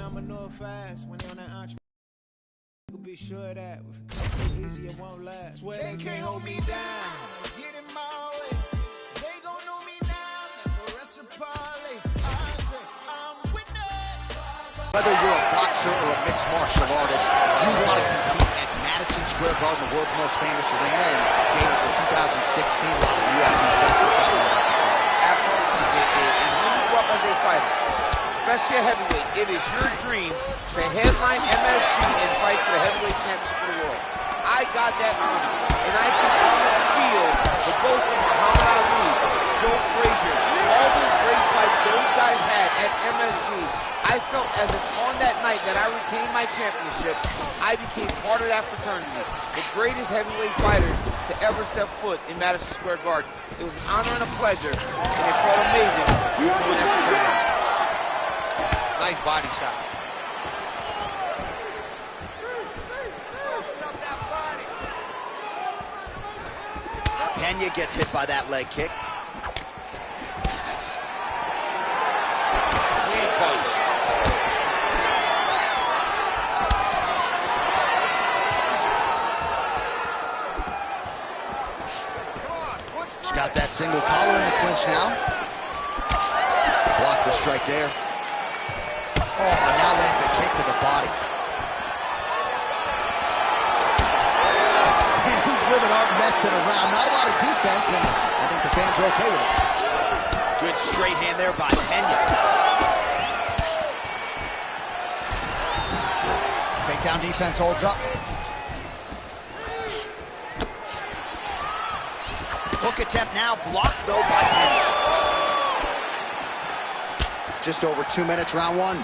I manure fast. When they on that entrepreneur, you can be sure that if it comes too easy, it won't last. Swear they can't hold me down. Get in my way. They gon' know me now. Never rest a parlay. I'm with that. Whether you're a boxer or a mixed martial artist, you want to compete at Madison Square Garden, the world's most famous arena, and dating to 2016, a lot of the UFC's best have gotten that opportunity. Absolutely, JK. And when you grow up as a fighter, especially a heavyweight, it is your dream to headline MSG and fight for the heavyweight championship of the world. I got that honor, and I can almost feel the ghost of Muhammad Ali, Joe Frazier, all those great fights those guys had at MSG. I felt as if on that night that I retained my championship, I became part of that fraternity, the greatest heavyweight fighters to ever step foot in Madison Square Garden. It was an honor and a pleasure, and it felt amazing to join that fraternity. Nice body shot. Pena gets hit by that leg kick. Clean punch. She's got that single collar in the clinch now. Block the strike there. Oh, and now lands a kick to the body. Man, these women aren't messing around. Not a lot of defense, and I think the fans are okay with it. Good straight hand there by Pena. Takedown defense holds up. Hook attempt now, blocked though by Pena. Just over 2 minutes, round one.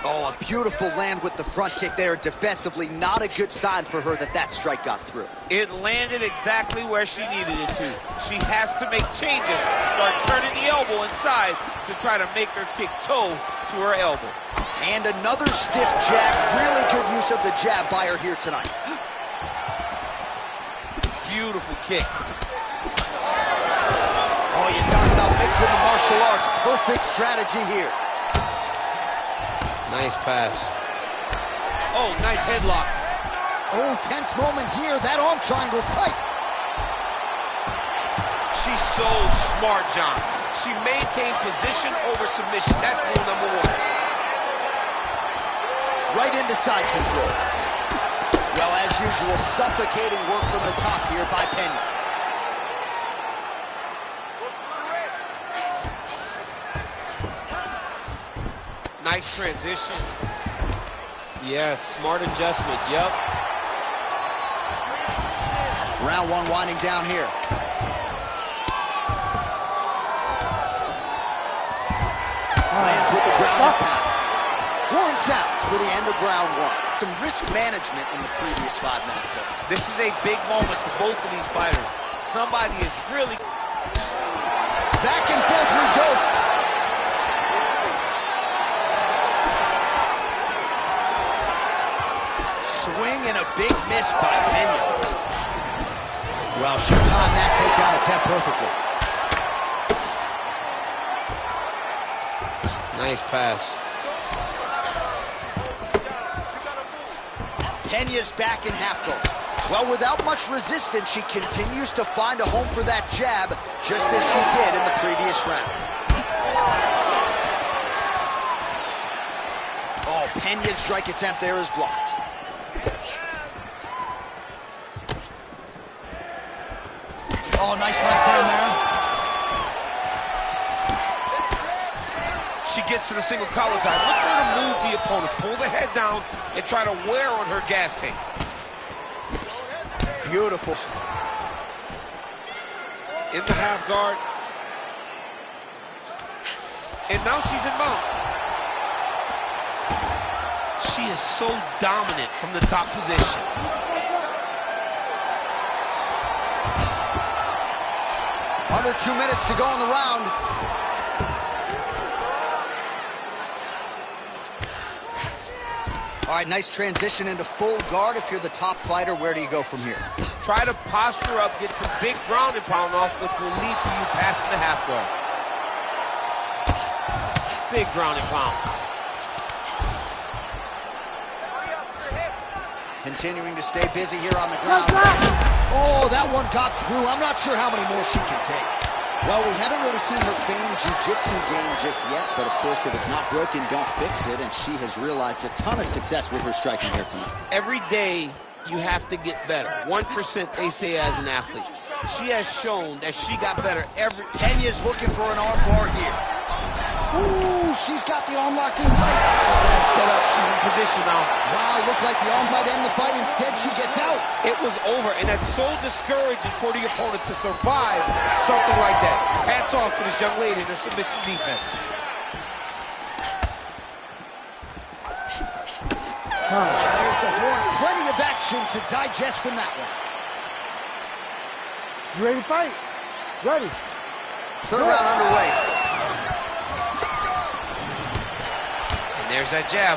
Oh, a beautiful land with the front kick there. Defensively, not a good sign for her that strike got through. It landed exactly where she needed it to. She has to make changes, start turning the elbow inside to try to make her kick toe to her elbow. And another stiff jab. Really good use of the jab by her here tonight. Beautiful kick. Oh, you talk about mixing the martial arts. Perfect strategy here. Nice pass. Oh, nice headlock. Oh, tense moment here. That arm triangle's tight. She's so smart, John. She maintained position over submission. That's rule number one. Right into side control. Well, as usual, suffocating work from the top here by Pena. Nice transition. Yes, smart adjustment, yep. Round one winding down here. Lands with the ground and pound. Horn sounds for the end of round one. Some risk management in the previous 5 minutes there. This is a big moment for both of these fighters. Somebody is really... Back and forth we go. Swing and a big miss by Pena. Well, she timed that takedown attempt perfectly. Nice pass. Pena's back in half guard. Well, without much resistance, she continues to find a home for that jab, just as she did in the previous round. Oh, Pena's strike attempt there is blocked. Oh, nice left hand there. She gets to the single collar tie. Look for her to move the opponent. Pull the head down and try to wear on her gas tank. Beautiful. In the half guard. And now she's in mount. She is so dominant from the top position. Under 2 minutes to go in the round. All right, nice transition into full guard. If you're the top fighter, where do you go from here? Try to posture up, get some big ground and pound off, which will lead to you passing the half guard. big ground and pound. Continuing to stay busy here on the ground. Oh, that one got through. I'm not sure how many more she can take. Well, we haven't really seen her famed jiu-jitsu game just yet, but of course, if it's not broken, don't fix it, and she has realized a ton of success with her striking here tonight. Every day, you have to get better. 1%, they say, as an athlete. She has shown that she got better every... Penya's looking for an arm bar here. Ooh, she's got the arm locked in tight. Set up, she's in position now. Wow, looked like the arm might end the fight. Instead, she gets out. It was over, and that's so discouraging for the opponent to survive something like that. Hats off to this young lady in her submission defense. There's the horn. Plenty of action to digest from that one. You ready to fight? Ready. Third round underway. And there's that jab.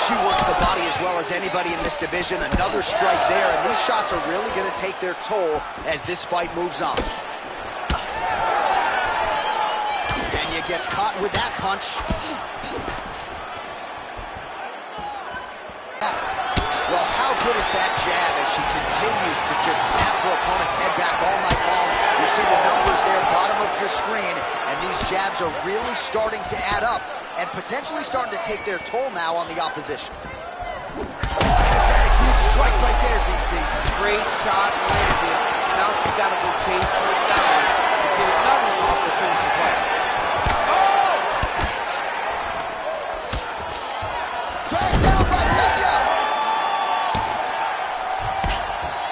She works the body as well as anybody in this division. Another strike there, and these shots are really going to take their toll as this fight moves on. Pena gets caught with that punch. Well, how good is that jab as she continues to just snap her opponent's head back all night long? You see the numbers there, bottom of your screen, and these jabs are really starting to add up and potentially starting to take their toll now on the opposition. Is that a huge strike right there, DC? Great shot, landed. Now she's got to go chase her down to get another one to finish the fight. Dragged down by Pena.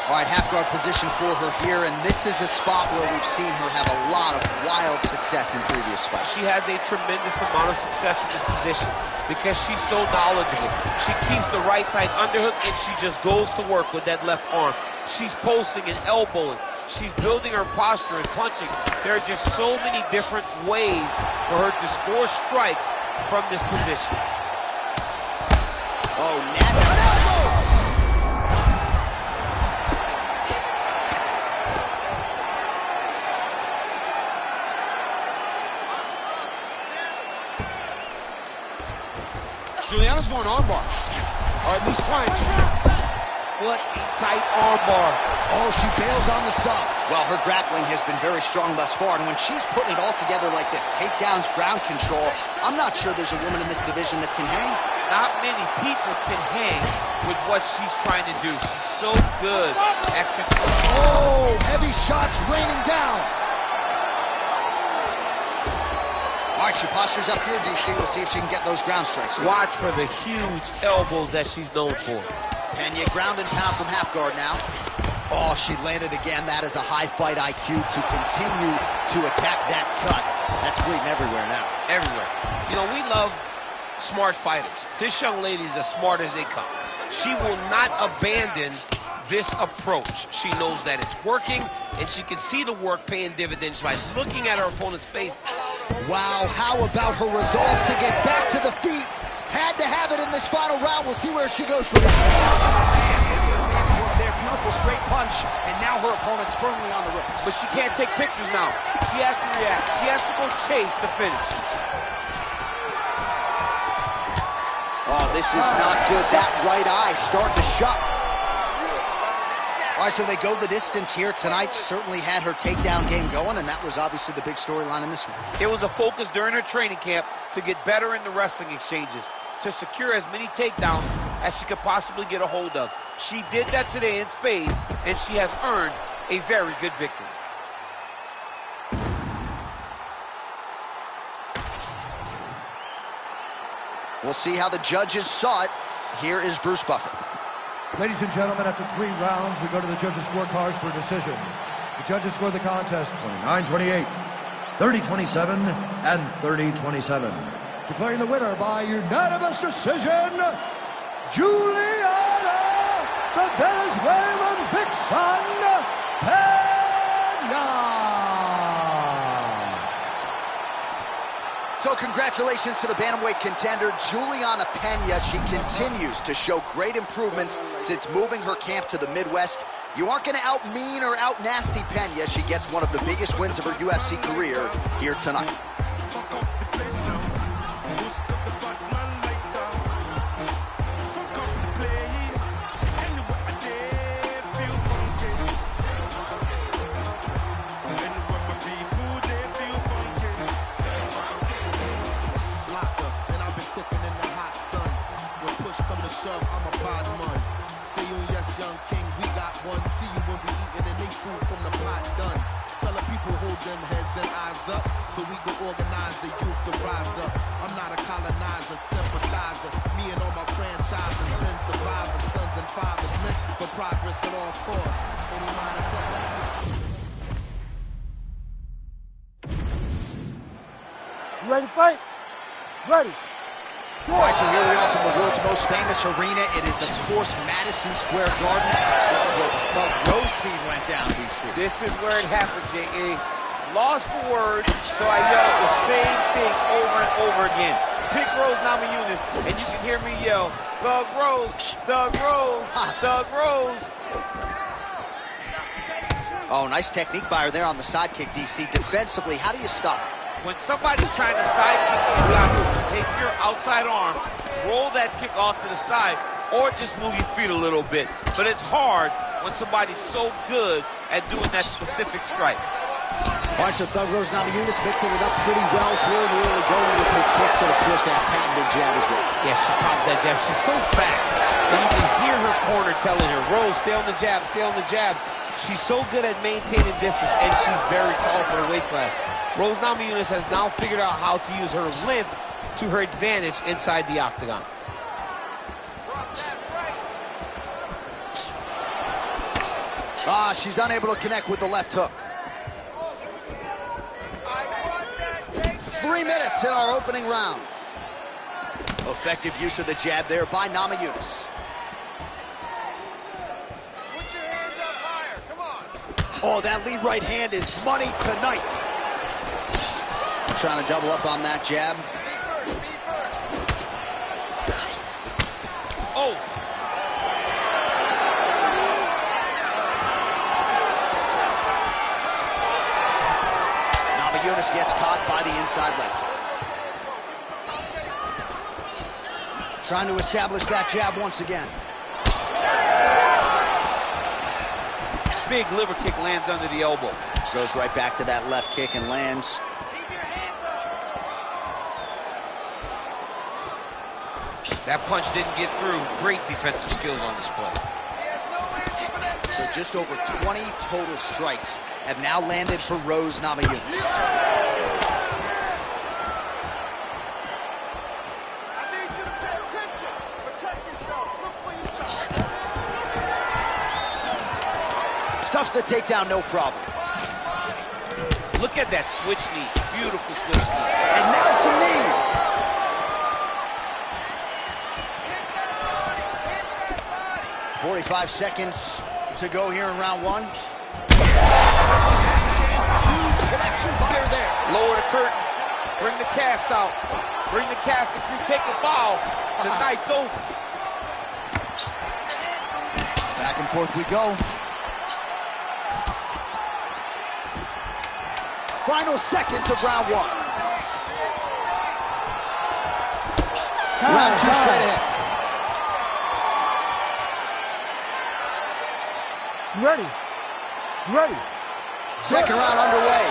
All right, half guard position for her here, and this is a spot where we've seen her have a lot of wild success in previous fights. She has a tremendous amount of success in this position because she's so knowledgeable. She keeps the right side underhook, and she just goes to work with that left arm. She's posting and elbowing. She's building her posture and punching. There are just so many different ways for her to score strikes from this position. Oh, nasty elbow! Juliana's going armbar, or at least trying to. What a tight armbar. Oh, she bails on the sub. Well, her grappling has been very strong thus far, and when she's putting it all together like this, takedowns, ground control, I'm not sure there's a woman in this division that can hang. Not many people can hang with what she's trying to do. She's so good at control. Oh, heavy shots raining down. All right, she postures up here, DC. We'll see if she can get those ground strikes. Watch for the huge elbows that she's known for. Pena ground and pound from half guard now. Oh, she landed again. That is a high fight IQ to continue to attack that cut. That's bleeding everywhere now. Everywhere. You know, we love smart fighters. This young lady is as smart as they come. She will not abandon this approach. She knows that it's working, and she can see the work paying dividends by looking at her opponent's face. Wow, how about her resolve to get back to the feet? Had to have it in this final round. We'll see where she goes from here. There, beautiful straight punch, and now her opponent's firmly on the ropes. But she can't take pictures now. She has to react. She has to go chase the finish. Oh, this is not good. That right eye starting to shut. All right, so they go the distance here tonight. Certainly had her takedown game going, and that was obviously the big storyline in this one. It was a focus during her training camp to get better in the wrestling exchanges, to secure as many takedowns as she could possibly get a hold of. She did that today in spades, and she has earned a very good victory. We'll see how the judges saw it. Here is Bruce Buffer. Ladies and gentlemen, after 3 rounds, we go to the judges' scorecards for a decision. The judges score the contest 29-28, 30-27, and 30-27. Declaring the winner by unanimous decision, Juliana, the Venezuelan Vixen, Pena. So congratulations to the bantamweight contender, Juliana Pena. She continues to show great improvements since moving her camp to the Midwest. You aren't going to out-mean or out-nasty Pena. She gets one of the biggest wins of her UFC career here tonight. fuck up the place now. Boost up the Batman light off. Fuck up the place. Anywhere I dare feel funky. Anywhere my people they feel funky. Locker, and I've been cooking in the hot sun. When push come to shove, I'm a bad man. See you, yes, young king, we got one. See you when we eating and they food from the pot done. Tell the people hold them heads and eyes up so we can organize the youth to rise up. I'm not a colonizer, sympathizer. Me and all my franchises been survivors, sons and fathers meant for progress at all costs. Any minor setbacks. You ready to fight? Ready. All right, so here we are from the world's most famous arena. It is, of course, Madison Square Garden. This is where the Thug Rose scene went down, DC. This is where it happened, J.A. Lost for word, so I yelled the same thing over and over again. Pick Rose Namajunas, and you can hear me yell, Thug Rose, Thug Rose, Thug Rose. Oh, nice technique by her there on the side kick, DC. Defensively, how do you stop? When somebody's trying to side kick, you got to take your outside arm, roll that kick off to the side, or just move your feet a little bit. But it's hard when somebody's so good at doing that specific strike. All right, so Thug Rose Namajunas mixing it up pretty well here in the early going with her kicks, and of course that patented jab as well. Yeah, she pops that jab. She's so fast. And you can hear her corner telling her, Rose, stay on the jab, stay on the jab. She's so good at maintaining distance, and she's very tall for her weight class. Rose Namajunas has now figured out how to use her length to her advantage inside the octagon. She's unable to connect with the left hook. 3 minutes in our opening round. Effective use of the jab there by Namajunas. Put your hands up higher. Come on. Oh, that lead right hand is money tonight. Trying to double up on that jab. Be first. Oh! Namajunas gets caught by the inside leg. Trying to establish that jab once again. Big liver kick lands under the elbow. Goes right back to that left kick and lands. That punch didn't get through. Great defensive skills on display. So just over 20 total strikes have now landed for Rose Namajunas. I need you to pay attention. Protect yourself. Look for your shot. Stuffs the takedown, no problem. Look at that switch knee. Beautiful switch knee. And now some knees. 45 seconds to go here in round one. Huge connection by her there. Lower the curtain. Bring the cast out. Bring the casting crew. Take a bow. The night's over. Back and forth we go. Final seconds of round one. Round two straight ahead. Ready. Ready. Second round underway.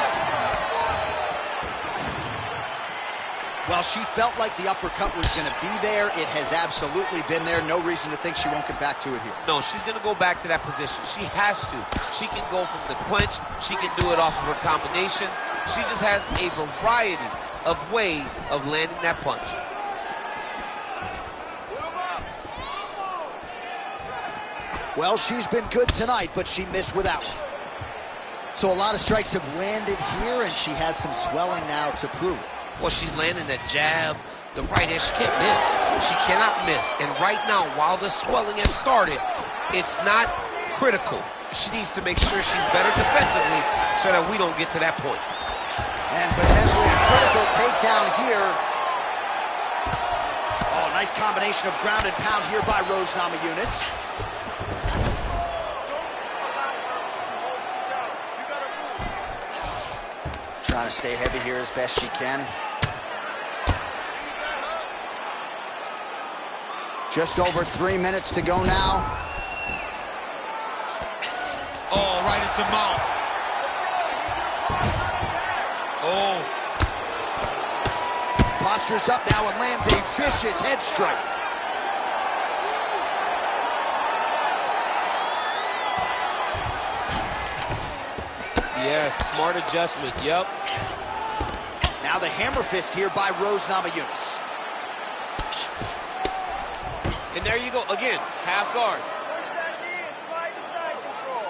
Well, she felt like the uppercut was going to be there. It has absolutely been there. No reason to think she won't get back to it here. No, she's going to go back to that position. She has to. She can go from the clinch. She can do it off of her combinations. She just has a variety of ways of landing that punch. Well, she's been good tonight, but she missed without. So a lot of strikes have landed here, and she has some swelling now to prove it. Well, she's landing that jab, the right hand. She can't miss. She cannot miss. And right now, while the swelling has started, it's not critical. She needs to make sure she's better defensively so that we don't get to that point. And potentially a critical takedown here. Oh, nice combination of ground and pound here by Rose Namajunas. Trying to stay heavy here as best she can. Just over 3 minutes to go now. Oh, right into mount. Oh. Postures up now and lands a vicious head strike. Yes, smart adjustment, yep. Now the hammer fist here by Rose Namajunas. And there you go, again, half guard. Push that knee and slide to side control.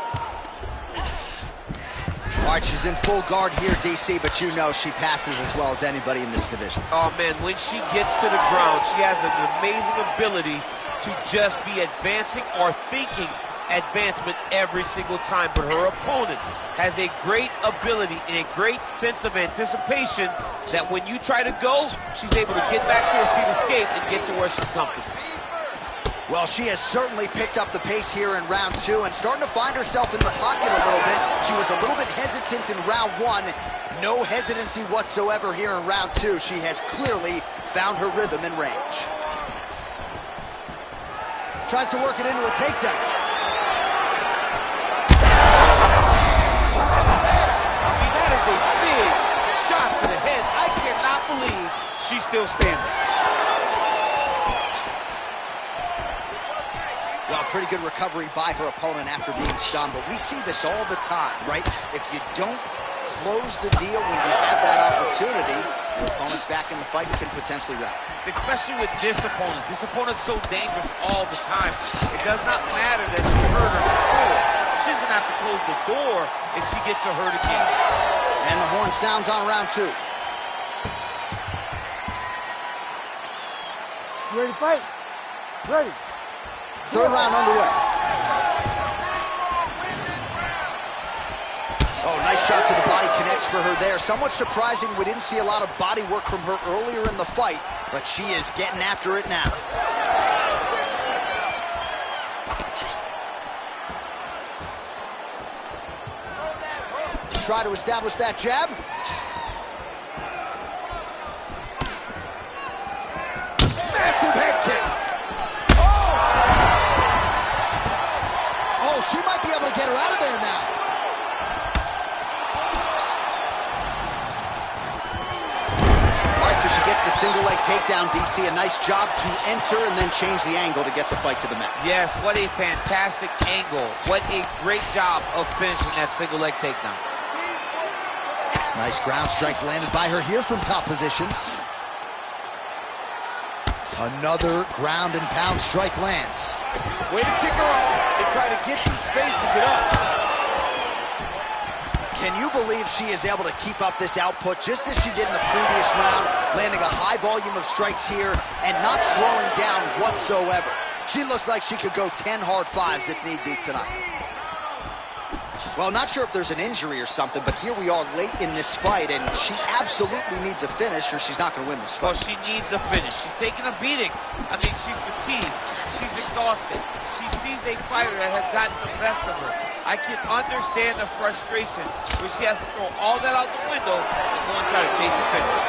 All right, she's in full guard here, DC, but you know she passes as well as anybody in this division. Oh, man, when she gets to the ground, she has an amazing ability to just be advancing or thinking advancement every single time. But her opponent has a great ability and a great sense of anticipation that when you try to go, she's able to get back to her feet, escape, and get to where she's comfortable. Well, she has certainly picked up the pace here in round 2 and starting to find herself in the pocket a little bit. She was a little bit hesitant in round 1. No hesitancy whatsoever here in round 2. She has clearly found her rhythm and range. Tries to work it into a takedown. I mean, that is a big shot to the head. I cannot believe she's still standing. Well, pretty good recovery by her opponent after being stunned, but we see this all the time, right? If you don't close the deal when you have that opportunity, your opponent's back in the fight and can potentially rally. Especially with this opponent. This opponent's so dangerous all the time. It does not matter that she hurt her before. She's going to have to close the door if she gets her hurt again. And the horn sounds on round 2. You ready to fight? Ready. Third round underway. Oh, nice shot to the body, connects for her there. Somewhat surprising, we didn't see a lot of body work from her earlier in the fight, but she is getting after it now. Try to establish that jab. Massive head kick. Oh, she might be able to get her out of there now. All right, so she gets the single leg takedown, DC. A nice job to enter and then change the angle to get the fight to the mat. Yes, what a fantastic angle. What a great job of finishing that single leg takedown. Nice ground strikes landed by her here from top position. Another ground and pound strike lands. Way to kick her off and try to get some space to get up. Can you believe she is able to keep up this output just as she did in the previous round, landing a high volume of strikes here and not slowing down whatsoever? She looks like she could go 10 hard fives if need be tonight. Well, not sure if there's an injury or something, but here we are late in this fight, and she absolutely needs a finish or she's not going to win this fight. Well, she needs a finish. She's taking a beating. I mean, she's fatigued. She's exhausted. She sees a fighter that has gotten the best of her. I can understand the frustration where she has to throw all that out the window and go and try to chase a finish.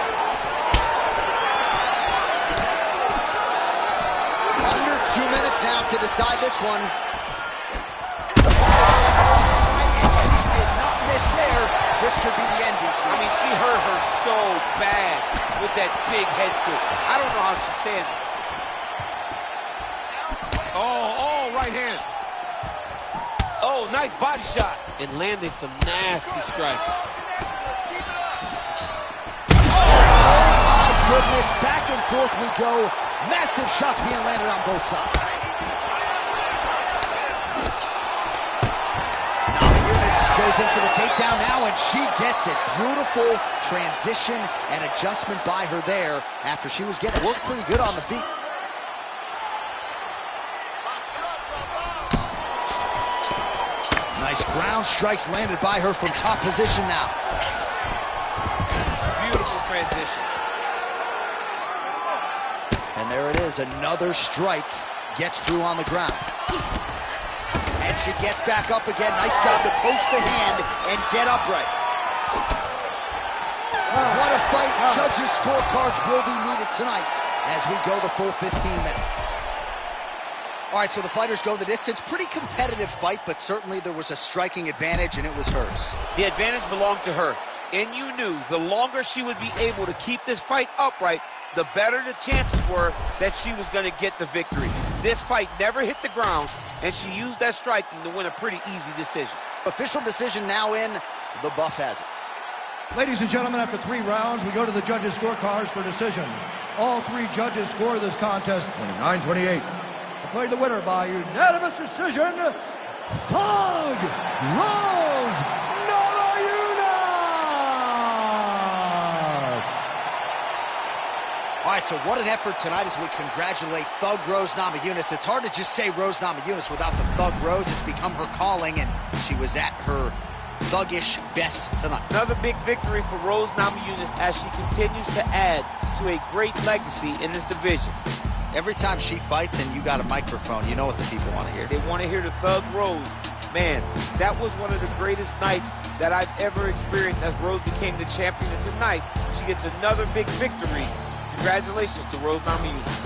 Under 2 minutes now to decide this one. There, this could be the end, DC. I mean, she hurt her so bad with that big head kick. I don't know how she's standing. Oh, right hand. Oh, nice body shot. And landing some nasty strikes. Oh, my goodness. Back and forth we go. Massive shots being landed on both sides. Goes in for the takedown now, and she gets it. Beautiful transition and adjustment by her there after she was getting worked pretty good on the feet. Nice ground strikes landed by her from top position now. Beautiful transition. And there it is, another strike gets through on the ground. And she gets back up again. Nice job to post the hand and get upright. What a fight. Judges' scorecards will be needed tonight as we go the full 15 minutes. All right, so the fighters go the distance. Pretty competitive fight, but certainly there was a striking advantage, and it was hers. The advantage belonged to her. And you knew the longer she would be able to keep this fight upright, the better the chances were that she was going to get the victory. This fight never hit the ground, and she used that striking to win a pretty easy decision. Official decision now in. The buff has it. Ladies and gentlemen, after 3 rounds, we go to the judges' scorecards for decision. All 3 judges score this contest 29-28. Declared the winner by unanimous decision, Thug Rose Namajunas! All right, so what an effort tonight as we congratulate Thug Rose Namajunas. It's hard to just say Rose Namajunas without the Thug Rose. It's become her calling, and she was at her thuggish best tonight. Another big victory for Rose Namajunas as she continues to add to a great legacy in this division. Every time she fights and you got a microphone, you know what the people want to hear. They want to hear the Thug Rose. Man, that was one of the greatest nights that I've ever experienced as Rose became the champion. And tonight, she gets another big victory. Congratulations to Rose Namajunas.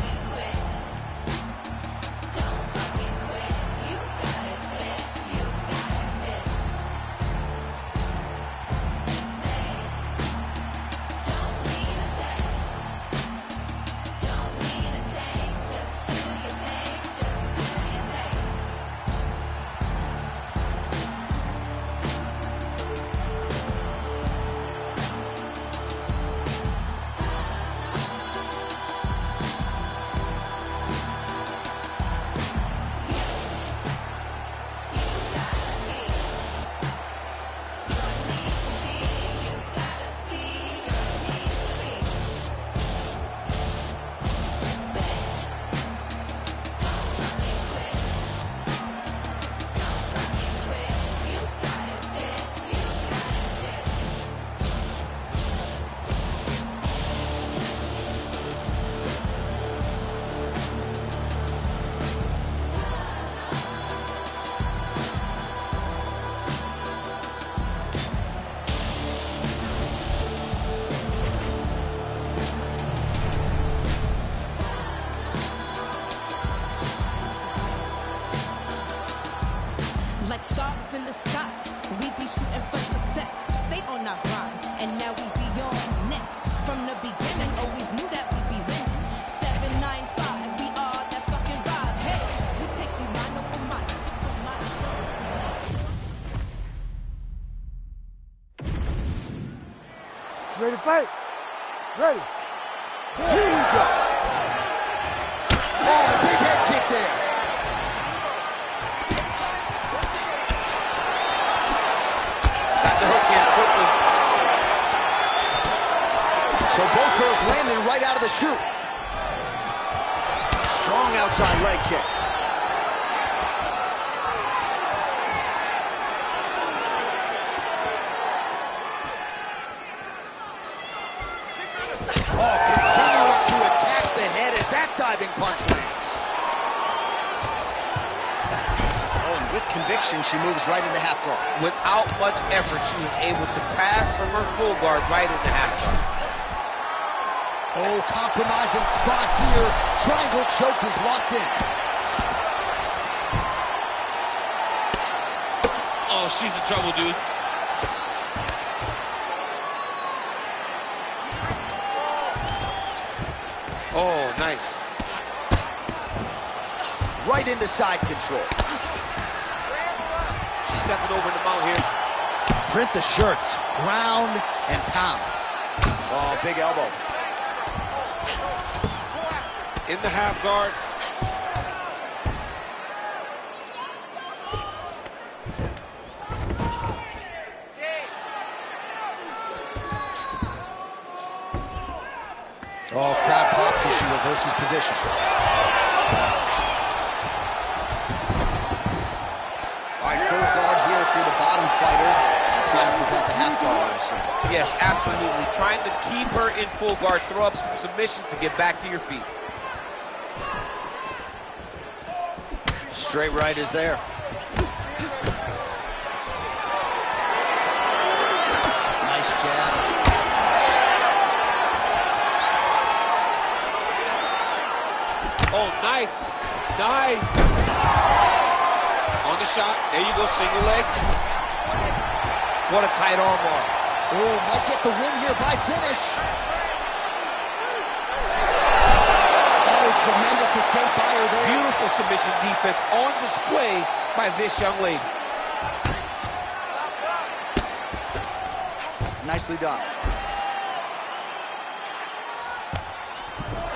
Like stars in the sky, we be shooting for success. Stay on our grind, and now we be on next. From the beginning, always knew that we be winning. 795, we are that fucking vibe. Hey, we take you mine over mine, from my shows to yours. Ready to fight? Ready. Here we go. Oh, big head kick there. So both girls landing right out of the chute. Strong outside leg kick. Oh, continuing to attack the head as that diving punch lands. Oh, and with conviction, she moves right into half guard. Without much effort, she was able to pass from her full guard right into half guard. Oh, compromising spot here. Triangle choke is locked in. Oh, she's in trouble, dude. Oh, nice. Right into side control. She's stepping over the mount here. Print the shirts. Ground and pound. Oh, big elbow. In the half guard. Oh, crowd pops as she reverses position. All right, full guard here for the bottom fighter. Trying to prevent the half guard, I assume. Yes, absolutely. Trying to keep her in full guard, throw up some submissions to get back to your feet. Straight right is there. Nice jab. Oh, nice. Nice. On the shot. There you go, single leg. What a tight armbar. Oh, might get the win here by finish. Oh, tremendous escape by her there. Beautiful submission defense on display by this young lady. Nicely done.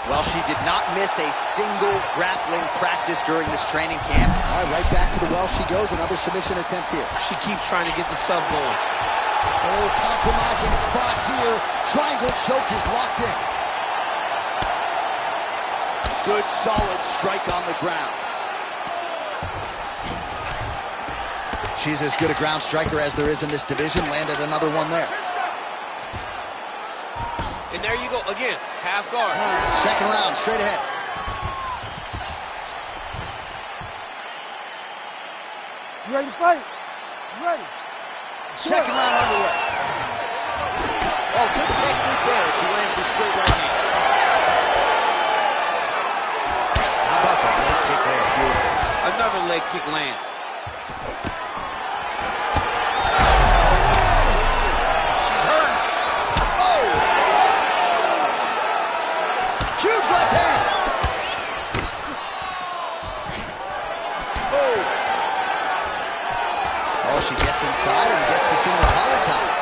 Well, she did not miss a single grappling practice during this training camp. All right, right back to the well she goes. Another submission attempt here. She keeps trying to get the sub going. Oh, compromising spot here. Triangle choke is locked in. Good, solid strike on the ground. She's as good a ground striker as there is in this division. Landed another one there. And there you go, again, half guard. Second round, straight ahead. You ready to fight? You ready? Second round underway. Oh, good technique there. She lands the straight right hand. How about the leg kick there? Beautiful. Another leg kick lands. She's hurt. Oh! Huge left hand. Oh! Oh, she gets inside and gets the single collar tie.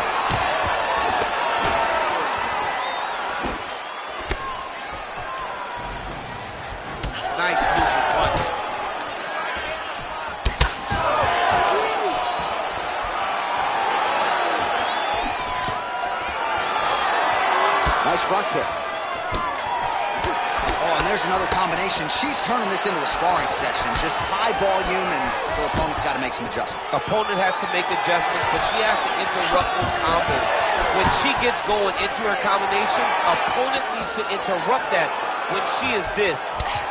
Nice movement punch. Nice front kick. Oh, and there's another combination. She's turning this into a sparring session. Just high volume, and her opponent's got to make some adjustments. Opponent has to make adjustments, but she has to interrupt those combos. When she gets going into her combination, opponent needs to interrupt that. When she is this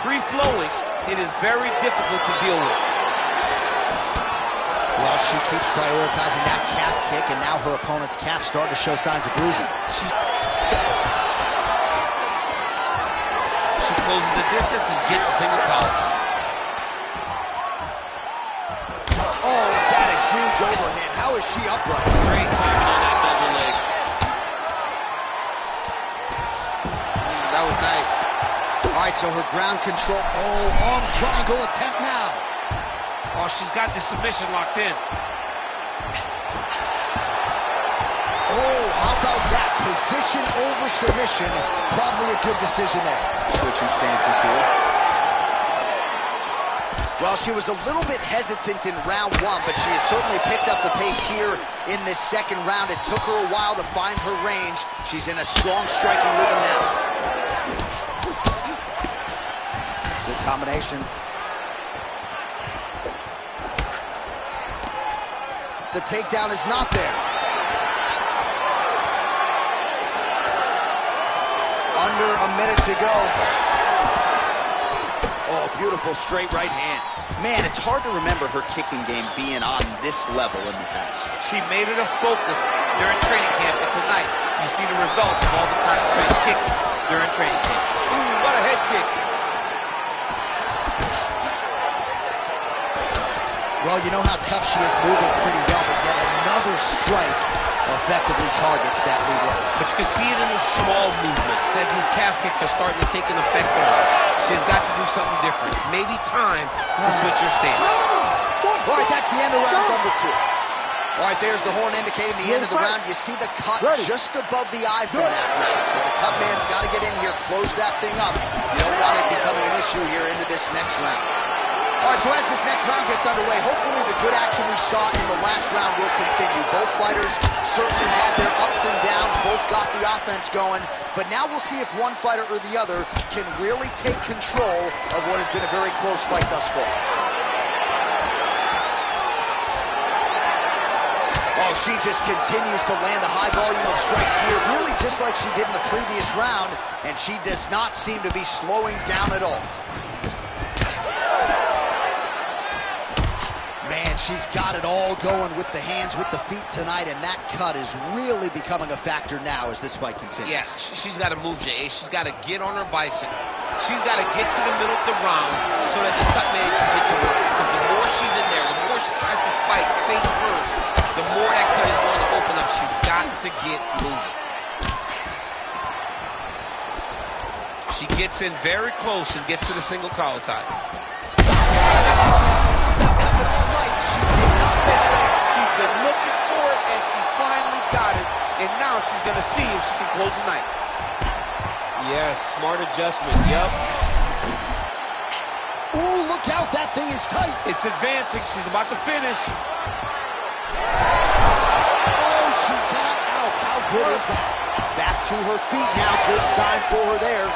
free-flowing, it is very difficult to deal with. Well, she keeps prioritizing that calf kick, and now her opponent's calf starting to show signs of bruising. She closes the distance and gets a single collar. Oh, is that a huge overhand? How is she upright? Great timing on that double leg. That was nice. All right, so her ground control. Oh, arm triangle attempt now. Oh, she's got the submission locked in. Oh, how about that? Position over submission. Probably a good decision there. Switching stances here. Well, she was a little bit hesitant in round one, but she has certainly picked up the pace here in this second round. It took her a while to find her range. She's in a strong striking rhythm now. Good combination. The takedown is not there. Under a minute to go. Oh, beautiful straight right hand. Man, it's hard to remember her kicking game being on this level in the past. She made it a focus during training camp, and tonight you see the results of all the time spent kicking during training camp. Ooh, what a head kick. Well, you know how tough she is moving pretty well, but yet another strike effectively targets that lead leg. But you can see it in the small movements that these calf kicks are starting to take an effect on her. She's got to do something different. Maybe time to switch her stance. All right, that's the end of round number 2. All right, there's the horn indicating the end of the round. You see the cut just above the eye from that round. So the cut man's got to get in here, close that thing up. You don't want it becoming an issue here into this next round. All right, so as this next round gets underway, hopefully the good action we saw in the last round will continue. Both fighters certainly had their ups and downs, both got the offense going, but now we'll see if one fighter or the other can really take control of what has been a very close fight thus far. Oh, she just continues to land a high volume of strikes here, really just like she did in the previous round, and she does not seem to be slowing down at all. Man, And she's got it all going with the hands, with the feet tonight, and that cut is really becoming a factor now as this fight continues. Yes, she's got to move, J.A. She's got to get on her bison. She's got to get to the middle of the round so that the cut man can get to work. Because the more she's in there, the more she tries to fight face first, the more that cut is going to open up. She's got to get loose. She gets in very close and gets to the single collar tie. She's been looking for it, and she finally got it. And now she's going to see if she can close the night. Yes, smart adjustment, yep. Ooh, look out, that thing is tight. It's advancing, she's about to finish. Oh, she got out. How good is that? Back to her feet now, good sign for her there.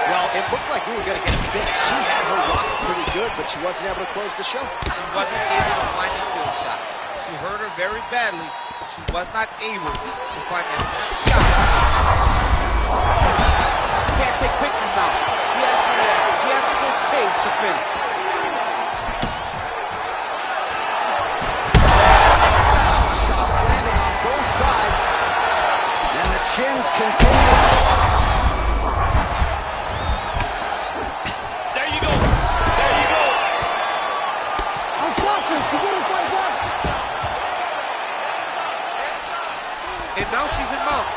Well, it looked like we were going to get a finish. She had her rocked pretty good, but she wasn't able to close the show. She wasn't able to find a kill shot. She hurt her very badly, but she was not able to find that shot. Can't take pictures now. She has to go chase the finish. Shots landing on both sides, and the chins continue. There you go. There you go. I stopped her. She didn't fight back. And now she's in mount.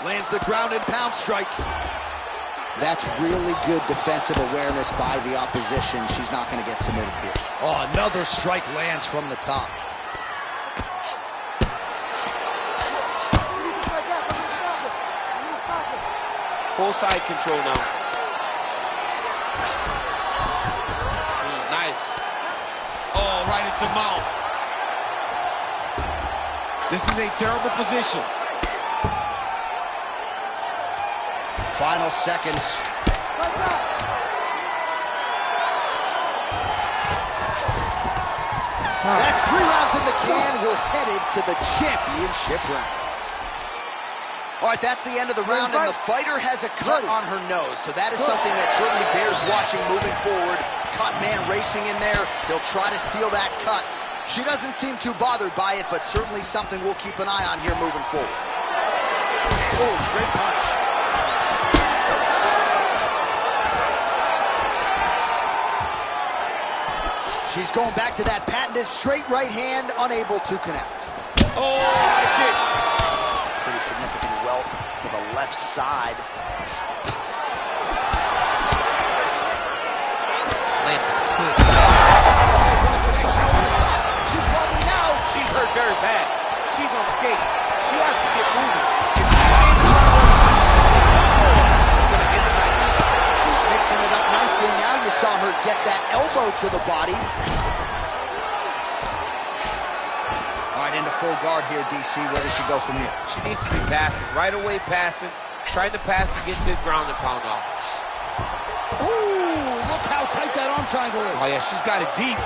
Lands the ground and pound strike. That's really good defensive awareness by the opposition. She's not going to get submitted here. Oh, another strike lands from the top. Full side control now. Nice. Oh, right into mount. This is a terrible position. Final seconds. That's 3 rounds in the can. We're headed to the championship rounds. All right, that's the end of the round, and the fighter has a cut on her nose, so that is something that certainly bears watching moving forward. Cut man racing in there. He'll try to seal that cut. She doesn't seem too bothered by it, but certainly something we'll keep an eye on here moving forward. Oh, straight punch. She's going back to that patented straight right hand, unable to connect. Oh, high kick. Pretty significant welt to the left side. Lands it. Connection over the top. She's wobbling now. She's hurt very bad. She's on skates. She has to get moving. It's going to end the night. She's mixing it up nicely now. You saw her get that elbow to the body. All right, into full guard here, DC. Where does she go from here? She needs to be passing. Right away passing. Trying to pass to get the ground and pound off. Ooh, look how tight that arm triangle is. Oh, yeah, she's got it deep.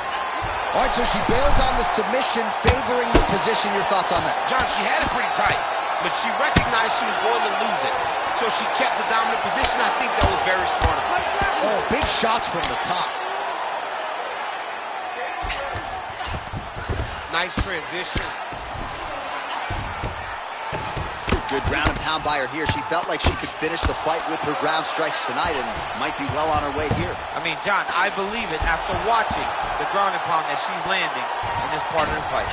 All right, so she bails on the submission, favoring the position. Your thoughts on that? John, she had it pretty tight, but she recognized she was going to lose it. So she kept the dominant position. I think that was very smart of her. Oh, big shots from the top. Nice transition. Good ground and pound by her here. She felt like she could finish the fight with her ground strikes tonight and might be well on her way here. I mean, John, I believe it after watching the ground and pound that she's landing in this part of the fight.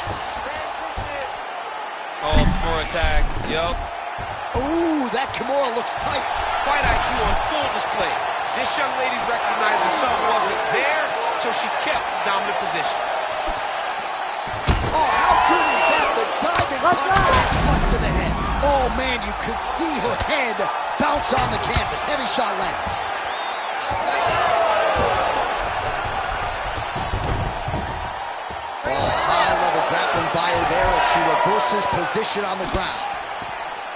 Oh, more attack. Yup. Ooh, that Kimura looks tight. Fight IQ on full display. This young lady recognized the sun wasn't there, so she kept the dominant position. Oh, how good is that? The diving punch flush to the head. Oh, man, you could see her head bounce on the canvas. Heavy shot lands. Oh, high-level grappling by her there as she reverses position on the ground.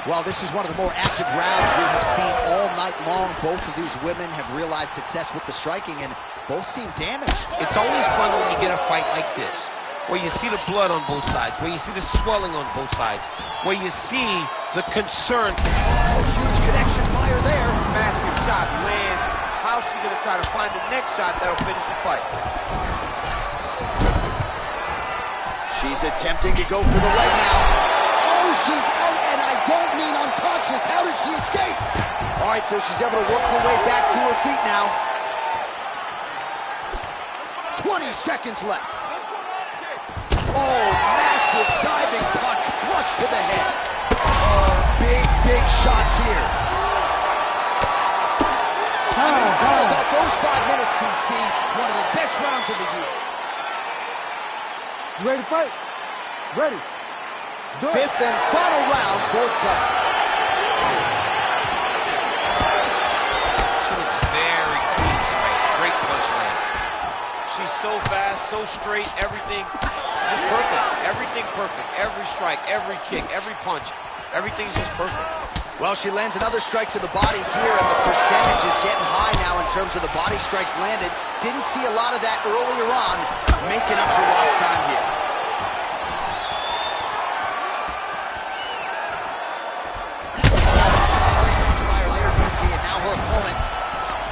Well, this is one of the more active rounds we have seen all night long. Both of these women have realized success with the striking, and both seem damaged. It's always fun when you get a fight like this, where you see the blood on both sides, where you see the swelling on both sides, where you see the concern. Oh, huge connection fire there. Massive shot lands, how's she going to try to find the next shot that'll finish the fight? She's attempting to go for the leg now. Oh, she's out, and I don't mean unconscious. How did she escape? All right, so she's able to work her way back to her feet now. 20 seconds left. Oh, massive diving punch, flush to the head. Oh, big shots here. I mean, how about those 5 minutes, DC? One of the best rounds of the year. You ready to fight? Ready. Do it. Fifth and final round, forthcoming. She looks very clean tonight. Great punch lands. She's so fast, so straight, everything just perfect. Everything perfect. Every strike, every kick, every punch, everything's just perfect. Well, she lands another strike to the body here, and the percentage is getting high now in terms of the body strikes landed. Didn't see a lot of that earlier on, making up for lost time here. Fire there, DC, and now her opponent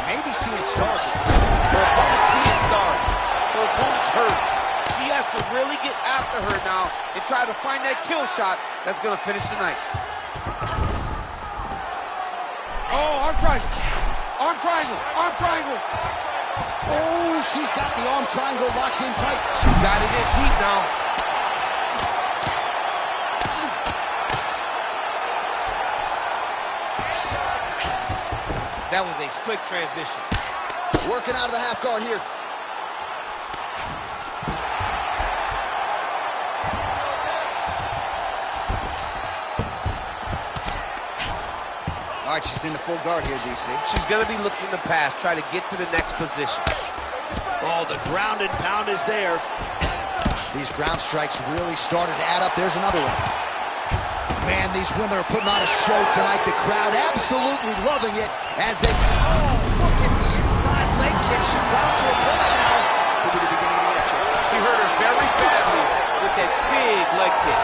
may be seeing stars here. Her opponent's seeing stars. Her opponent's hurt. She has to really get after her now and try to find that kill shot that's going to finish the night. Oh, arm triangle. Arm triangle. Arm triangle. Oh, she's got the arm triangle locked in tight. She's got it in deep now. That was a slick transition. Working out of the half guard here. All right, she's in the full guard here, DC. She's going to be looking to pass, try to get to the next position. Oh, the ground and pound is there. These ground strikes really started to add up. There's another one. Man, these women are putting on a show tonight. The crowd absolutely loving it as they look at the inside leg kick. She crowds her opponent now. Could be the beginning of the action. She hurt her very badly with that big leg kick.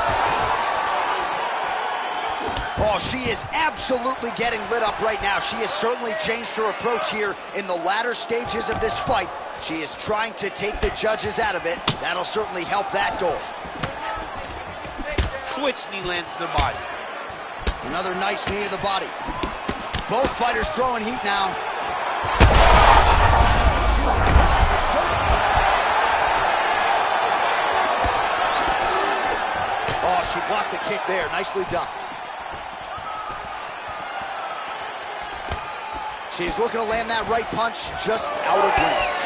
Oh, she is absolutely getting lit up right now. She has certainly changed her approach here in the latter stages of this fight. She is trying to take the judges out of it. That'll certainly help that goal. Switch knee lands to the body. Another nice knee to the body. Both fighters throwing heat now. Oh, she blocked the kick there. Nicely done. She's looking to land that right punch just out of range.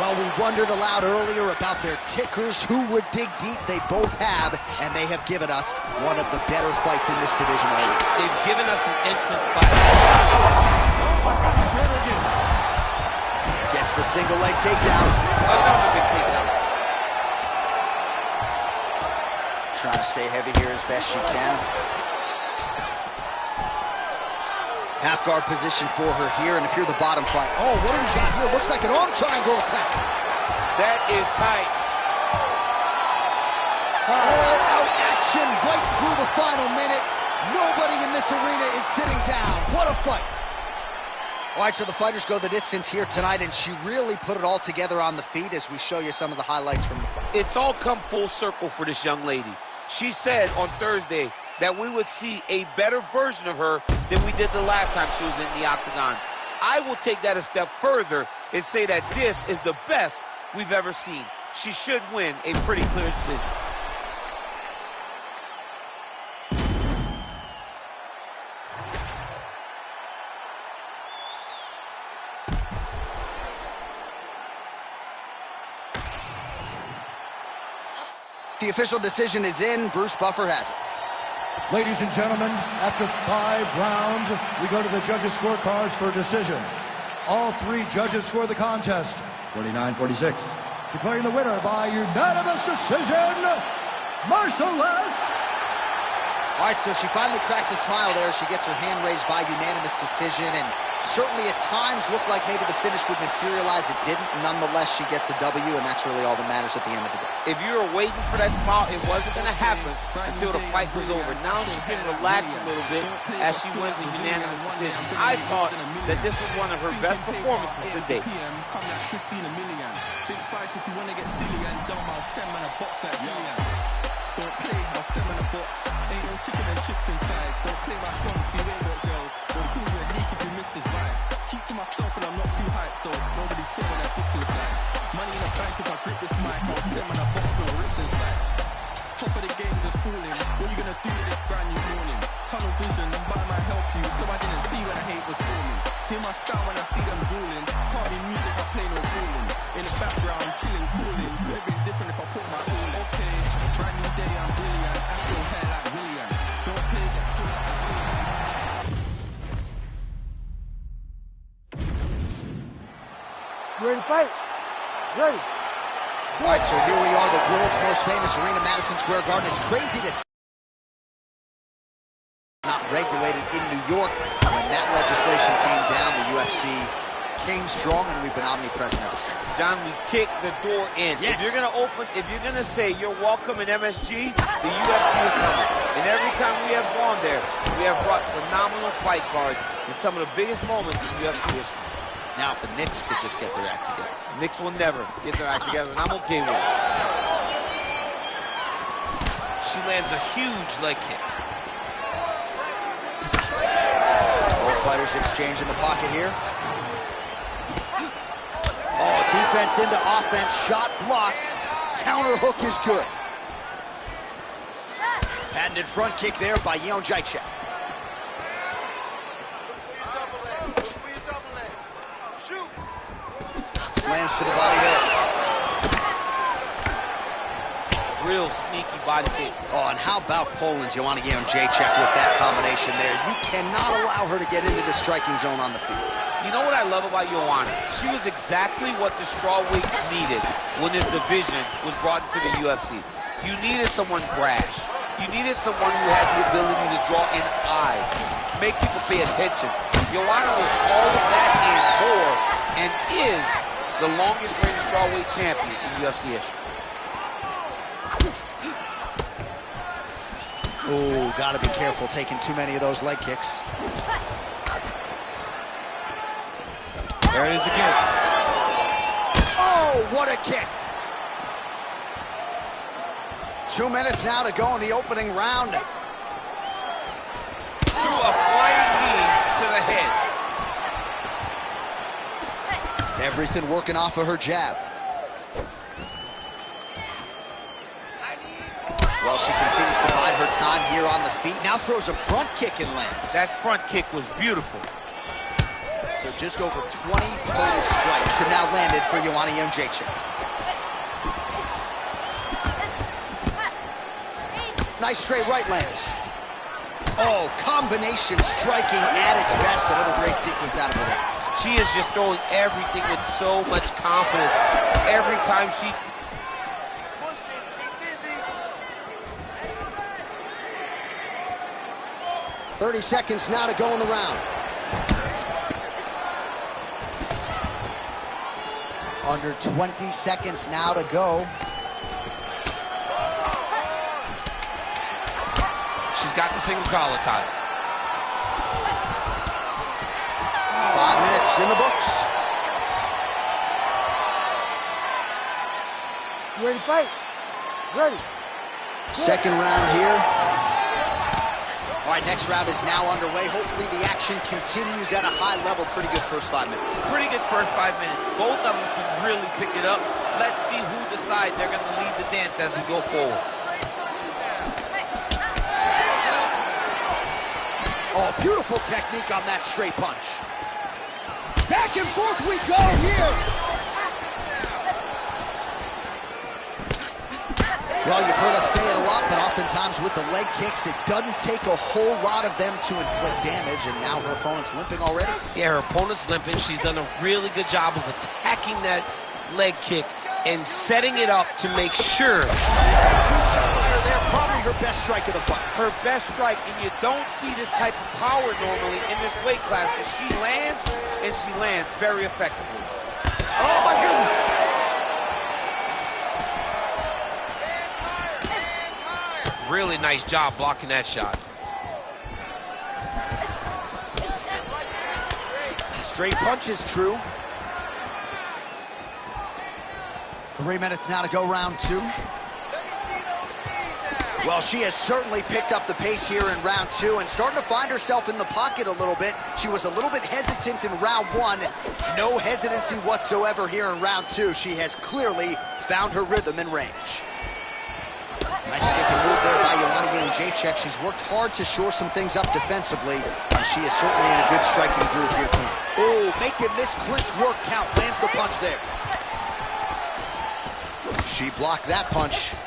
Well, we wondered aloud earlier about their tickers, who would dig deep. They both have, and they have given us one of the better fights in this division already. They've given us an instant fight. Gets the single leg takedown. Another big takedown. Trying to stay heavy here as best she can. Half guard position for her here, and if you're the bottom fight, oh, what do we got here? Looks like an arm triangle attack. That is tight. All out action right through the final minute. Nobody in this arena is sitting down. What a fight. All right, so the fighters go the distance here tonight, and she really put it all together on the feet as we show you some of the highlights from the fight. It's all come full circle for this young lady. She said on Thursday that we would see a better version of her than we did the last time she was in the octagon. I will take that a step further and say that this is the best we've ever seen. She should win a pretty clear decision. The official decision is in. Bruce Buffer has it. Ladies and gentlemen, after 5 rounds, we go to the judges' scorecards for a decision. All 3 judges score the contest, 49-46. Declaring the winner by unanimous decision, merciless All right, so she finally cracks a smile there. She gets her hand raised by unanimous decision, and certainly at times looked like maybe the finish would materialize. It didn't. Nonetheless, she gets a W, and that's really all that matters at the end of the day. If you were waiting for that smile, it wasn't going to happen until the fight was over. Now she can relax a little bit as she wins a unanimous decision. I thought that this was one of her best performances today. Think twice if you want to get silly and dumb. I'll send man a box at Million. Don't play, I'll send man a box. Ain't no chicken and chips inside. Don't play my song, see you ain't got girls. Don't call me a leak if you miss this vibe. Keep to myself and I'm not too hyped, so nobody sit when I dip inside. Money in the bank if I grip this mic. I'll send man a box, no rips inside. Top of the game just falling. What you gonna do this brand new morning? Tunnel vision, but I might help you, so I didn't see when the hate was forming. Hear my style when I see them drooling. Can't be music, I play no fooling. In the background, chilling, cooling. Could have been different if I put my all. Okay, brand new day, I'm brilliant. Afro hair like William. Don't play, just still like Brazilian. You ready to fight? Ready. All right, so here we are, the world's most famous arena, Madison Square Garden. It's crazy to not regulated in New York. When that legislation came down, the UFC came strong, and we've been omnipresent ever since. John, we kicked the door in. Yes. If you're gonna say you're welcome in MSG, the UFC is coming. And every time we have gone there, we have brought phenomenal fight cards in some of the biggest moments in UFC history. Now, if the Knicks could just get their act together. Knicks will never get their act together, and I'm okay with it. She lands a huge leg kick. Both fighters exchange in the pocket here. Oh, defense into offense, shot blocked. Counter hook is good. Patented front kick there by Jędrzejczyk. Lands to the body there. Real sneaky body kick. Oh, and how about Poland's Joanna Jędrzejczyk with that combination there? You cannot allow her to get into the striking zone on the field. You know what I love about Joanna? She was exactly what the strawweights needed when this division was brought into the UFC. You needed someone brash. You needed someone who had the ability to draw in eyes, make people pay attention. Joanna was all of that and more, and is the longest reigning strawweight champion in UFC history. Oh, gotta be careful taking too many of those leg kicks. There it is again. Oh, what a kick. 2 minutes now to go in the opening round. Threw a flying knee to the head. Everything working off of her jab. Well, she continues to bide her time here on the feet. Now throws a front kick and lands. That front kick was beautiful. So just over 20 total strikes have now landed for Joanna Jędrzejczyk. Nice straight right lands. Oh, combination striking at its best. Another great sequence out of her. She is just throwing everything with so much confidence. Every time she... 30 seconds now to go in the round. Under 20 seconds now to go. She's got the single collar tie. 5 minutes in the books. You ready to fight? Ready. Second round here. All right, next round is now underway. Hopefully the action continues at a high level. Pretty good first 5 minutes. Pretty good first 5 minutes. Both of them can really pick it up. Let's see who decides they're going to lead the dance as we go forward. Oh, beautiful technique on that straight punch. Back and forth we go here. Well, you've heard us say it a lot, but oftentimes with the leg kicks, it doesn't take a whole lot of them to inflict damage, and now her opponent's limping already. Yeah, her opponent's limping. She's done a really good job of attacking that leg kick and setting it up to make sure. There, probably her best strike of the fight. Her best strike, and you don't see this type of power normally in this weight class, but she lands, and she lands very effectively. Oh, my goodness. Really nice job blocking that shot. Straight punch is true. 3 minutes now to go, round two. Well, she has certainly picked up the pace here in round two and starting to find herself in the pocket a little bit. She was a little bit hesitant in round one. No hesitancy whatsoever here in round two. She has clearly found her rhythm and range. Nice stick and move there by Joanna Jędrzejczyk. She's worked hard to shore some things up defensively, and she is certainly in a good striking groove here too. Oh, making this clinch work count. Lands the punch there. She blocked that punch.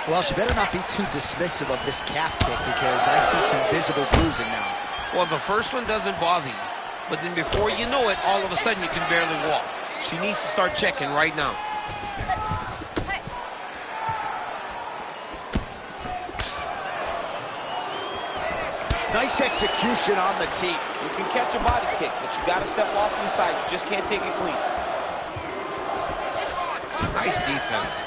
Well, she better not be too dismissive of this calf kick because I see some visible bruising now. Well, the first one doesn't bother you, but then before you know it, all of a sudden you can barely walk. She needs to start checking right now. Nice execution on the teep. You can catch a body kick, but you got to step off to the side. You just can't take it clean. Nice defense.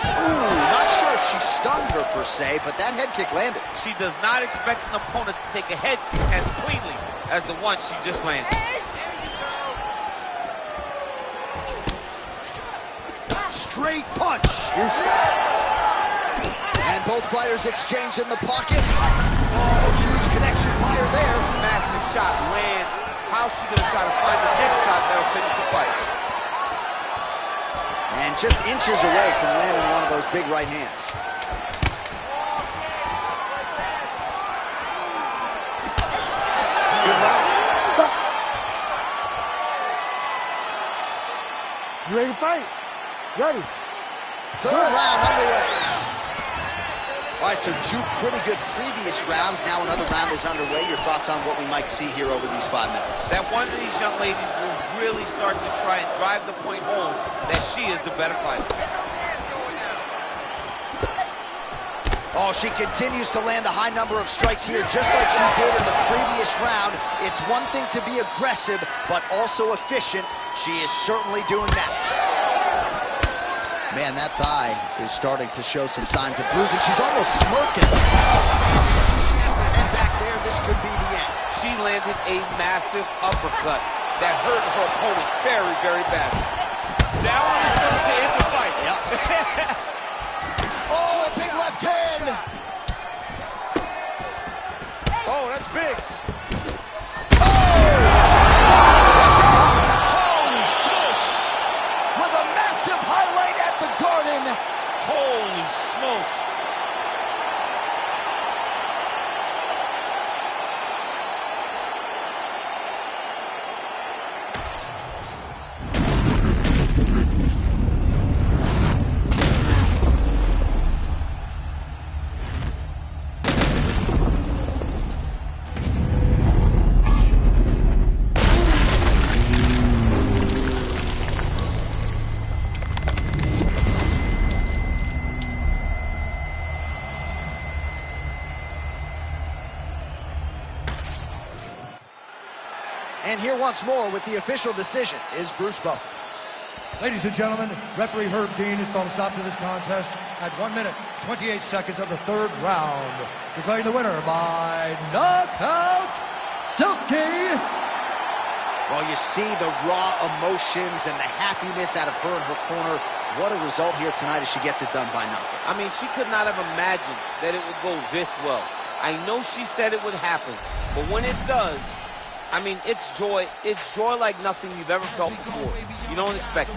Ooh, not sure if she stunned her per se, but that head kick landed. She does not expect an opponent to take a head kick as cleanly as the one she just landed. Straight punch. And both fighters exchange in the pocket. Oh, huge connection fire there. Massive shot lands. How's she going to try to find the next shot that'll finish the fight? And just inches away from landing one of those big right hands. Good round. You ready to fight? Ready. Third round underway. All right, so two pretty good previous rounds. Now another round is underway. Your thoughts on what we might see here over these 5 minutes? That one of these young ladies will really start to try and drive the point home that she is the better fighter. Oh, she continues to land a high number of strikes here, just like she did in the previous round. It's one thing to be aggressive, but also efficient. She is certainly doing that. Man, that thigh is starting to show some signs of bruising. She's almost smirking. And back there, this could be the end. She landed a massive uppercut that hurt her opponent very, very badly. That one is going to end the fight. Yep. Oh, a big left hand. Oh, that's big. Holy smokes. And here once more with the official decision is Bruce Buffer. Ladies and gentlemen, referee Herb Dean has called a stop to this contest at 1 minute, 28 seconds of the third round. Declaring the winner by knockout, Silky. Well, you see the raw emotions and the happiness out of her in her corner. What a result here tonight as she gets it done by knockout. I mean, she could not have imagined that it would go this well. I know she said it would happen, but when it does, I mean, it's joy. It's joy like nothing you've ever felt before. You don't expect it.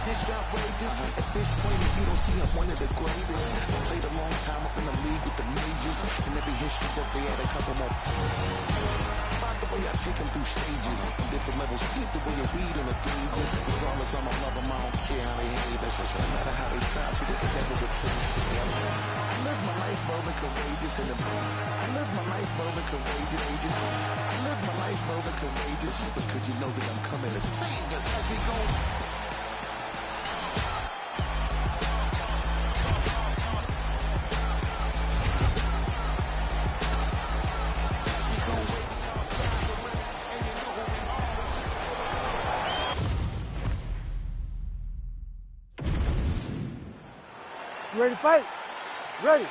This outrageous. stages. At this point, if you don't see him one of the greatest. Played a long time up in the league with the majors. In every history book, they had a couple more. About the way I take him through stages. Different levels, keep the way you read in the pages. Regardless, I'ma love them, I don't care how they hate us. No matter how they try, see, they can never replace us. I live my life bold and courageous in the I live my life bold and courageous. I live my life bold and courageous because you know that I'm coming to save us as we go. You ready to fight? Ready.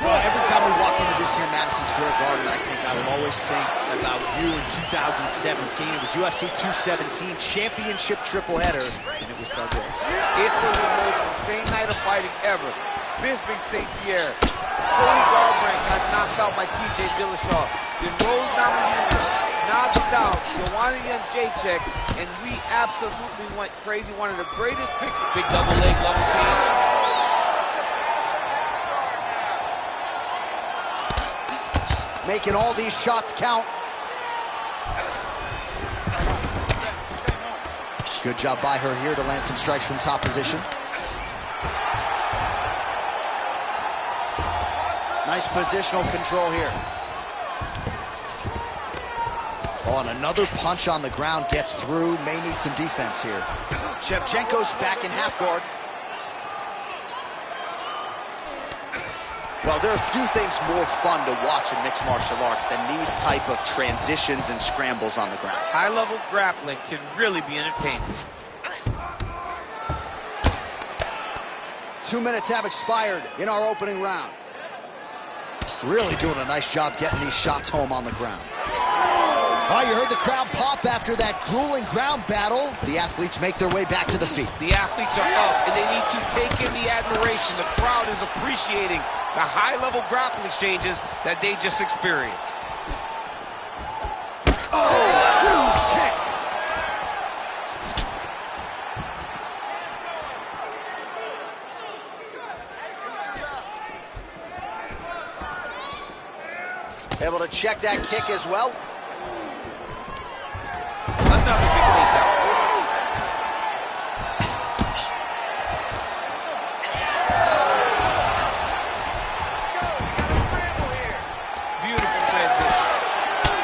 Well, every time we walk into this here Madison Square Garden, I think I will always think about you in 2017. It was UFC 217 championship triple header, and it was Thug Rose. It was the most insane night of fighting ever. Bisping St. Pierre, Cody Garbrandt got knocked out by TJ Dillashaw. Then Rose Namajunas knocked out Joanna Jędrzejczyk, and we absolutely went crazy. One of the greatest pictures. Big double leg level change. Making all these shots count. Good job by her here to land some strikes from top position. Nice positional control here. Oh, and another punch on the ground gets through. May need some defense here. Shevchenko's back in half guard. Well, there are a few things more fun to watch in mixed martial arts than these type of transitions and scrambles on the ground. High-level grappling can really be entertaining. 2 minutes have expired in our opening round. Really doing a nice job getting these shots home on the ground. Oh, you heard the crowd pop after that grueling ground battle. The athletes make their way back to the feet. The athletes are up, and they need to take in the admiration. The crowd is appreciating the high-level grappling exchanges that they just experienced. Oh, huge kick. Able to check that kick as well. Another big takedown. Beautiful transition.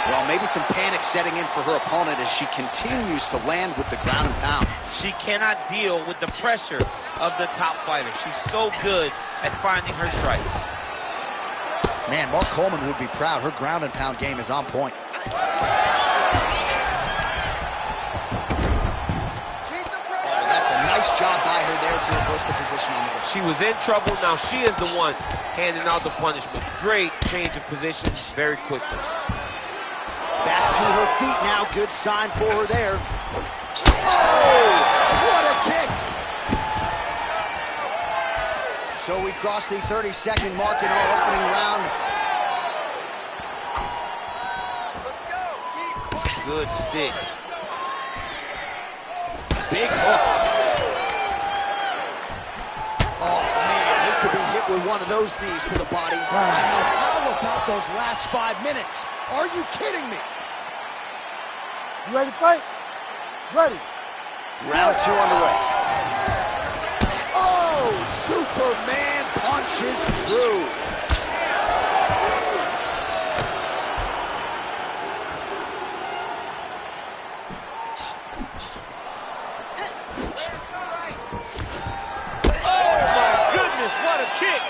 Well, maybe some panic setting in for her opponent as she continues to land with the ground and pound. She cannot deal with the pressure of the top fighter. She's so good at finding her strikes. Man, Mark Coleman would be proud. Her ground and pound game is on point. So that's a nice job by her there to reverse the position on the ground. She was in trouble. Now she is the one handing out the punishment. Great change of position very quickly. Back to her feet now. Good sign for her there. Oh, what a kick! So we cross the 30-second mark in our opening round. Let's go. Keep. Good stick. Big hook. Oh, man, hate to be hit with one of those knees to the body. I mean, how about those last 5 minutes? Are you kidding me? You ready to fight? Ready. Round 2 underway. Oh, Superman punches true. Oh my goodness, what a kick!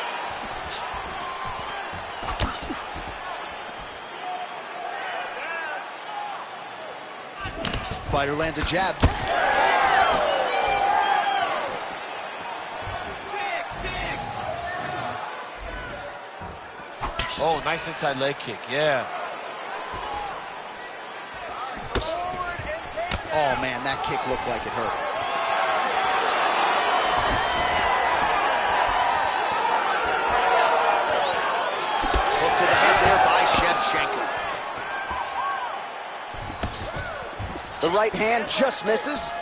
Fighter lands a jab. Oh, nice inside leg kick, yeah. Oh, man, that kick looked like it hurt. Hook to the head there by Shevchenko. The right hand just misses.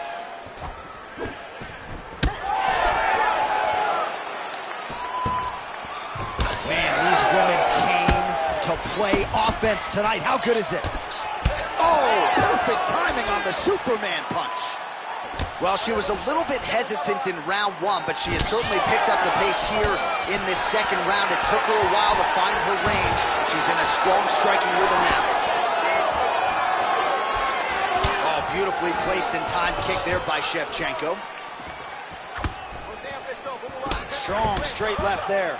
play offense tonight. How good is this? Oh, perfect timing on the Superman punch. Well, she was a little bit hesitant in round one, but she has certainly picked up the pace here in this second round. It took her a while to find her range. She's in a strong striking rhythm now. Oh, beautifully placed and timed kick there by Shevchenko. Strong straight left there.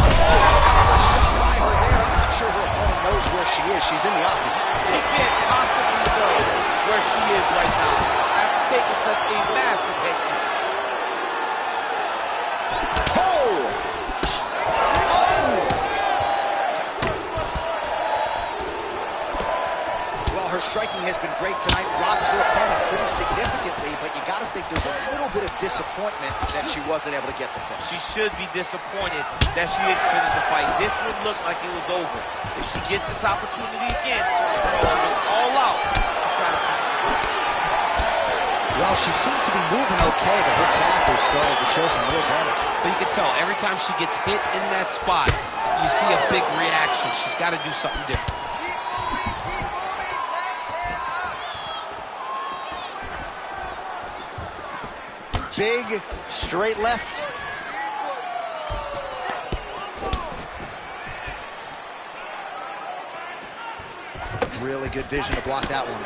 By her there. I'm not sure her opponent knows where she is. She's in the octagon. She can't possibly know where she is right now after taking such a massive hit. Oh! Oh! Well, her striking has been great tonight. Rocked her opponent pretty significantly, but you got to think there's a little bit of disappointment that she wasn't able to get the finish. She should be disappointed that she didn't finish the fight. This would look like it was over. If she gets this opportunity again, she'll go all out to try to finish it. Well, she seems to be moving okay, but her calf is starting to show some real damage. But you can tell, every time she gets hit in that spot, you see a big reaction. She's got to do something different. Big, straight left. Really good vision to block that one.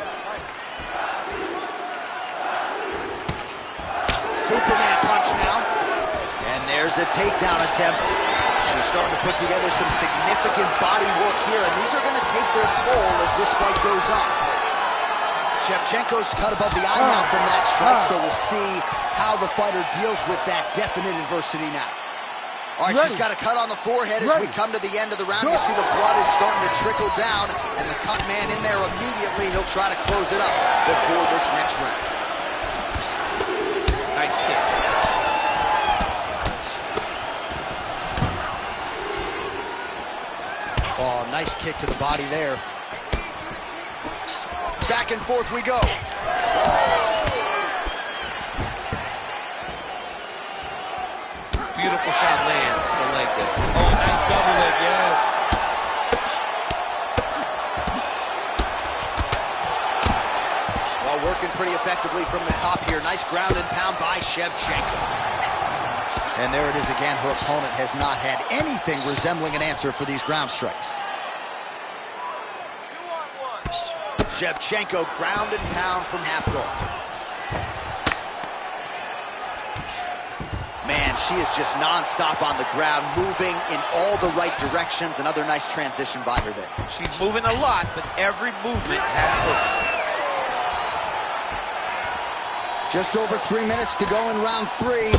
Superman punch now. And there's a takedown attempt. She's starting to put together some significant body work here, and these are going to take their toll as this fight goes on. Shevchenko's cut above the eye now from that strike, so we'll see how the fighter deals with that definite adversity now. All right, she's got a cut on the forehead as we come to the end of the round. You see the blood is starting to trickle down, and the cut man in there immediately. He'll try to close it up before this next round. Nice kick. Oh, nice kick to the body there. Back and forth we go. Beautiful shot lands to the leg there. Oh, nice double leg, yes. Well, working pretty effectively from the top here. Nice ground and pound by Shevchenko. And there it is again. Her opponent has not had anything resembling an answer for these ground strikes. Shevchenko ground and pound from half guard. Man, she is just non-stop on the ground, moving in all the right directions. Another nice transition by her there. She's moving a lot, but every movement has purpose. Just over 3 minutes to go in round 3.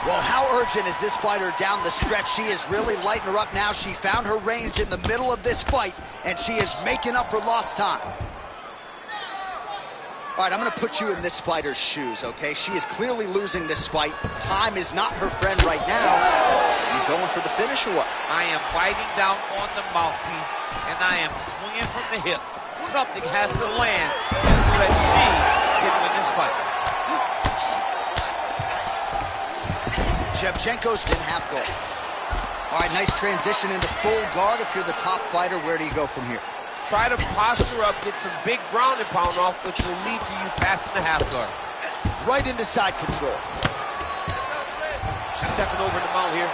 Well, how urgent is this fighter down the stretch? She is really lighting her up now. She found her range in the middle of this fight, and she is making up for lost time. All right, I'm going to put you in this fighter's shoes, okay? She is clearly losing this fight. Time is not her friend right now. Are you going for the finish or what? I am biting down on the mouthpiece, and I am swinging from the hip. Something has to land so that she can win this fight. Shevchenko's in half guard. All right, nice transition into full guard. If you're the top fighter, where do you go from here? Try to posture up, get some big ground and pound off, which will lead to you passing the half guard. Right into side control. She's stepping over the mount here.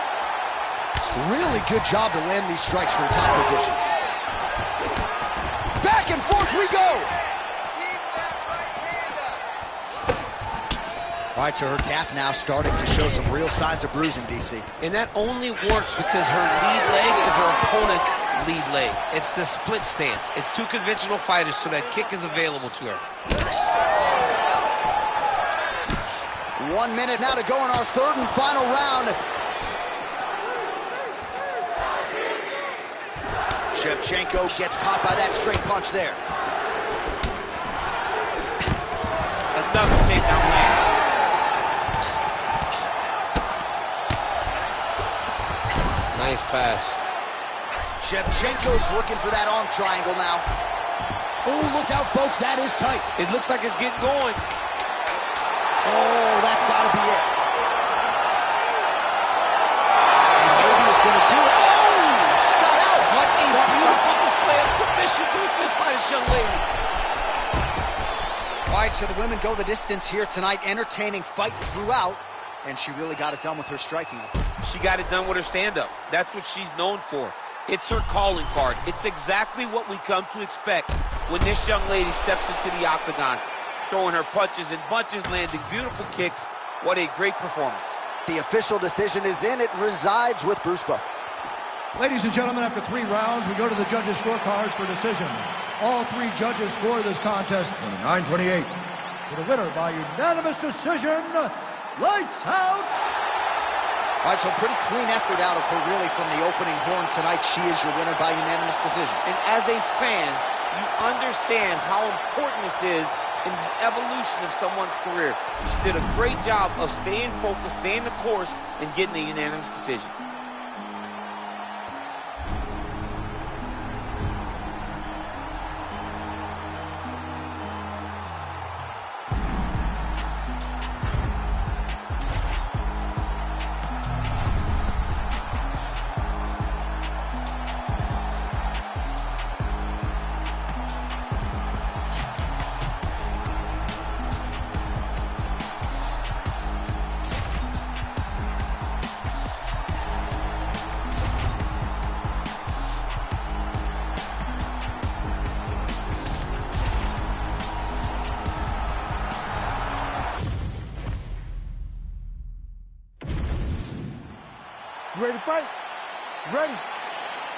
Really good job to land these strikes from top position. Back and forth we go! All right, so her calf now starting to show some real signs of bruising, DC. And that only works because her lead leg is her opponent's lead leg. It's the split stance. It's two conventional fighters, so that kick is available to her. 1 minute now to go in our third and final round. Shevchenko gets caught by that straight punch there. Another takedown land. Nice pass. Shevchenko's looking for that arm triangle now. Oh, look out, folks. That is tight. It looks like it's getting going. Oh, that's got to be it. by this young lady. All right, so the women go the distance here tonight, entertaining fight throughout, and she really got it done with her striking. She got it done with her stand-up. That's what she's known for. It's her calling card. It's exactly what we come to expect when this young lady steps into the octagon, throwing her punches and bunches, landing beautiful kicks. What a great performance. The official decision is in. It resides with Bruce Buffer. Ladies and gentlemen, after 3 rounds, we go to the judges' scorecards for decision. All 3 judges score this contest 29-28. For the winner by unanimous decision, lights out! All right, so pretty clean effort out of her, really, from the opening horn tonight. She is your winner by unanimous decision. And as a fan, you understand how important this is in the evolution of someone's career. She did a great job of staying focused, staying the course, and getting a unanimous decision. You ready to fight? Ready.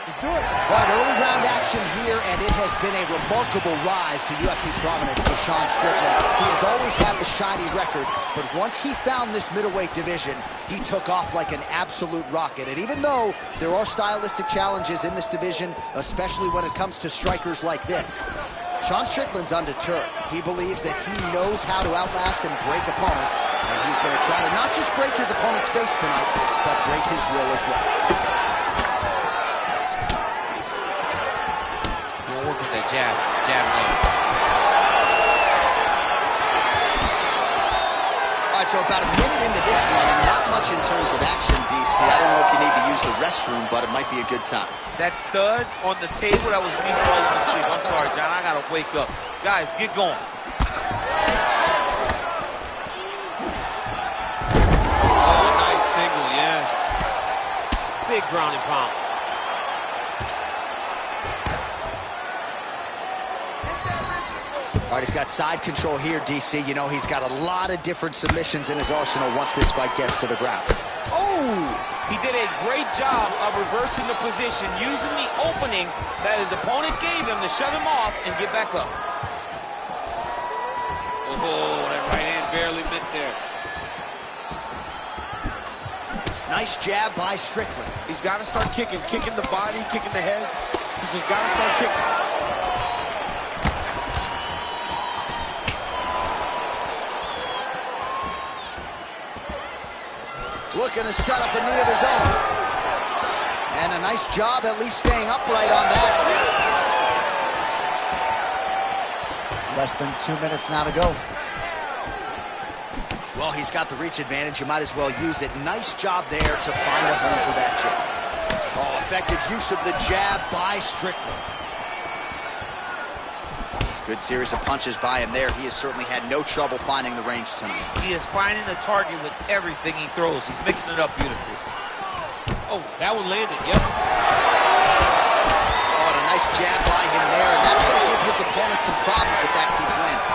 Let's do it. Right, early round action here, and it has been a remarkable rise to UFC prominence for Sean Strickland. He has always had the shiny record, but once he found this middleweight division, he took off like an absolute rocket. And even though there are stylistic challenges in this division, especially when it comes to strikers like this, Sean Strickland's undeterred. He believes that he knows how to outlast and break opponents, and he's going to try to not just break his opponent's face tonight, but break his will as well. Gonna work with that jab leg. All right, so about a minute into this one, and not much in terms of action, DC. I don't know if you need to use the restroom, but it might be a good time. That thud on the table, that was me falling asleep. I'm sorry, John, I gotta wake up. Guys, get going. Oh, nice single, yes. Big ground and pound. All right, he's got side control here, DC. You know, he's got a lot of different submissions in his arsenal once this fight gets to the ground. Oh! He did a great job of reversing the position, using the opening that his opponent gave him to shut him off and get back up. Oh, that right hand barely missed there. Nice jab by Strickland. He's got to start kicking the body, kicking the head. He's just got to start kicking. Looking to set up a knee of his own. And a nice job at least staying upright on that. Less than 2 minutes now to go. Well, he's got the reach advantage. You might as well use it. Nice job there to find a home for that jab. Oh, effective use of the jab by Strickland. Good series of punches by him there. He has certainly had no trouble finding the range tonight. He is finding the target with everything he throws. He's mixing it up beautifully. Oh, that one landed, yep. Oh, and a nice jab by him there, and that's going to give his opponent some problems if that keeps landing.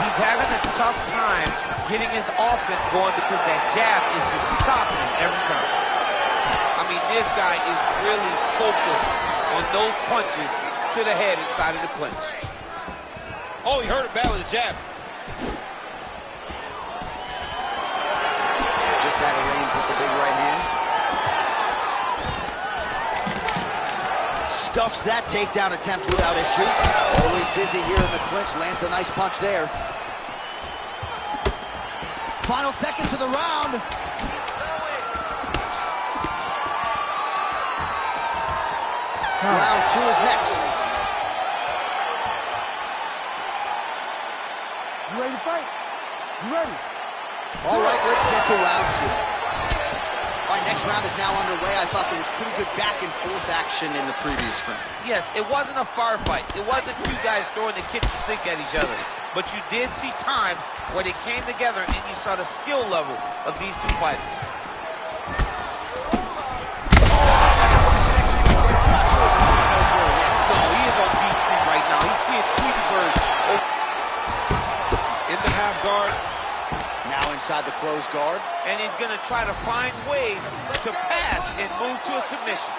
He's having a tough time getting his offense going because that jab is just stopping him every time. I mean, this guy is really focused on those punches to the head inside of the clinch. Oh, he hurt it bad with the jab. Just out of range with the big right hand. Stuffs that takedown attempt without issue. Always busy here in the clinch. Lands a nice punch there. Final seconds of the round. Round 2 is next. You ready to fight? You ready? All right, let's get to round 2. All right, next round is now underway. I thought there was pretty good back and forth action in the previous round. Yes, it wasn't a firefight. It wasn't two guys throwing the kitchen sink at each other. But you did see times where they came together and you saw the skill level of these two fighters. No, he is on Beach Street right now. He's seeing Tweety Bird in the half guard. Now inside the closed guard. And he's going to try to find ways to pass and move to a submission.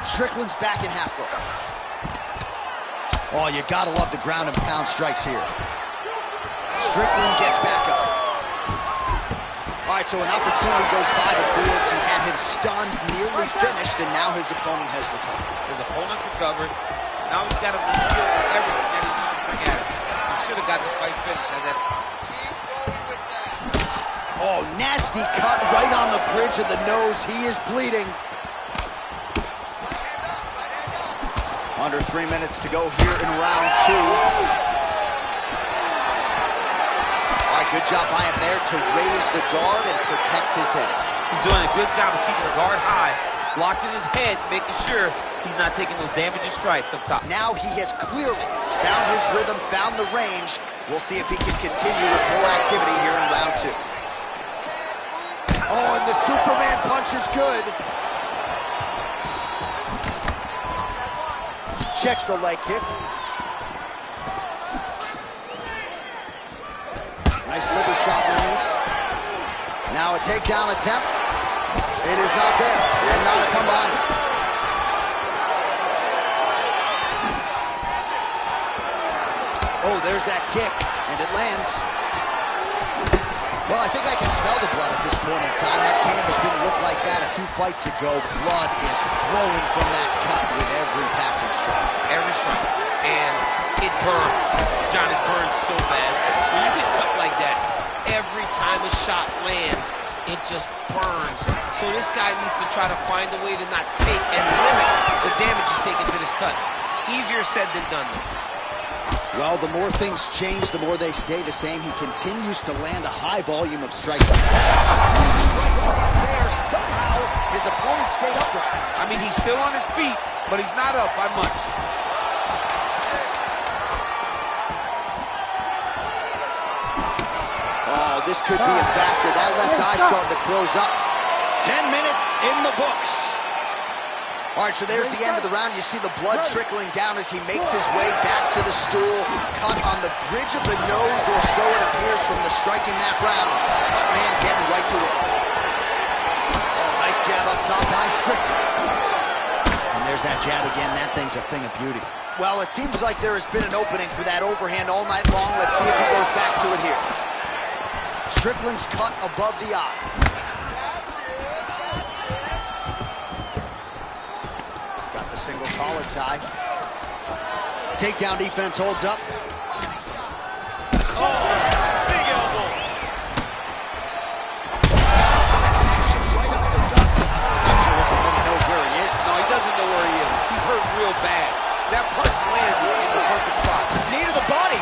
Strickland's back in half guard. Oh, you gotta love the ground and pound strikes here. Strickland gets back up. All right, so an opportunity goes by the boards. He had him stunned, nearly finished, and now his opponent has recovered. His opponent recovered. Now he's got to deal with everything that he's going to bring at him. He should have got the fight finished at that time. Oh, nasty cut right on the bridge of the nose. He is bleeding. Under 3 minutes to go here in round 2. All right, good job by him there to raise the guard and protect his head. He's doing a good job of keeping the guard high, blocking his head, making sure he's not taking those damaging strikes up top. Now he has clearly found his rhythm, found the range. We'll see if he can continue with more activity here in round 2. Oh, and the Superman punch is good. Checks the leg kick. Nice liver shot lands. Now a takedown attempt. It is not there, and not a come behind it. Oh, there's that kick, and it lands. Well, I think I can smell the blood at this point in time. That canvas didn't look like that a few fights ago. Blood is flowing from that cut with every passing strike. Every strike. And it burns. Johnny burns so bad. When you get cut like that, every time a shot lands, it just burns. So this guy needs to try to find a way to not take and limit the damage he's taking to this cut. Easier said than done, though. Well, the more things change, the more they stay the same. He continues to land a high volume of strikes. There, somehow, his opponent stayed upright. I mean, he's still on his feet, but he's not up by much. Oh, this could be a factor. That left eye starting to close up. 10 minutes in the books. All right, so there's the end of the round. You see the blood trickling down as he makes his way back to the stool. Cut on the bridge of the nose, or so it appears from the strike in that round. Cut man getting right to it. Oh, nice jab up top by Strickland. And there's that jab again. That thing's a thing of beauty. Well, it seems like there has been an opening for that overhand all night long. Let's see if he goes back to it here. Strickland's cut above the eye. Single collar tie. Takedown defense holds up. Oh, big elbow. Not sure his opponent knows where he is. No, he doesn't know where he is. He's hurt real bad. That punch landed in the perfect spot. Knee to the body.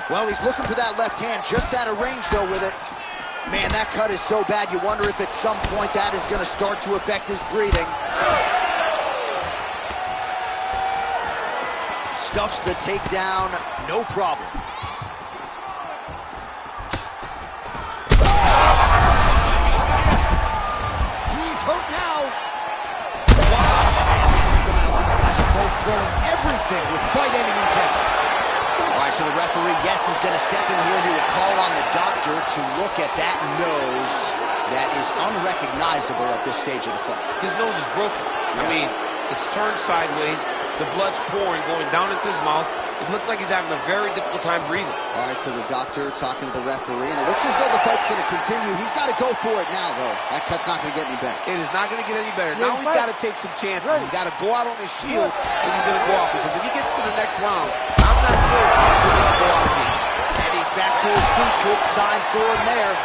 Well, he's looking for that left hand, just out of range though with it. Man, that cut is so bad, you wonder if at some point that is going to start to affect his breathing. Stuffs the takedown, no problem. He's hurt now. Wow. These guys are both throwing everything with fight-ending intentions. All right, so the referee, yes, is going to step in here. He will call on the doctor to look at that nose that is unrecognizable at this stage of the fight. His nose is broken. I mean, it's turned sideways. The blood's pouring, going down into his mouth. It looks like he's having a very difficult time breathing. All right, so the doctor talking to the referee, and it looks as though the fight's going to continue. He's got to go for it now, though. That cut's not going to get any better. It is not going to get any better. Now he's got to take some chances. He's got to go out on his shield, and he's going to go out. Because if he gets to the next round, I'm not sure he's going to go out again. And he's back to his feet. Good sign for him there.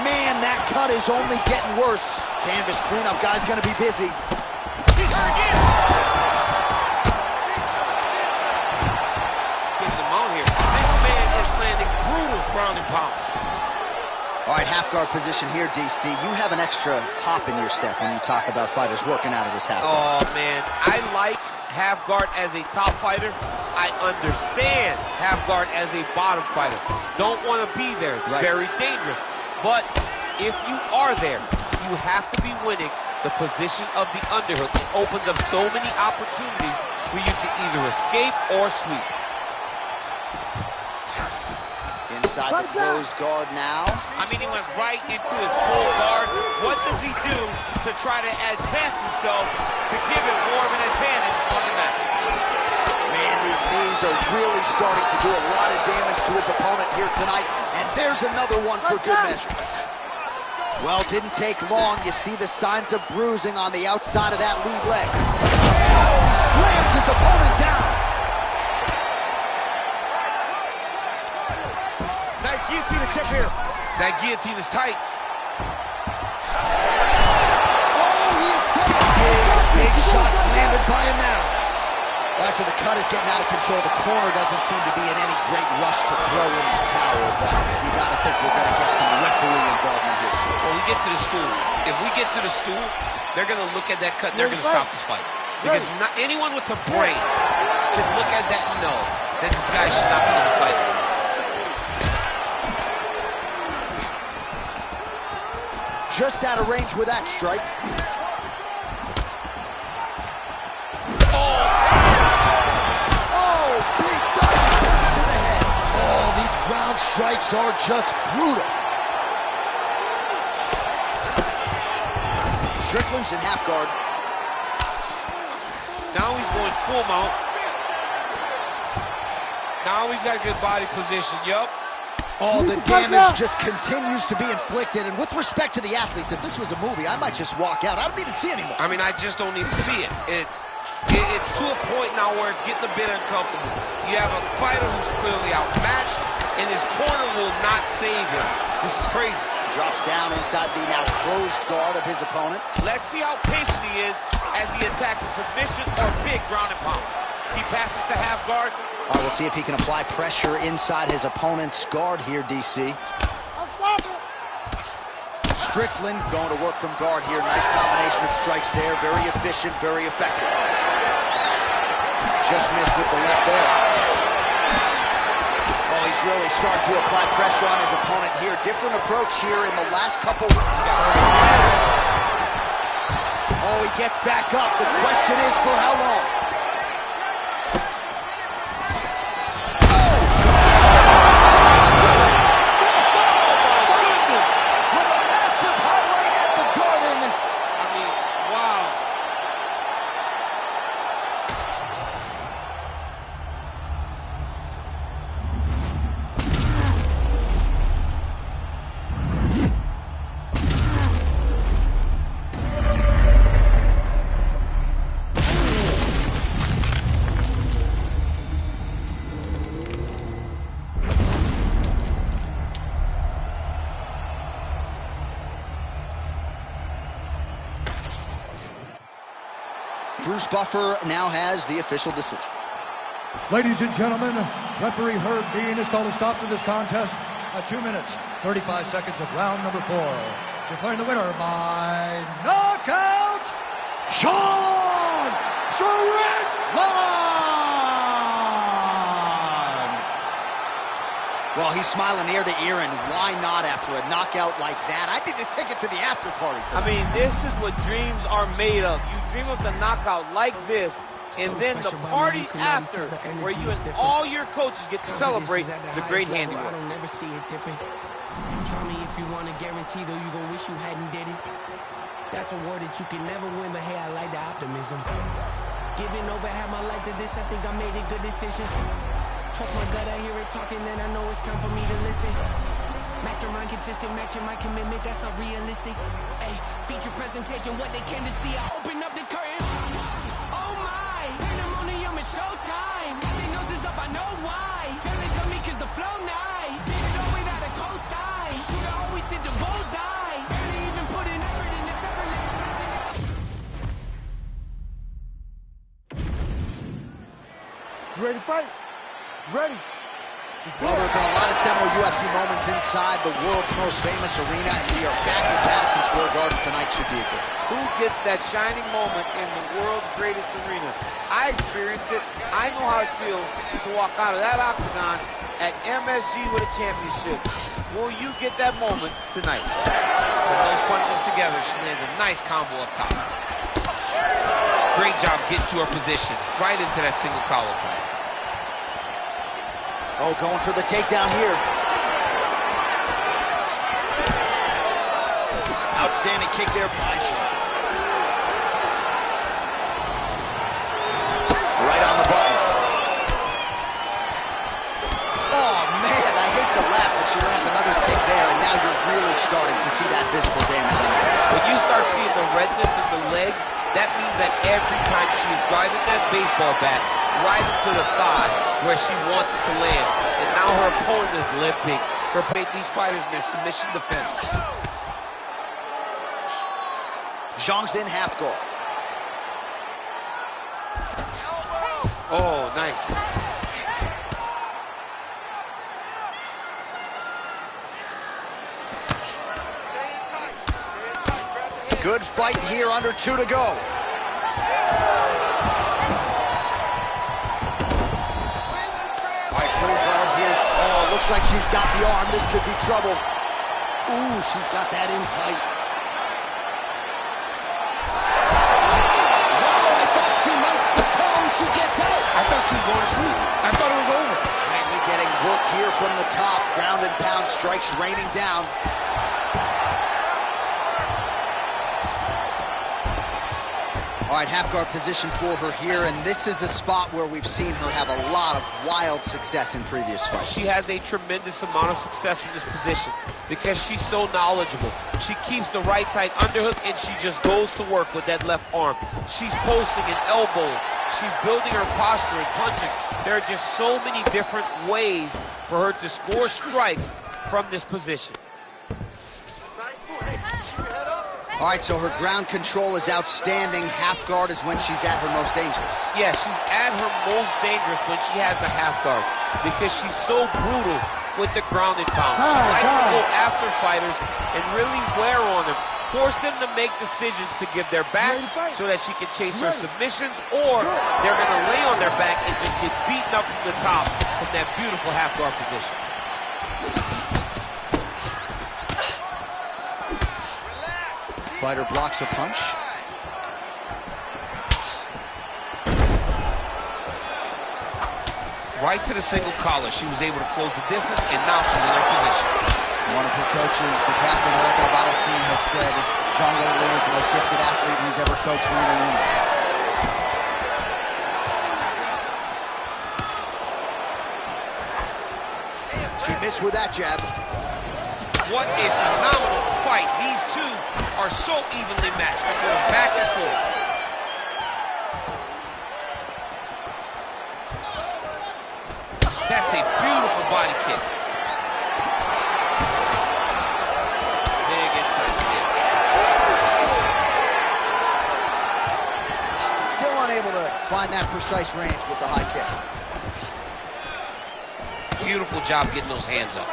Man, that cut is only getting worse. Canvas cleanup guy's going to be busy. He's hurt again. Getting him out here. This guard position here, DC, you have an extra hop in your step when you talk about fighters working out of this half guard. Oh, man. I like half guard as a top fighter. I understand half guard as a bottom fighter. Don't want to be there. It's very dangerous. But if you are there, you have to be winning the position of the underhook. It opens up so many opportunities for you to either escape or sweep. Inside the closed guard now. I mean, he went right into his full guard. What does he do to try to advance himself to give it more of an advantage on the mat? Man, these knees are really starting to do a lot of damage to his opponent here tonight. And there's another one for good measure. Well, didn't take long. You see the signs of bruising on the outside of that lead leg. Oh, he slams his opponent down. Nice guillotine attempt here. That guillotine is tight. Oh, he escaped. Big shots landed by him now. All right, so the cut is getting out of control. The corner doesn't seem to be in any great rush to throw in the towel, but you got to think we're going to get some referee involvement here soon. Well, we get to the stool. If we get to the stool, they're going to look at that cut and they're going to stop this fight. Because not anyone with a brain can look at that and know that this guy should not be in the fight. Just out of range with that strike. Oh, big dive punch to the head. Oh, these ground strikes are just brutal. Strickland's in half guard. Now he's going full mount. Now he's got a good body position. Yup. Oh, the damage just continues to be inflicted. And with respect to the athletes, if this was a movie, I might just walk out. I don't need to see anymore. I mean, I just don't need to see it. It's to a point now where it's getting a bit uncomfortable. You have a fighter who's clearly outmatched, and his corner will not save him. This is crazy. Drops down inside the now closed guard of his opponent. Let's see how patient he is as he attacks a submission or big ground and pound. He passes to half guard. All right, we'll see if he can apply pressure inside his opponent's guard here, DC. Strickland going to work from guard here. Nice combination of strikes there. Very efficient, very effective. Just missed with the left there. Oh, he's really starting to apply pressure on his opponent here. Different approach here in the last couple. Oh, he gets back up. The question is for how long? Bruce Buffer now has the official decision. Ladies and gentlemen, referee Herb Dean has called a stop to this contest at 2 minutes, 35 seconds of round number 4. Declaring the winner by knockout, Sean Strickland! Well, he's smiling ear to ear, and why not after a knockout like that? I need a ticket to the after party tonight. I mean, this is what dreams are made of. You dream of the knockout like this, and then the party after, where you and all your coaches get to celebrate the great handiwork. I don't never see it dipping. Try me if you want to guarantee, though you gon' wish you hadn't did it. That's a war that you can never win, but hey, I like the optimism. Giving over half my life to this, I think I made a good decision. Trust my gut, I hear it talking, then I know it's time for me to listen. Mastermind consistent, matching my commitment, that's not realistic. Hey, feature presentation, what they came to see, I open up the curtain. Oh my, pandemonium, it's showtime. Everything else is up, I know why. Jealous of me cause the flow nice. See it all without a cosign. Shooter always hit the bullseye. Barely even put in effort in this effortless. You ready to fight? Ready. Well, there have been a lot of seminal UFC moments inside the world's most famous arena, and we are back at Madison Square Garden tonight. Should be a good. Who gets that shining moment in the world's greatest arena? I experienced it. I know how it feels to walk out of that octagon at MSG with a championship. Will you get that moment tonight? With those punches together, she landed a nice combo up top. Great job getting to her position, right into that single collar tie. Oh, going for the takedown here. Outstanding kick there by Sean. Right on the button. Oh, man, I hate to laugh, but she lands another kick there, and now you're really starting to see that visible damage on the other side. When you start seeing the redness in the leg, that means that every time she is driving that baseball bat right into the thigh where she wants it to land, and now her opponent is limping. These fighters in their submission defense. Zhang's in half guard. Oh, nice. Good fight here, under 2 to go. Full guard here. Oh, looks like she's got the arm. This could be trouble. Ooh, she's got that in tight. Wow, I thought she might succumb. She gets out. I thought she was going to sleep. I thought it was over. Lately getting worked here from the top. Ground and pound strikes raining down. All right, half guard position for her here, and this is a spot where we've seen her have a lot of wild success in previous fights. She has a tremendous amount of success in this position because she's so knowledgeable. She keeps the right side underhook, and she just goes to work with that left arm. She's posting and elbowing. She's building her posture and punching. There are just so many different ways for her to score strikes from this position. All right, so her ground control is outstanding. Half guard is when she's at her most dangerous. Yeah, she's at her most dangerous when she has a half guard because she's so brutal with the ground and pound. She likes to go after fighters and really wear on them, force them to make decisions to give their backs so that she can chase her submissions, or they're going to lay on their back and just get beaten up from the top from that beautiful half guard position. Fighter blocks a punch. Right to the single collar. She was able to close the distance, and now she's in her position. One of her coaches, the captain, Eric Albarracin, has said Zhang Weili is the most gifted athlete he's ever coached man or woman. She missed with that jab. What a phenomenal fight. These two are so evenly matched. They're going back and forth. That's a beautiful body kick. Big inside kick. Still unable to find that precise range with the high kick. Beautiful job getting those hands up.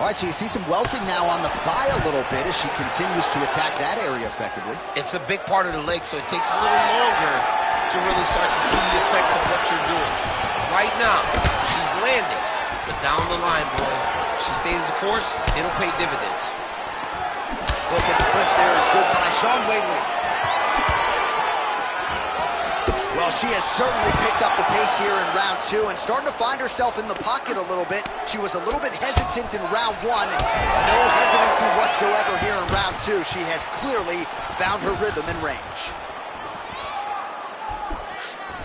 All right, so you see some welting now on the thigh a little bit as she continues to attack that area effectively. It's a big part of the leg, so it takes a little longer to really start to see the effects of what you're doing. Right now, she's landing, but down the line, boy, she stays the course, it'll pay dividends. Look at the clinch there is good by Zhang Weili. Well, she has certainly picked up the pace here in round 2 and starting to find herself in the pocket a little bit. She was a little bit hesitant in round 1. No hesitancy whatsoever here in round 2. She has clearly found her rhythm and range.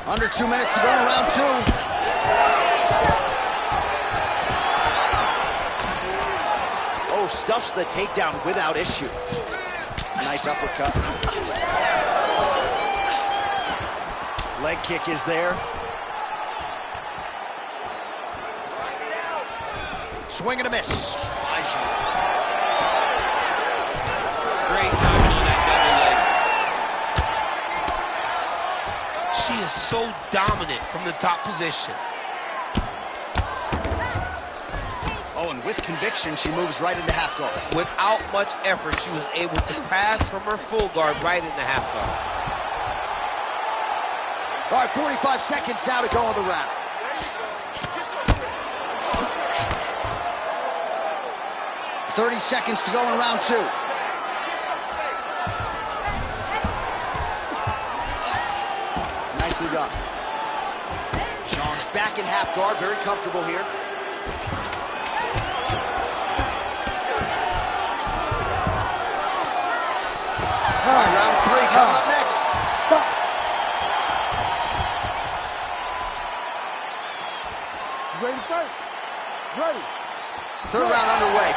Under 2 minutes to go in round 2. Oh, stuffs the takedown without issue. Nice uppercut. Leg kick is there. Swing and a miss. Great time on that double leg. She is is so dominant from the top position. Oh, and with conviction, she moves right into half guard. Without much effort, she was able to pass from her full guard right into half guard. All right, 45 seconds now to go in the round. "30 seconds to go in round 2. Nicely done. Sean's back in half guard, very comfortable here. All right, round 3 coming up next. Ready to fight? Ready. Third round underway.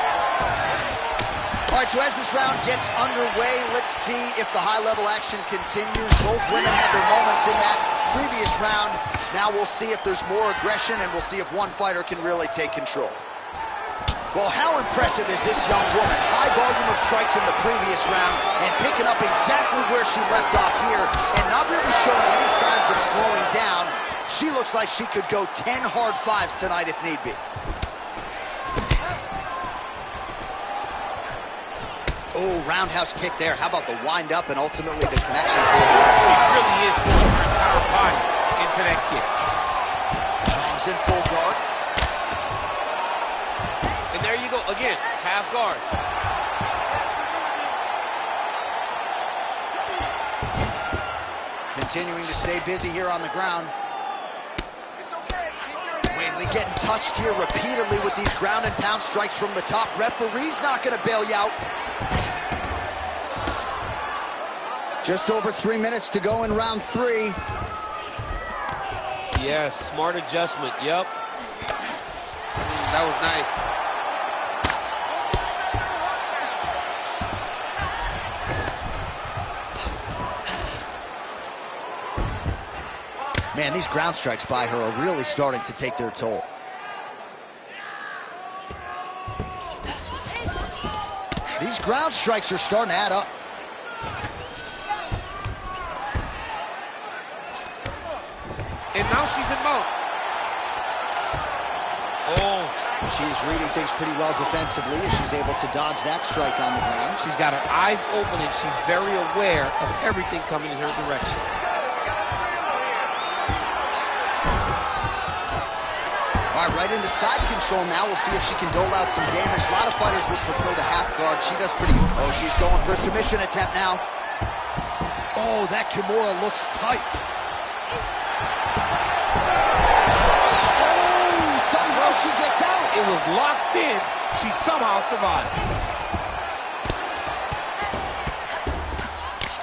All right, so as this round gets underway, let's see if the high-level action continues. Both women had their moments in that previous round. Now we'll see if there's more aggression, and we'll see if one fighter can really take control. Well, how impressive is this young woman? High volume of strikes in the previous round and picking up exactly where she left off here and not really showing any signs of slowing down. She looks like she could go 10 hard fives tonight if need be. Oh, roundhouse kick there. How about the wind up and ultimately the connection for the leg? She really is pulling her entire body into that kick. Sean's in full guard. And there you go, again, half guard. Continuing to stay busy here on the ground. It's okay. Whaley getting touched here repeatedly with these ground and pound strikes from the top. Referee's not going to bail you out. Just over 3 minutes to go in round 3. Yes, smart adjustment, yep. That was nice. Man, these ground strikes by her are really starting to take their toll. These ground strikes are starting to add up. And now she's in mode. Oh. She's reading things pretty well defensively as she's able to dodge that strike on the ground. She's got her eyes open and she's very aware of everything coming in her direction. All right, right into side control now. We'll see if she can dole out some damage. A lot of fighters would prefer the half guard. She does pretty good. Oh, she's going for a submission attempt now. Oh, that Kimura looks tight. Oh, somehow she gets out. It was locked in. She somehow survived.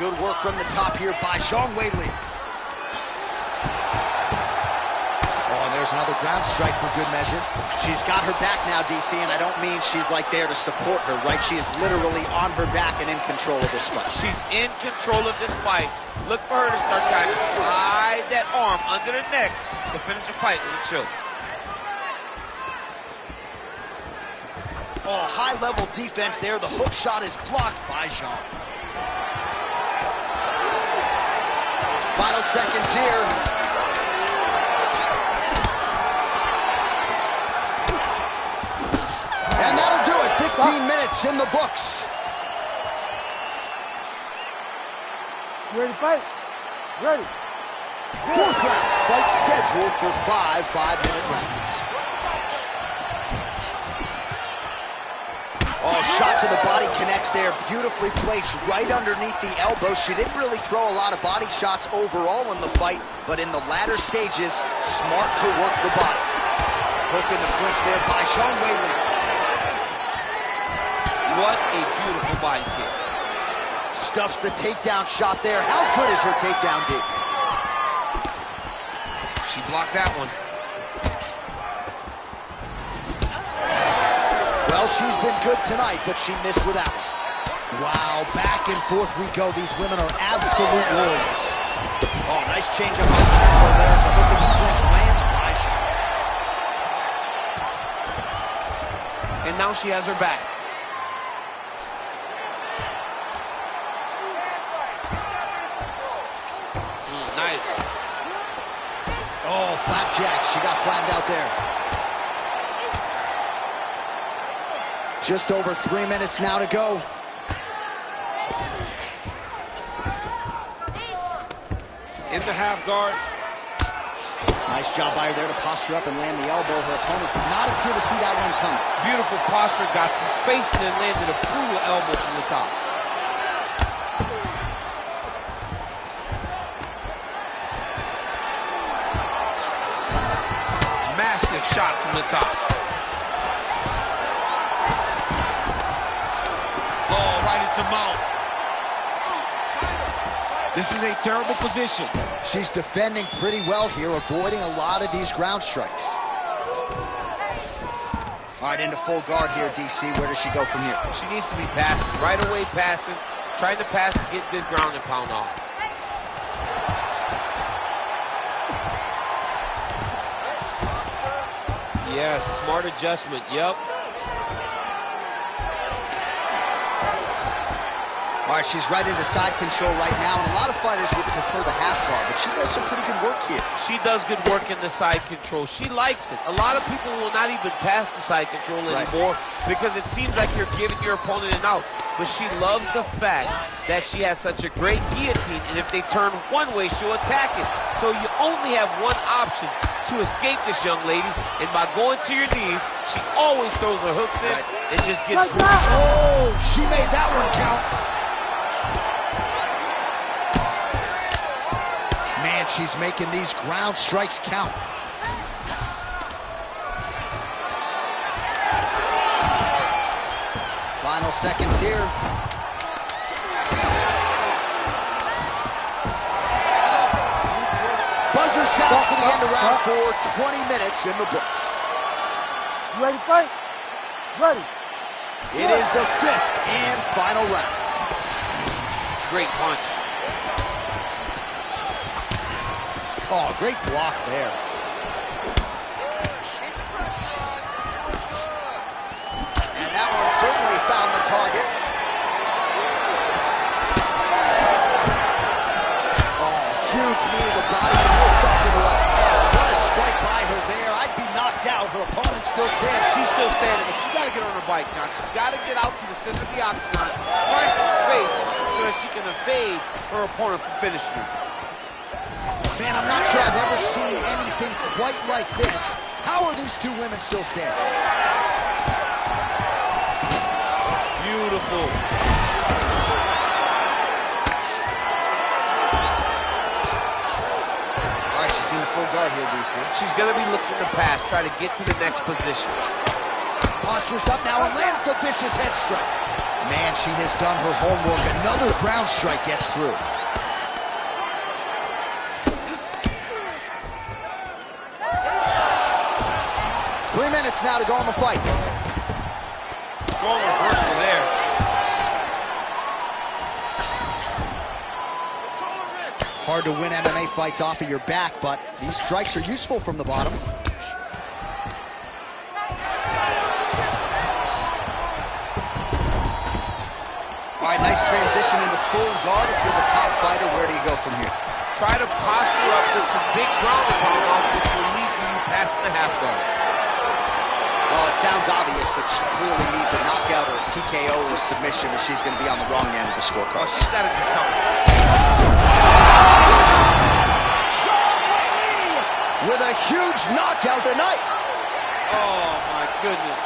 Good work from the top here by Zhang Weili. There's another ground strike for good measure. She's got her back now, DC, and I don't mean she's like there to support her, right? She is literally on her back and in control of this fight. She's in control of this fight. Look for her to start trying to slide that arm under the neck to finish the fight with a choke. Oh, high-level defense there. The hook shot is blocked by Zhang. Final seconds here. And that'll do it. 15 minutes in the books. You ready to fight? Ready. Fourth round. Fight scheduled for 5 5-minute rounds. Oh, shot to the body connects there. Beautifully placed right underneath the elbow. She didn't really throw a lot of body shots overall in the fight, but in the latter stages, smart to work the body. Hook in the clinch there by Zhang Weili. What a beautiful body kick. Stuffs the takedown shot there. How good is her takedown D? She blocked that one. Well, she's been good tonight, but she missed without. Wow, back and forth we go. These women are absolute warriors. Oh, nice change up on the tempo. There's the hook in the clinch. Lands by Zhang. And now she has her back. Nice. Oh, flapjack. She got flattened out there. Just over 3 minutes now to go. In the half guard. Nice job by her there to posture up and land the elbow. Her opponent did not appear to see that one coming. Beautiful posture, got some space, and then landed a brutal elbow from the top. Massive shot from the top. Oh, right into mount. This is a terrible position. She's defending pretty well here, avoiding a lot of these ground strikes. All right, into full guard here, DC. Where does she go from here? She needs to be passing, right away passing, trying to pass to get good ground and pound off. Yes, smart adjustment, yep. All right, she's right into side control right now, and a lot of fighters would prefer the half guard, but she does some pretty good work here. She does good work in the side control. She likes it. A lot of people will not even pass the side control anymore because it seems like you're giving your opponent an out. But she loves the fact that she has such a great guillotine, and if they turn one way, she'll attack it. So you only have one option to escape this young lady, and by going to your knees, she always throws her hooks in and just gets through. Oh, she made that one count. Man, she's making these ground strikes count. Final seconds here. Buzzer sounds for the end of round 4, 20 minutes in the books. You ready to fight? Ready. It is the 5th and final round. Great punch. Oh, great block there. And that one certainly found the target. Oh, huge knee to the body. That'll soften her up. What a strike by her there. I'd be knocked out. Her opponent still standing. She's still standing, but she's got to get on her bike, John. She's got to get out to the center of the octagon, find some space so that she can evade her opponent from finishing her. Man, I'm not sure I've ever seen anything quite like this. How are these two women still standing? Beautiful. All right, she's in the full guard here, DC. She's going to be looking to pass, try to get to the next position. Postures up now and lands the vicious head strike. Man, she has done her homework. Another ground strike gets through. Now to go on the fight. Strong reversal there. Hard to win MMA fights off of your back, but these strikes are useful from the bottom. All right, nice transition into full guard. If you're the top fighter, where do you go from here? Try to posture up with some big ground and pound off, which will lead to you passing the half guard. Well, it sounds obvious, but she clearly needs a knockout or a TKO or a submission, or she's going to be on the wrong end of the scorecard. Oh, she's got to do something. With a huge knockout tonight. Oh, my goodness.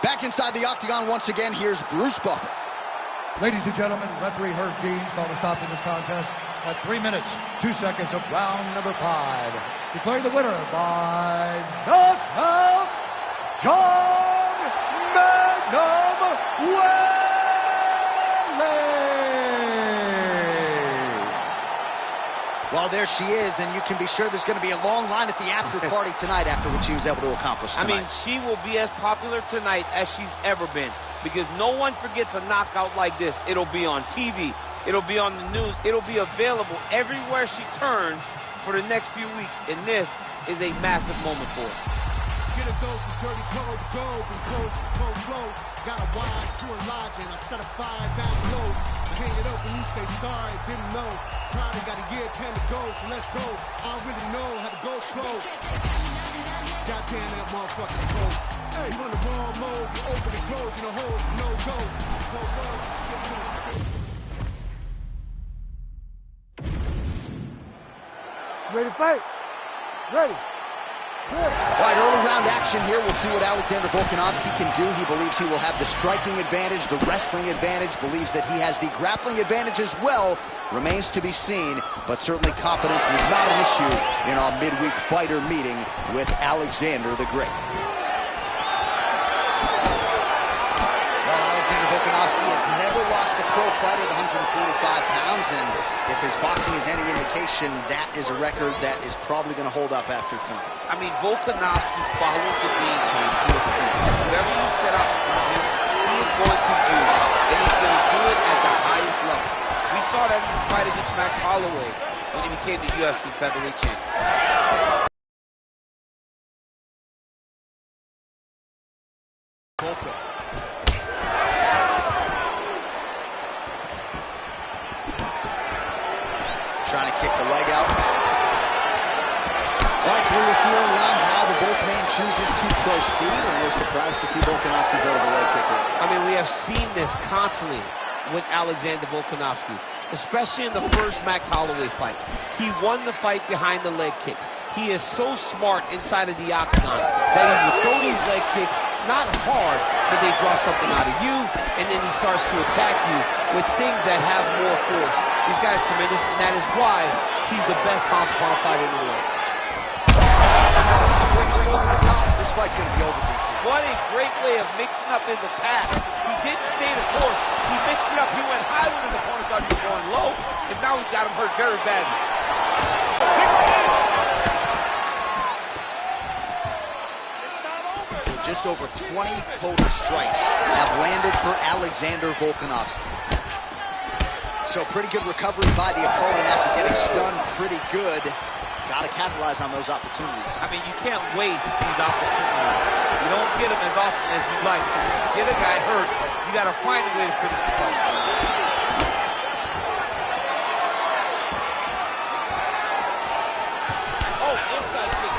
Back inside the octagon once again, here's Bruce Buffer. Ladies and gentlemen, referee Herb Dean's called a stop to this contest at 3 minutes, 2 seconds of round number 5. Declaring the winner by knockout, John Magnum Whaley. Well, there she is, and you can be sure there's going to be a long line at the after party tonight after what she was able to accomplish tonight. I mean, she will be as popular tonight as she's ever been, because no one forgets a knockout like this. It'll be on TV. It'll be on the news. It'll be available everywhere she turns for the next few weeks, and this is a massive moment for her. Get a dose of dirty cold gold, and cold is cold flow. Got a wide to a lodge, and I set a fire down below. I hang it up when you say sorry, didn't know. Probably got a year 10 to go, so let's go. I don't really know how to go slow. Goddamn, that motherfucker's cold. Hey, you on the wrong mode, you open and close, you know, holes, no go. Four words, shit. Ready to fight? Ready. All right, early round action here. We'll see what Alexander Volkanovski can do. He believes he will have the striking advantage, the wrestling advantage, believes that he has the grappling advantage as well. Remains to be seen, but certainly confidence was not an issue in our midweek fighter meeting with Alexander the Great. Well, Alexander Volkanovski has never lost a pro fight at 145 pounds, and if his boxing is any indication, that is a record that is probably going to hold up after tonight. I mean, Volkanovski follows the game plan to a T. Whatever you set up for him, he is going to do it, and he's going to do it at the highest level. We saw that in the fight against Max Holloway when he became the UFC featherweight champion. Volka. Trying to kick the leg out. All right, so we will see early on how the Volkman chooses to proceed, and no surprise to see Volkanovski go to the leg kicker. I mean, we have seen this constantly with Alexander Volkanovski, especially in the first Max Holloway fight. He won the fight behind the leg kicks. He is so smart inside of the octagon that he will throw these leg kicks, not hard, but they draw something out of you, and then he starts to attack you with things that have more force. This guy's tremendous, and that is why he's the best pound-for-pound fighter in the world. This fight's going to be over, DC. What a great way of mixing up his attack. He didn't stay the course. He mixed it up. He went high when his opponent thought he was going low, and now he's got him hurt very badly. So just over 20 total strikes have landed for Alexander Volkanovski. So pretty good recovery by the opponent after getting stunned pretty good. Got to capitalize on those opportunities. I mean, you can't waste these opportunities. You don't get them as often as you like. So when you get a guy hurt, you got to find a way to finish the fight. Oh, inside kick.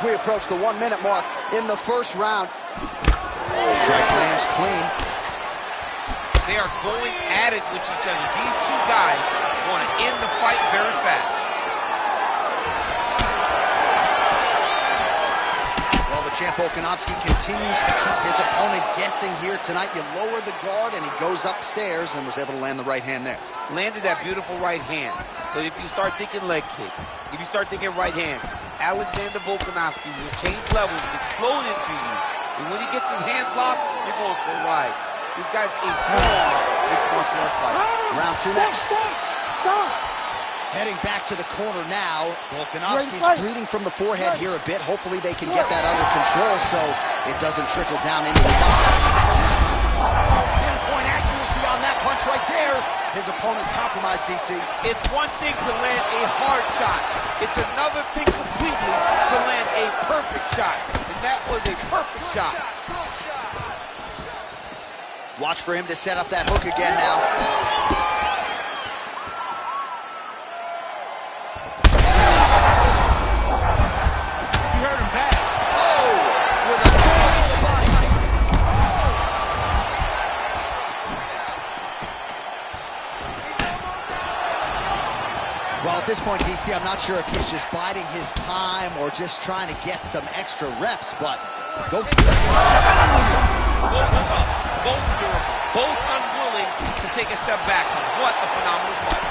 We approach the 1 minute mark in the first round. Strike lands clean. They are going at it with each other. These two guys want to end the fight very fast. Well, the champ Volkanovski continues to keep his opponent guessing here tonight. You lower the guard, and he goes upstairs and was able to land the right hand there. Landed that beautiful right hand. But if you start thinking leg kick, if you start thinking right hand, Alexander Volkanovski will change levels and explode into you. And when he gets his hands locked, you're going for a ride. This guy's a born mixed martial arts fighter. Round two next. Stop! Heading back to the corner now. Volkanovski's bleeding from the forehead here a bit. Hopefully they can get that under control so it doesn't trickle down into his eyes. Pinpoint accuracy on that punch right there. His opponent's compromised, DC. It's one thing to land a hard shot. It's another thing completely to land a perfect shot. And that was a perfect shot. Watch for him to set up that hook again now. He hurt him bad. Oh, with a foot to the body. Well, at this point, DC, I'm not sure if he's just biding his time or just trying to get some extra reps, but go for it. Both tough, both durable, both unwilling to take a step back. What a phenomenal fight.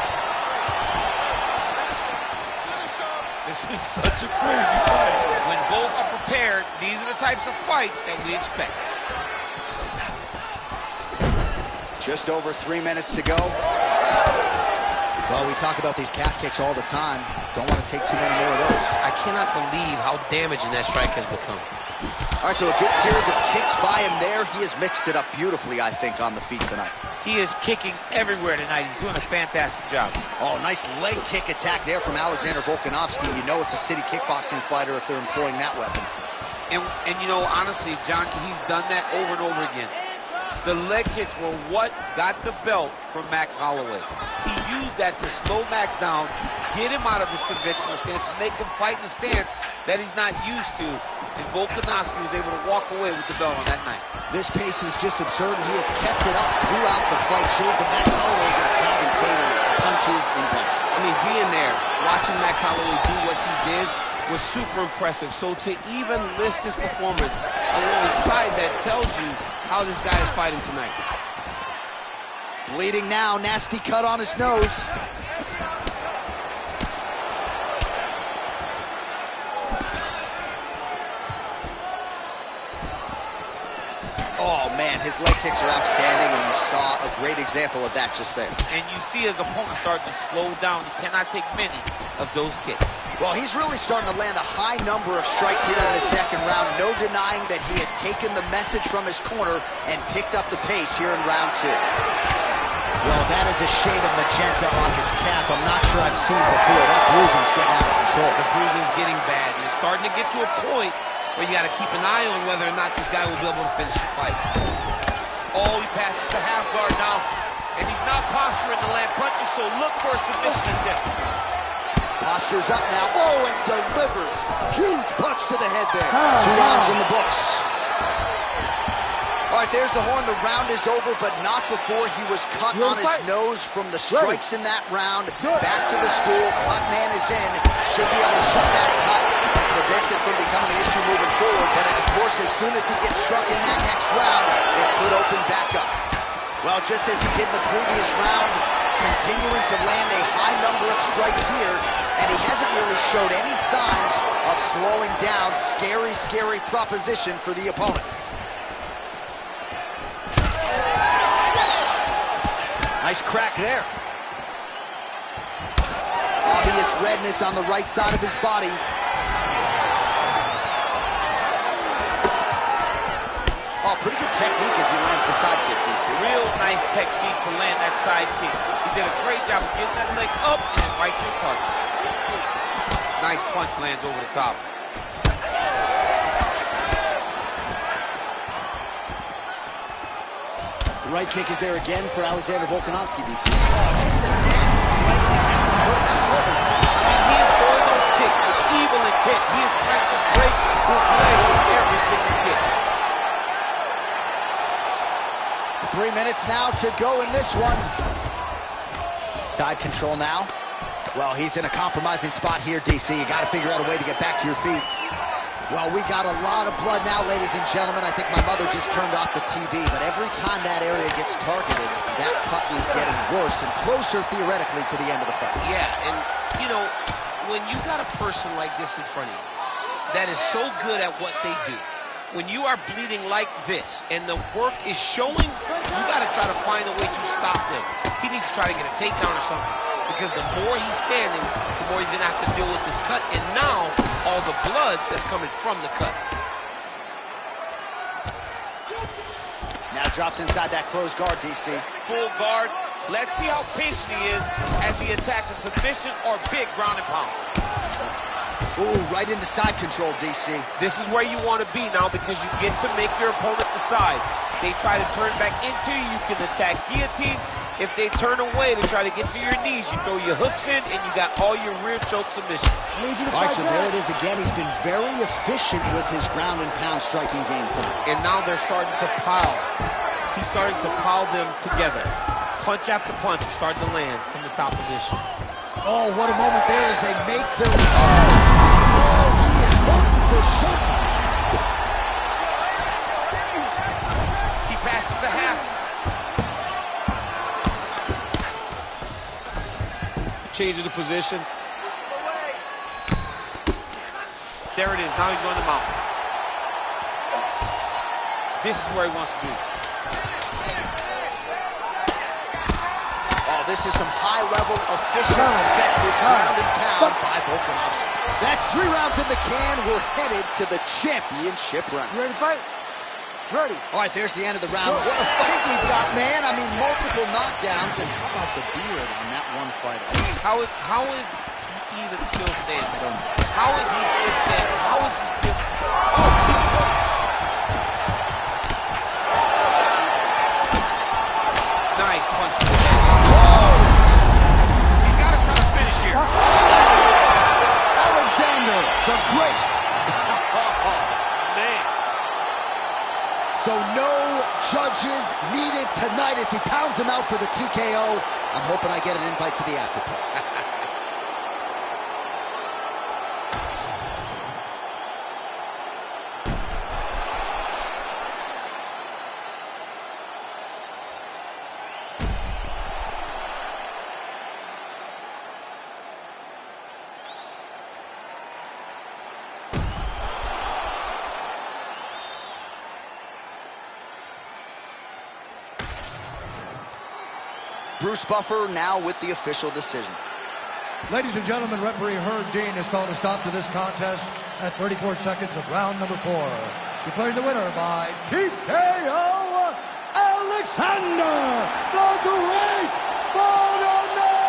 This is such a crazy fight. When both are prepared, these are the types of fights that we expect. Just over 3 minutes to go. Well, we talk about these calf kicks all the time. Don't want to take too many more of those. I cannot believe how damaging that strike has become. All right, so a good series of kicks by him there. He has mixed it up beautifully, I think, on the feet tonight. He is kicking everywhere tonight. He's doing a fantastic job. Oh, nice leg kick attack there from Alexander Volkanovski. You know it's a city kickboxing fighter if they're employing that weapon. And you know, honestly, John, he's done that over and over again. The leg kicks were what got the belt from Max Holloway. He used that to slow Max down, get him out of his conventional stance, and make him fight in a stance that he's not used to. And Volkanovski was able to walk away with the belt on that night. This pace is just absurd, and he has kept it up throughout the fight. Shades of Max Holloway against Calvin Kattar, punches and punches. I mean, being there, watching Max Holloway do what he did was super impressive. So to even list this performance alongside that tells you how this guy is fighting tonight. Bleeding now, nasty cut on his nose. Oh man, his leg kicks are outstanding, and you saw a great example of that just there. And you see his opponent starting to slow down. He cannot take many of those kicks. Well, he's really starting to land a high number of strikes here in the second round. No denying that he has taken the message from his corner and picked up the pace here in round 2. Well, that is a shade of magenta on his calf. I'm not sure I've seen before. That bruising's getting out of control. The bruising's getting bad. You're starting to get to a point where you got to keep an eye on whether or not this guy will be able to finish the fight. Oh, he passes the half guard now, and he's not posturing to land punches, so look for a submission attempt. Postures up now. Oh, and delivers. Huge punch to the head there. 2 rounds in the books. All right, there's the horn. The round is over, but not before he was cut on his nose from the strikes in that round. Back to the stool. Cut man is in. Should be able to shut that cut and prevent it from becoming an issue moving forward. But of course, as soon as he gets struck in that next round, it could open back up. Well, just as he did in the previous round, continuing to land a high number of strikes here, and he hasn't really showed any signs of slowing down. Scary, scary proposition for the opponent. Nice crack there. Obvious redness on the right side of his body. Oh, pretty good technique as he lands the side kick, DC. Real nice technique to land that side kick. He did a great job of getting that leg up and right to the target. Nice punch lands over the top. Right kick is there again for Alexander Volkanovski, DC. Just a nasty right kick. That's more than once. I mean, he is throwing those kicks with evil intent. He is trying to break his leg with every single kick. 3 minutes now to go in this one. Side control now. Well, he's in a compromising spot here, DC. You got to figure out a way to get back to your feet. Well, we got a lot of blood now, ladies and gentlemen. I think my mother just turned off the TV, but every time that area gets targeted, that cut is getting worse and closer, theoretically, to the end of the fight. Yeah, and, you know, when you got a person like this in front of you that is so good at what they do, when you are bleeding like this and the work is showing, you got to try to find a way to stop them. He needs to try to get a takedown or something, because the more he's standing, the more he's going to have to deal with this cut, and now all the blood that's coming from the cut. Now drops inside that closed guard, DC. Full guard. Let's see how patient he is as he attacks a submission or big ground and pound. Ooh, right into side control, DC. This is where you want to be now, because you get to make your opponent decide. They try to turn back into you, you can attack guillotine. If they turn away to try to get to your knees, you throw your hooks in, and you got all your rear choke submissions. All right, so there it is again. He's been very efficient with his ground and pound striking game tonight. And now they're starting to pile. He's starting to pile them together. Punch after punch is starting to land from the top position. Oh, what a moment there as they make their... Oh, he is hoping for something. He passes the half. Change of the position. There it is. Now he's going to mount. This is where he wants to be. this is some high-level, efficient, effective ground and pound by Volkanovski. That's 3 rounds in the can. We're headed to the championship round. You ready to fight? Ready. All right, there's the end of the round. What a fight we've got, man. I mean, multiple knockdowns. And how about the beard on that one fighter? How is he even still standing? I don't know. How is he still standing? How is he still... Oh! Nice punch to the head. Oh! He's got to try to finish here. Alexander the Great. Oh, man. So no judges needed tonight as he pounds him out for the TKO. I'm hoping I get an invite to the after party. Bruce Buffer now with the official decision. Ladies and gentlemen, referee Herb Dean has called a stop to this contest at 34 seconds of round number 4. Declaring the winner by TKO, Alexander the Great Volkanovski!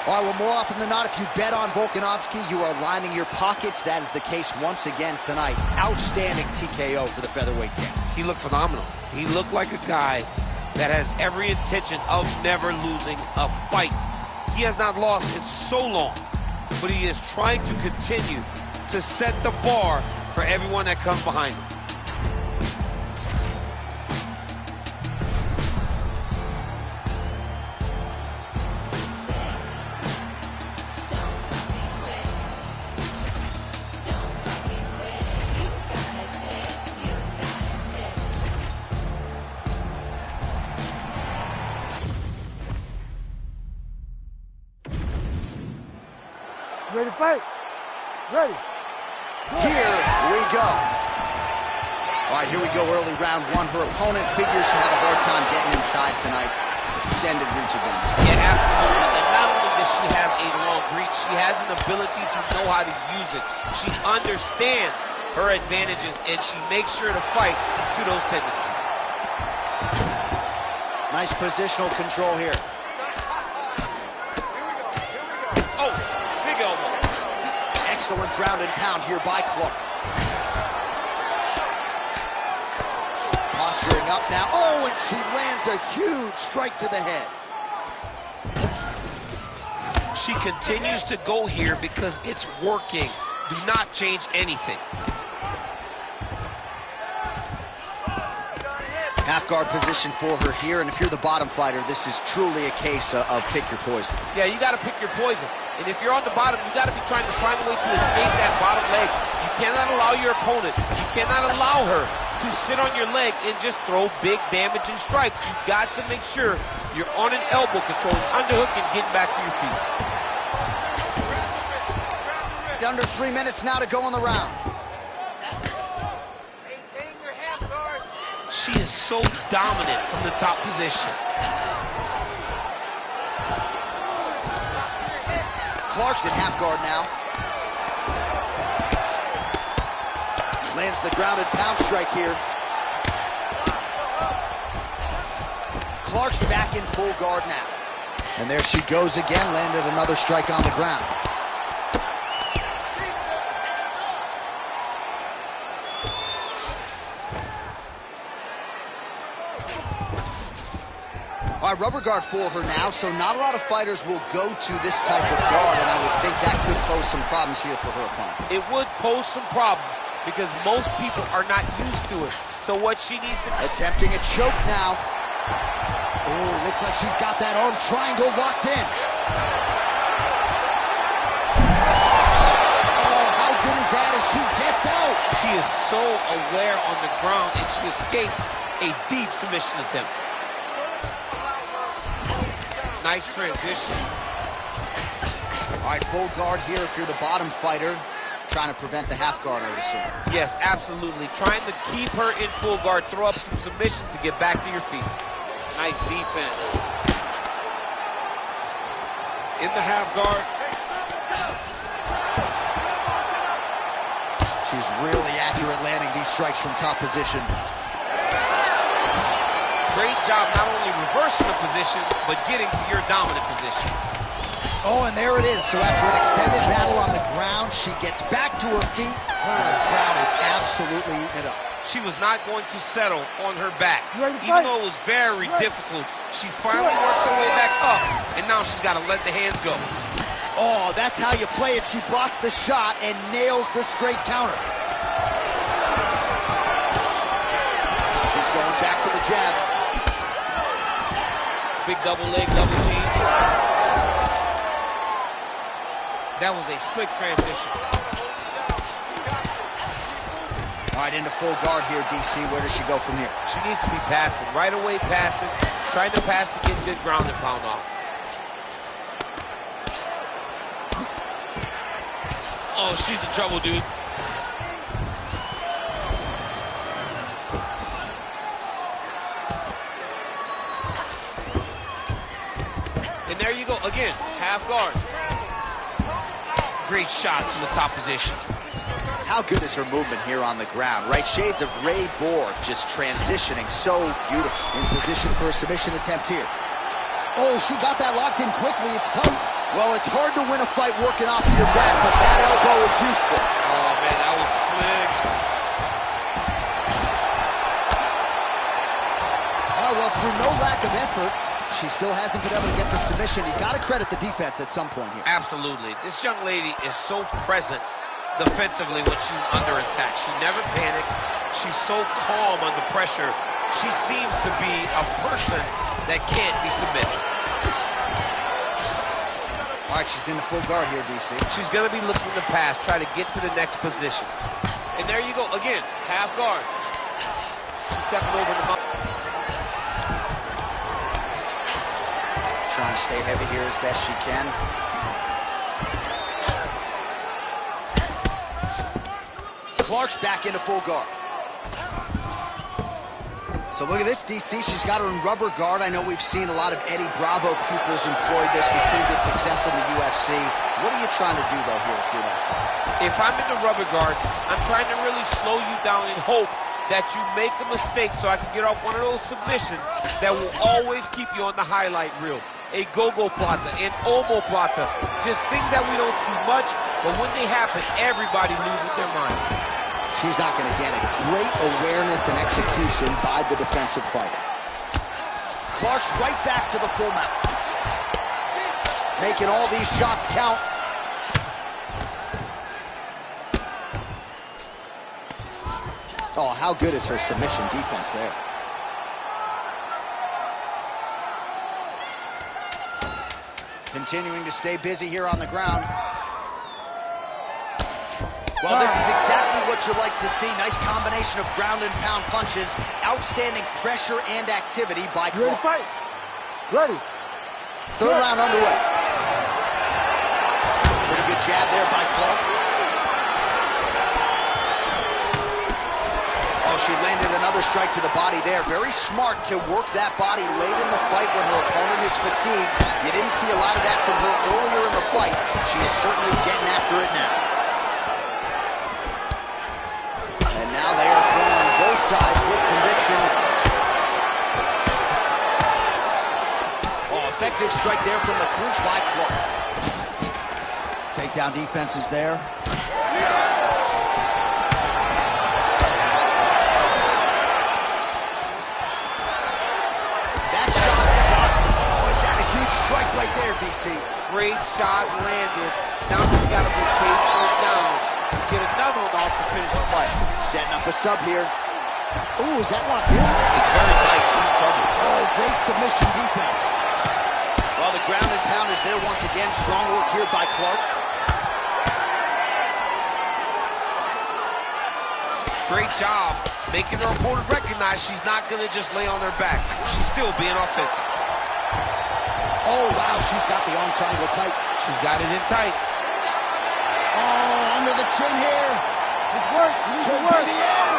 All right, well, more often than not, if you bet on Volkanovski, you are lining your pockets. That is the case once again tonight. Outstanding TKO for the featherweight champ. He looked phenomenal. He looked like a guy that has every intention of never losing a fight. He has not lost in so long, but he is trying to continue to set the bar for everyone that comes behind him. Ready to fight? Ready. Here we go. All right, here we go, early round 1. Her opponent figures to have a hard time getting inside tonight. Extended reach advantage. Yeah, absolutely. And not only does she have a long reach, she has an ability to know how to use it. She understands her advantages, and she makes sure to fight to those tendencies. Nice positional control here. Excellent ground and pound here by Clark. Posturing up now. Oh, and she lands a huge strike to the head. She continues to go here because it's working. Do not change anything. Half guard position for her here, and if you're the bottom fighter, this is truly a case of pick your poison. Yeah, you got to pick your poison. And if you're on the bottom, you got to be trying to find a way to escape that bottom leg. You cannot allow your opponent, you cannot allow her to sit on your leg and just throw big damaging strikes. You've got to make sure you're on an elbow, controlling underhook and getting back to your feet. Under 3 minutes now to go in the round. She is so dominant from the top position. Clark's in half guard now. Lands the grounded pound strike here. Clark's back in full guard now. And there she goes again, landed another strike on the ground. All right, rubber guard for her now, so not a lot of fighters will go to this type of guard, and I would think that could pose some problems here for her opponent. It would pose some problems because most people are not used to it. So what she needs to... Attempting a choke now. Oh, looks like she's got that arm triangle locked in. Oh, how good is that as she gets out? She is so aware on the ground, and she escapes a deep submission attempt. Nice transition. All right, full guard here if you're the bottom fighter. Trying to prevent the half guard, I would assume. Yes, absolutely. Trying to keep her in full guard, throw up some submissions to get back to your feet. Nice defense. In the half guard. She's really accurate landing these strikes from top position. Great job not only reversing the position, but getting to your dominant position. Oh, and there it is. So after an extended battle on the ground, she gets back to her feet. And the crowd is absolutely eating it up. She was not going to settle on her back. Even though it was very difficult, she finally works her way back up, and now she's got to let the hands go. Oh, that's how you play it. She blocks the shot and nails the straight counter. She's going back to the jab. Big double leg, double change. That was a slick transition. All right, into full guard here, DC. Where does she go from here? She needs to be passing. Right away passing. Trying to pass to get good ground and pound off. Oh, she's in trouble, dude. And there you go. Again, half guard. Great shot from the top position. How good is her movement here on the ground, right? Shades of Ray Borg, just transitioning so beautiful. In position for a submission attempt here. Oh, she got that locked in quickly. It's tight. Well, it's hard to win a fight working off of your back, but that elbow is useful. Oh, man, that was slick. Oh, well, through no lack of effort, she still hasn't been able to get the submission. You got to credit the defense at some point here. Absolutely. This young lady is so present defensively when she's under attack. She never panics. She's so calm under pressure. She seems to be a person that can't be submitted. All right, she's in the full guard here, DC. She's going to be looking to pass, try to get to the next position. And there you go. Again, half guard. She's stepping over the mountain. Trying to stay heavy here as best she can. Clark's back into full guard. So look at this, DC. She's got her in rubber guard. I know we've seen a lot of Eddie Bravo pupils employ this with pretty good success in the UFC. What are you trying to do, though, here if you're that fighter? If I'm in the rubber guard, I'm trying to really slow you down and hope that you make a mistake so I can get off one of those submissions that will always keep you on the highlight reel. A go-go plata, an omoplata, just things that we don't see much, but when they happen, everybody loses their mind. She's not going to get it. Great awareness and execution by the defensive fighter. Clark's right back to the full mount. Making all these shots count. Oh, how good is her submission defense there? Continuing to stay busy here on the ground. Well, this is exactly what you like to see. Nice combination of ground and pound punches. Outstanding pressure and activity by Clark. Ready to fight? Ready. Third round underway. Pretty good jab there by Clark. Oh, she landed another strike to the body there. Very smart to work that body late in the fight when her opponent is fatigued. You didn't see a lot of that from her earlier in the fight. She is certainly getting after it now. Now they are throwing both sides with conviction. Oh, effective strike there from the clinch by Clark. Takedown defense is there. That shot blocked. Oh, is that a huge strike right there, DC? Great shot landed. Now she's got to go chase her down. Get another one off to finish the fight. Setting up a sub here. Ooh, is that locked in? It's very tight. She's in trouble. Oh, great submission defense. Well, the ground and pound is there once again. Strong work here by Clark. Great job making her opponent recognize she's not going to just lay on her back. She's still being offensive. Oh, wow, she's got the arm triangle tight. She's got it in tight. Oh, under the the chin here. It's work. Could be the end.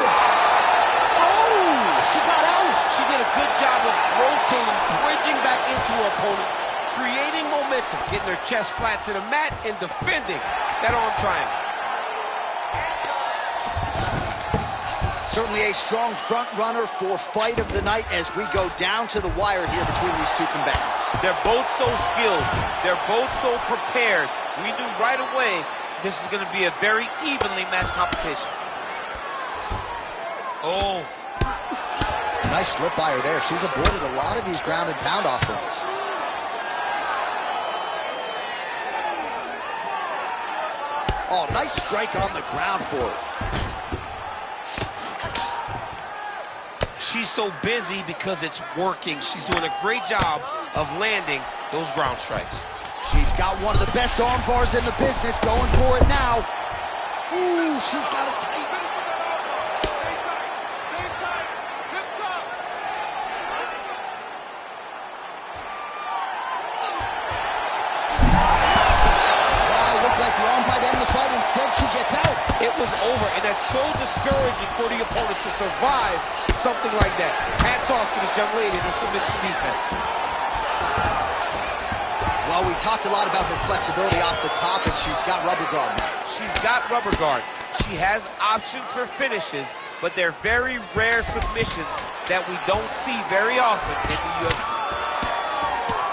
Oh, she got out. She did a good job of rotating, bridging back into her opponent, creating momentum, getting her chest flat to the mat, and defending that arm triangle. Certainly a strong front runner for fight of the night as we go down to the wire here between these two combatants. They're both so skilled. They're both so prepared. We knew right away this is going to be a very evenly matched competition. Oh. Nice slip by her there. She's avoided a lot of these ground and pound offerings. Oh, nice strike on the ground for her. She's so busy because it's working. She's doing a great job of landing those ground strikes. She's got one of the best arm bars in the business, going for it now. Ooh, she's got it tight. Stay tight. Hips up. Wow, looked like the arm might end the fight. Instead, she gets out. It was over, and that's so discouraging for the opponent to survive something like that. Hats off to this young lady in her submission defense. Well, we talked a lot about her flexibility off the top, and she's got rubber guard now. She's got rubber guard. She has options for finishes, but they're very rare submissions that we don't see very often in the UFC.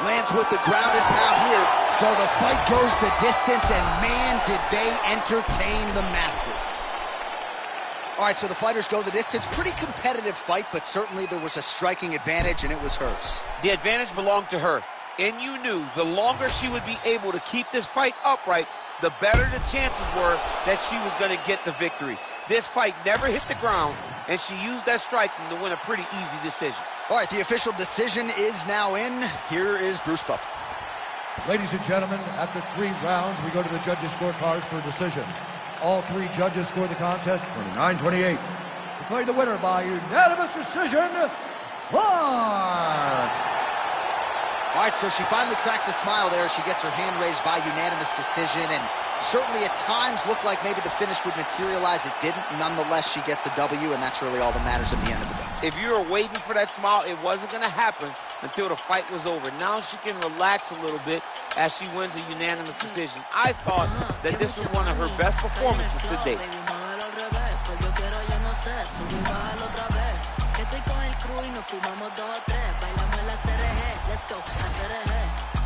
Lands with the ground and pound here, so the fight goes the distance, and man, did they entertain the masses. All right, so the fighters go the distance. Pretty competitive fight, but certainly there was a striking advantage, and it was hers. The advantage belonged to her, and you knew the longer she would be able to keep this fight upright, the better the chances were that she was going to get the victory. This fight never hit the ground, and she used that striking to win a pretty easy decision. All right, the official decision is now in. Here is Bruce Buffer. Ladies and gentlemen, after 3 rounds, we go to the judges' scorecards for a decision. All 3 judges score the contest 29-28. Declaring the winner by unanimous decision, Clark. All right, so she finally cracks a smile there. She gets her hand raised by unanimous decision, and certainly at times looked like maybe the finish would materialize. It didn't. Nonetheless, she gets a W, and that's really all that matters at the end of the day. If you were waiting for that smile, it wasn't going to happen until the fight was over. Now she can relax a little bit as she wins a unanimous decision. I thought that this was one of her best performances to date. Let's go, hacer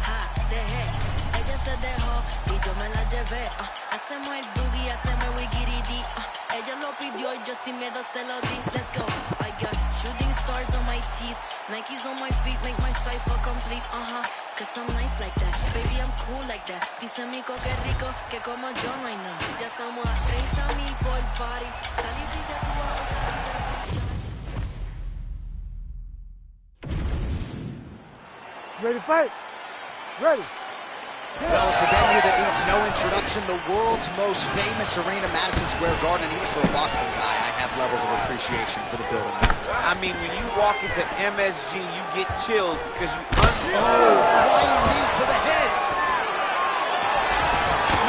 ja, dejé. Ella se dejó y yo me la llevé. Hacemos el boogie, hacemos el wiggity. Ella lo pidió y yo sin miedo se lo di. Let's go. I got shooting stars on my teeth, Nikes on my feet, make my cipher complete. Cause I'm nice like that, baby, I'm cool like that. Dice Mico que rico, que como yo no hay nada. Ya estamos a 30,000 por party. Salí y ya tú vas a salir. Ready to fight? Ready. Well, it's a venue that needs no introduction. The world's most famous arena, Madison Square Garden. And even for a Boston guy, I have levels of appreciation for the building. I mean, when you walk into MSG, you get chills because you flying knee to the head.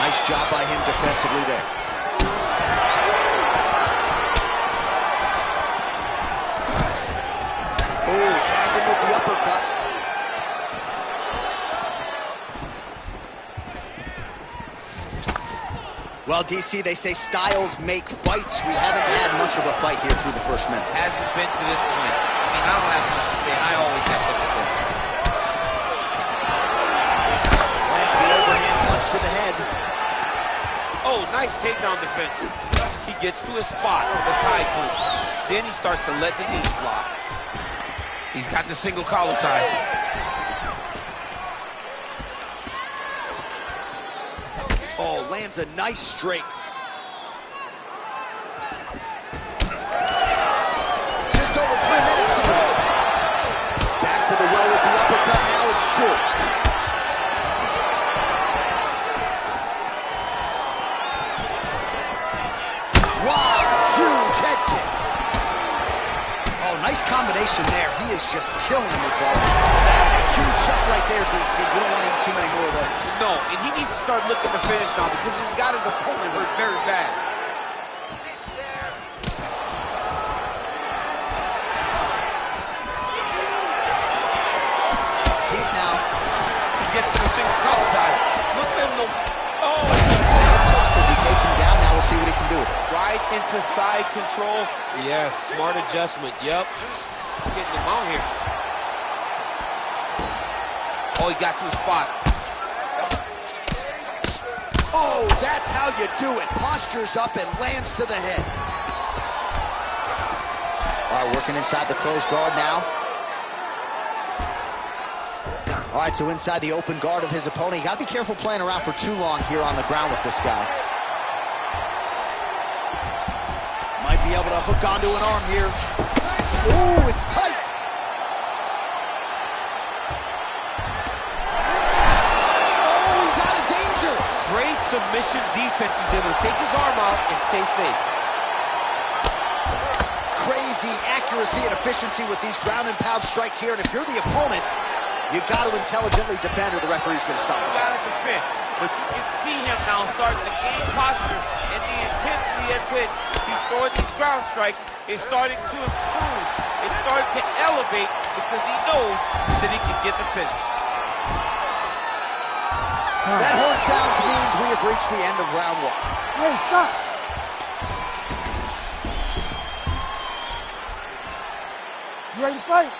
Nice job by him defensively there. Oh, tagged him with the uppercut. Well, DC, they say styles make fights. We haven't had much of a fight here through the first minute. Hasn't been to this point. I mean, I don't have much to say. I always have something to say. Lands the overhand punch to the head. Oh, nice takedown defense. He gets to his spot with a tie clinch. Then he starts to let the knees fly. He's got the single collar tie. Oh, lands a nice straight. Just over 3 minutes to go. Back to the well with the uppercut. Now it's true. Wow, huge head kick. Oh, Nice combination there. He is just killing him with both. That's a huge shot right there, DC. You don't want to eat too many more of those. No, and he needs to start looking to finish now because he's got his opponent hurt very bad. Deep now. He gets to the single collar tie. Look for him to... Oh! Tosses, he takes him down. Now we'll see what he can do with it. Right into side control. Yes, smart adjustment. Yep. Getting him out here. Oh, he got to his spot. Oh, that's how you do it. Postures up and lands to the head. All right, working inside the closed guard now. All right, so inside the open guard of his opponent. You got to be careful playing around for too long here on the ground with this guy. Might be able to hook onto an arm here. Ooh, it's tight. Oh, he's out of danger. Great submission defense. He's able to take his arm out and stay safe. Crazy accuracy and efficiency with these ground and pound strikes here. And if you're the opponent, you got to intelligently defend or the referee's going to stop. You got to defend. But you can see him now starting to gain posture, and the intensity at which he's throwing these ground strikes is starting to improve. It's starting to elevate because he knows that he can get the finish. That horn sounds means we have reached the end of round one. Hey, stop. You ready to fight?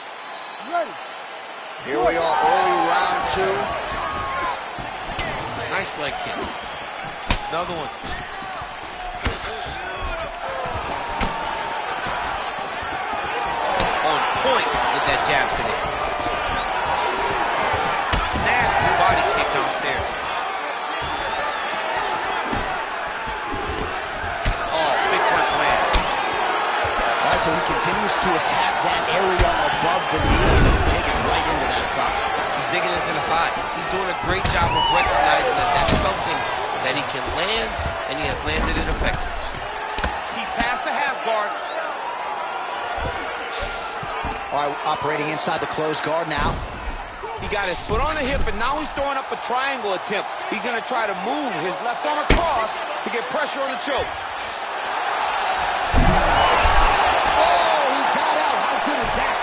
You ready? Here we are, early round two. Nice leg kick. Another one. On point with that jab today. Nasty body kick downstairs. Oh, big punch lands. All right, so he continues to attack that area above the knee and digging right into that thigh. He's digging into the thigh. He's doing a great job of recognizing that that's something that he can land, and he has landed it effectively. He passed the half guard. All right, operating inside the closed guard now. He got his foot on the hip, and now he's throwing up a triangle attempt. He's going to try to move his left arm across to get pressure on the choke.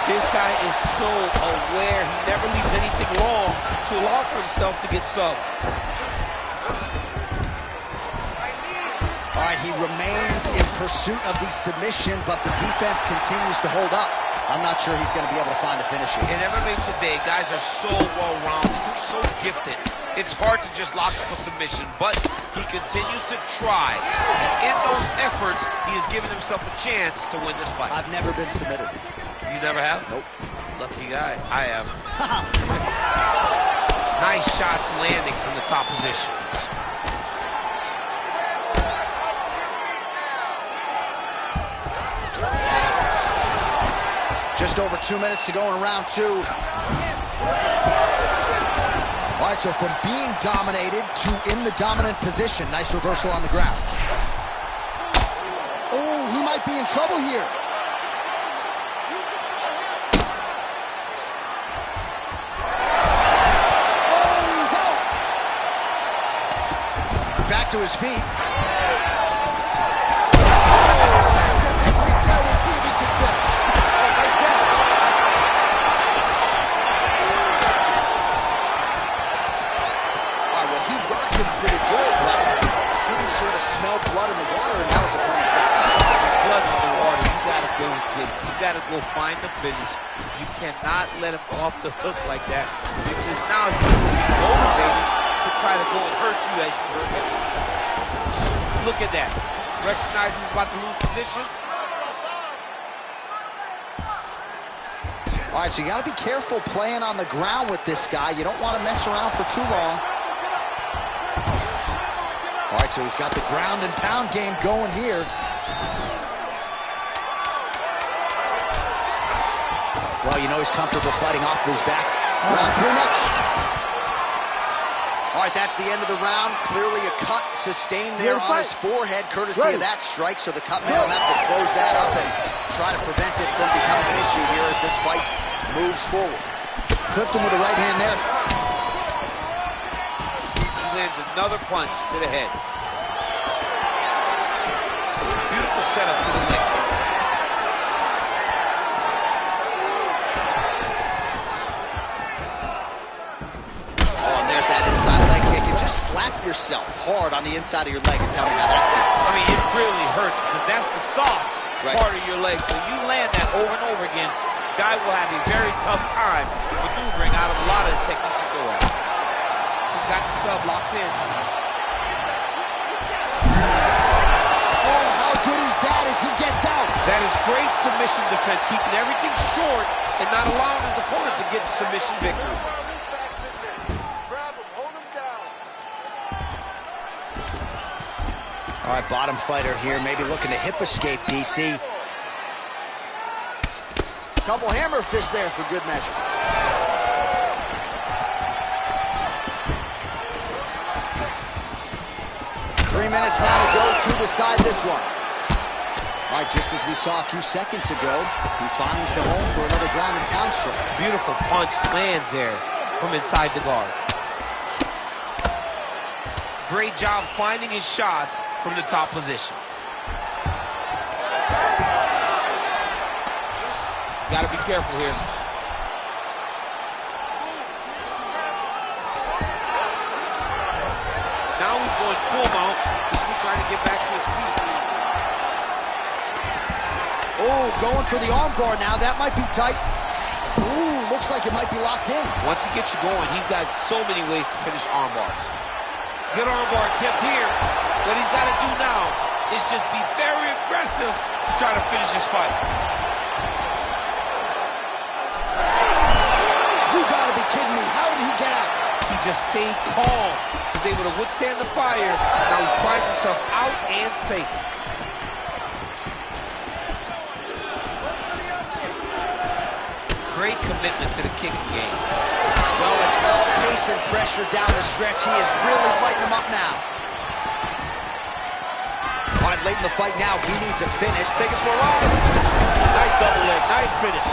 This guy is so aware. He never leaves anything wrong to allow for himself to get subbed. All right, he remains in pursuit of the submission, but the defense continues to hold up. I'm not sure he's going to be able to find a finish here. In MMA today, guys are so well-rounded, so gifted. It's hard to just lock up a submission, but he continues to try. And in those efforts, he has given himself a chance to win this fight. I've never been submitted. You never have? Nope. Lucky guy. I have. Nice shots landing from the top position. Just over 2 minutes to go in round two. All right, so from being dominated to in the dominant position. Nice reversal on the ground. Oh, he might be in trouble here. Oh, he's out. Back to his feet. Smell blood in the water, and now his opponent's back. Blood in the water. You gotta go get it. You gotta go find the finish. You cannot let him go off the hook like that, because now he's motivated to try to go and hurt you as you hurt him. Look at that. Recognize he's about to lose position. All right, so you gotta be careful playing on the ground with this guy. You don't want to mess around for too long. All right, so he's got the ground and pound game going here. Well, you know he's comfortable fighting off his back. Round three next. All right, that's the end of the round. Clearly a cut sustained there on his forehead, courtesy of that strike, so the cut man will have to close that up and try to prevent it from becoming an issue here as this fight moves forward. Clipped him with the right hand there. He lands another punch to the head. Beautiful setup to the next. Slap yourself hard on the inside of your leg and tell me how that feels. I mean, it really hurts because that's the soft part of your leg. So you land that over and over again, guy will have a very tough time maneuvering out of a lot of the techniques you go at. He's got the sub locked in. Oh, how good is that as he gets out? That is great submission defense, keeping everything short and not allowing his opponent to get the submission victory. All right, bottom fighter here, maybe looking to hip escape, DC. Couple hammer fists there for good measure. Three minutes now to go to decide this one. All right, just as we saw a few seconds ago, he finds the home for another ground and pound strike. Beautiful punch lands there from inside the guard. Great job finding his shots from the top position. He's got to be careful here. Now he's going full mount. He's trying to get back to his feet. Oh, going for the arm bar now. That might be tight. Ooh, looks like it might be locked in. Once he gets you going, he's got so many ways to finish arm bars. Good armbar attempt here. What he's got to do now is just be very aggressive to try to finish his fight. You gotta be kidding me. How did he get out? He just stayed calm. He's able to withstand the fire. Now he finds himself out and safe. Great commitment to the kicking game. Well, it's all pace and pressure down the stretch. He is really lighting them up now. All right, late in the fight now, he needs a finish. Take it for a ride. Nice double leg, nice finish.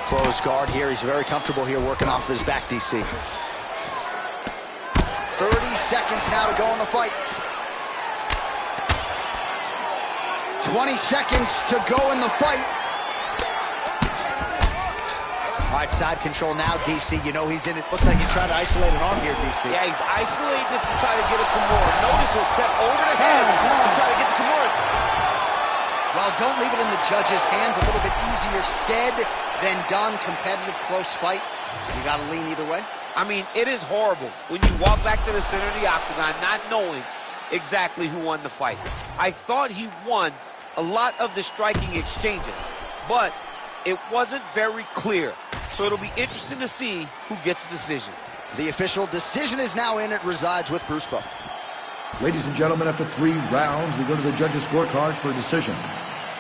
Close guard here. He's very comfortable here working off of his back, DC. 30 seconds now to go in the fight. 20 seconds to go in the fight. All right, side control now, DC. You know he's in it. Looks like he's trying to isolate an arm here, DC. Yeah, he's isolating it to try to get a Kimura. Notice he'll step over the head to try to get the Kimura. Well, don't leave it in the judge's hands. A little bit easier said than done. Competitive, close fight. You got to lean either way. I mean, it is horrible when you walk back to the center of the octagon not knowing exactly who won the fight. I thought he won a lot of the striking exchanges, but it wasn't very clear. So it'll be interesting to see who gets the decision. The official decision is now in. It resides with Bruce Buffer. Ladies and gentlemen, after 3 rounds, we go to the judges' scorecards for a decision.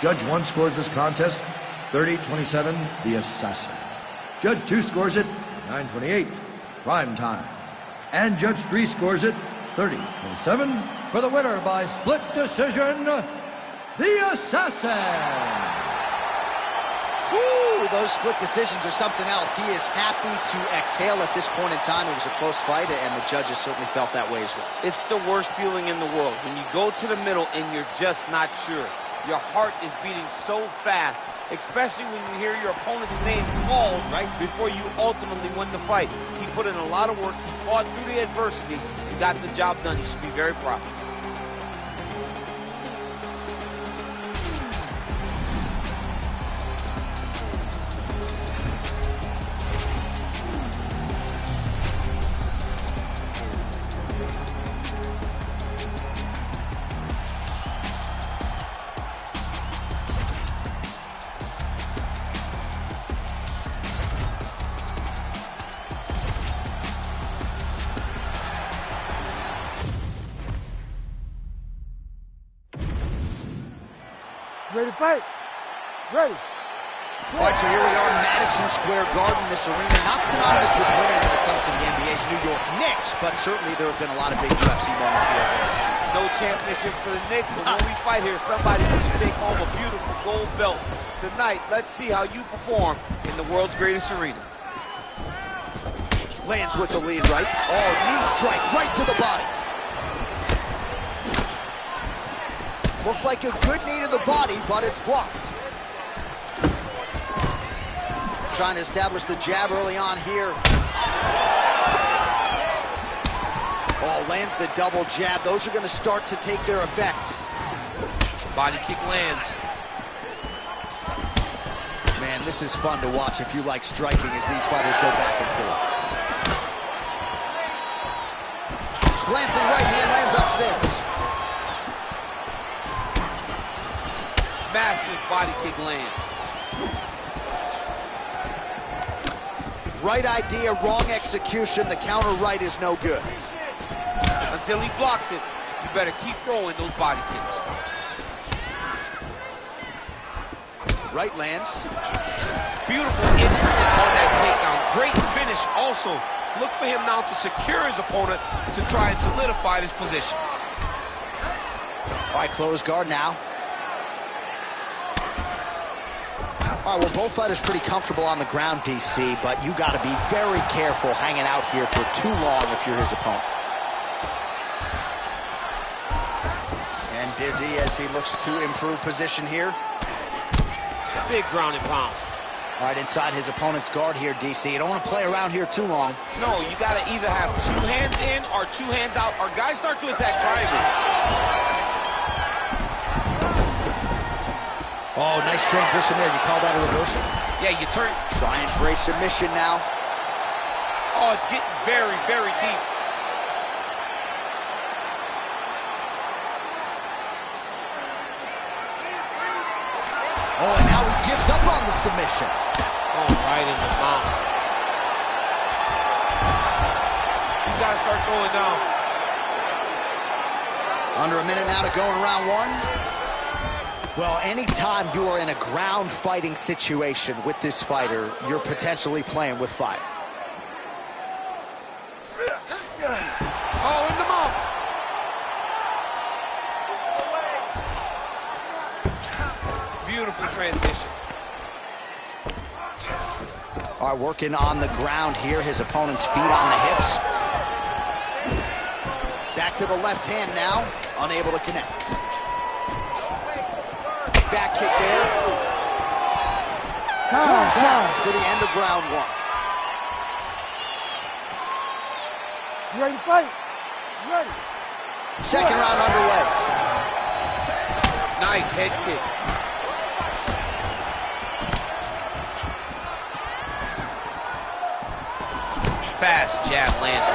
Judge 1 scores this contest 30-27, the Assassin. Judge 2 scores it 9-28, prime time. And Judge 3 scores it 30-27 for the winner by split decision, the Assassin. Woo, those split decisions are something else. He is happy to exhale at this point in time. It was a close fight, and the judges certainly felt that way as well. It's the worst feeling in the world when you go to the middle and you're just not sure. Your heart is beating so fast, especially when you hear your opponent's name called right before you ultimately win the fight. He put in a lot of work. He fought through the adversity and got the job done. He should be very proud. Ready to fight? Ready. All right, so here we are, Madison Square Garden, this arena, not synonymous with winning when it comes to the NBA's New York Knicks, but certainly there have been a lot of big UFC moments here over the last few years. No championship for the Knicks, but when we fight here, somebody needs to take home a beautiful gold belt. Tonight, let's see how you perform in the world's greatest arena. Lands with the lead, right? Oh, knee strike right to the body. Looked like a good knee to the body, but it's blocked. Trying to establish the jab early on here. Oh, lands the double jab. Those are going to start to take their effect. Body kick lands. Man, this is fun to watch if you like striking as these fighters go back and forth. Glancing right hand lands upstairs. Massive body kick lands. Right idea, wrong execution. The counter right is no good. Until he blocks it, you better keep throwing those body kicks. Right lands. Beautiful entry on that takedown. Great finish also. Look for him now to secure his opponent to try and solidify this position. All right, close guard now. All right, well, both fighters pretty comfortable on the ground, DC, but you got to be very careful hanging out here for too long if you're his opponent. And Dizzy as he looks to improve position here. Big ground and pound. All right, inside his opponent's guard here, DC. You don't want to play around here too long. No, you got to either have two hands in or two hands out, or guys start to attack triangle. Oh, nice transition there. You call that a reversal? Yeah, you turn. Trying for a submission now. Oh, it's getting very, very deep. Oh, and now he gives up on the submission. Oh, right in the mouth. He's got to start throwing down. Under a minute now to go in round one. Well, anytime you are in a ground fighting situation with this fighter, you're potentially playing with fire. Oh, in the mouth. Beautiful transition. All right, working on the ground here. His opponent's feet on the hips. Back to the left hand now. Unable to connect. Back kick there. Four seconds for the end of round one. You ready to fight? You ready? Second round underway. Nice head kick. Fast jab lands.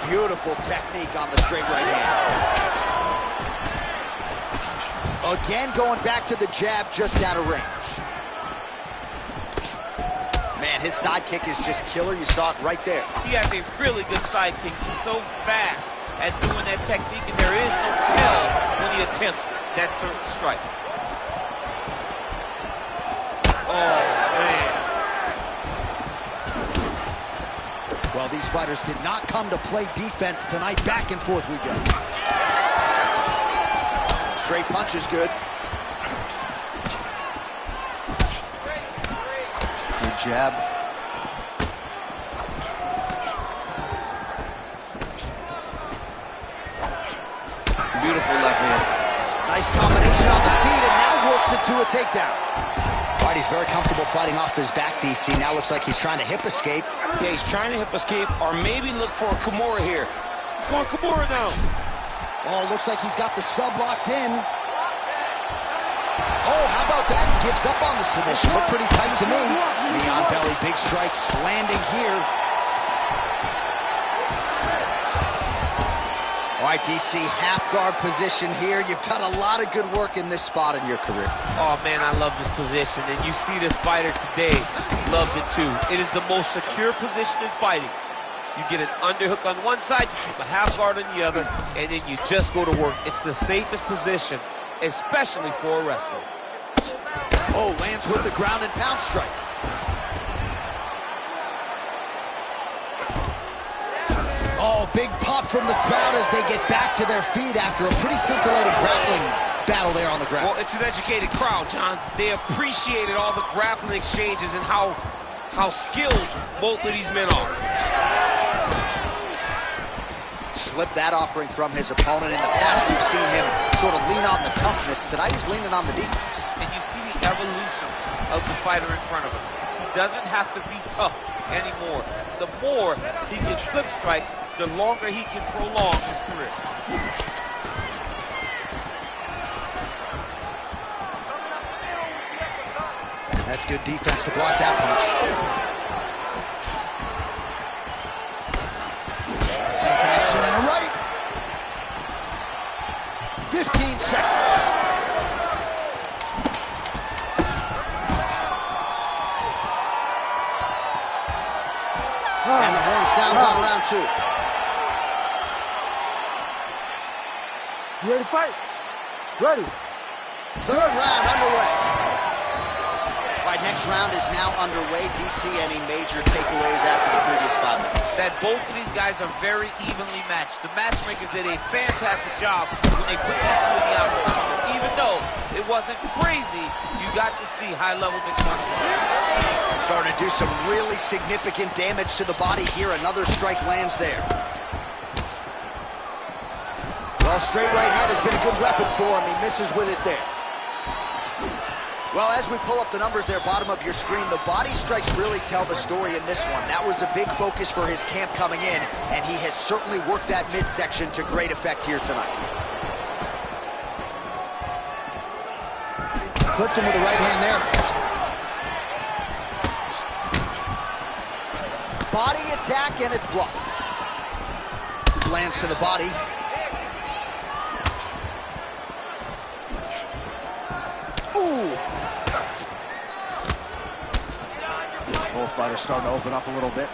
Beautiful technique on the straight right hand. Again, going back to the jab just out of range. Man, his sidekick is just killer. You saw it right there. He has a really good sidekick. He's so fast at doing that technique, and there is no tell when he attempts that certain strike. Oh, man. Well, these fighters did not come to play defense tonight. Back and forth we go. Straight punch is good. Good jab. Beautiful left hand. Nice combination on the feet, and now works it to a takedown. All right, he's very comfortable fighting off his back, DC. Now looks like he's trying to hip escape. Yeah, he's trying to hip escape, or maybe look for a Kimura here. Come on, Kimura now. Oh, looks like he's got the sub locked in. Oh, how about that? He gives up on the submission. Looked pretty tight to me. Knee on belly, big strikes landing here. All right, DC, half guard position here. You've done a lot of good work in this spot in your career. Oh, man, I love this position. And you see this fighter today loves it, too. It is the most secure position in fighting. You get an underhook on one side, you keep a half guard on the other, and then you just go to work. It's the safest position, especially for a wrestler. Oh, lands with the ground and pound strike. Oh, big pop from the crowd as they get back to their feet after a pretty scintillating grappling battle there on the ground. Well, it's an educated crowd, John. They appreciated all the grappling exchanges and how skilled both of these men are. Slipped that offering from his opponent. In the past, we've seen him sort of lean on the toughness. Tonight, he's leaning on the defense. And you see the evolution of the fighter in front of us. He doesn't have to be tough anymore. The more he gets slip strikes, the longer he can prolong his career. That's good defense to block that punch. Left hand connection and a right. 15 seconds. And the horn sounds on round 2. You ready to fight? Ready. Third round underway. All right, next round is now underway. DC, any major takeaways after the previous 5 minutes? That both of these guys are very evenly matched. The matchmakers did a fantastic job when they put these two in the octagon. So even though it wasn't crazy, you got to see high-level mixed martial arts. Starting to do some really significant damage to the body here. Another strike lands there. Well, straight right hand has been a good weapon for him. He misses with it there. Well, as we pull up the numbers there, bottom of your screen, the body strikes really tell the story in this one. That was a big focus for his camp coming in, and he has certainly worked that midsection to great effect here tonight. Clipped him with the right hand there. Body attack, and it's blocked. Lands to the body. Ooh! Both fighters starting to open up a little bit.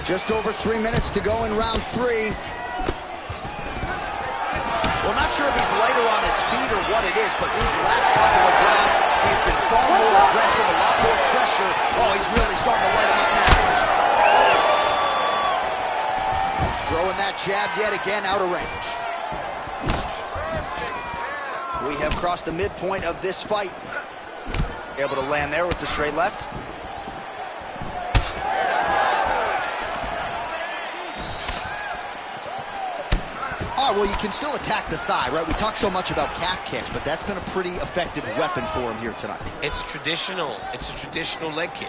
Just over 3 minutes to go in round 3. Well, not sure if he's lighter on his feet or what it is, but these last couple of rounds, he's been far more aggressive, a lot more pressure. Oh, he's really starting to light him up now. Throwing that jab yet again out of range. We have crossed the midpoint of this fight. Able to land there with the straight left. Oh, well, you can still attack the thigh, right? We talk so much about calf kicks, but that's been a pretty effective weapon for him here tonight. It's a traditional leg kick.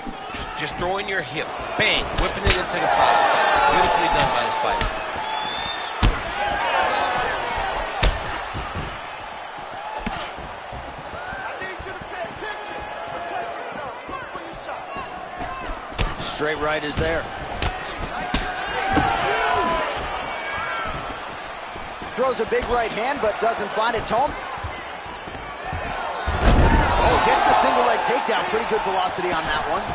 Just throwing your hip, bang, whipping it into the thigh. Beautifully done by this fighter. Straight right is there. Throws a big right hand, but doesn't find its home. Oh, gets the single leg takedown. Pretty good velocity on that one.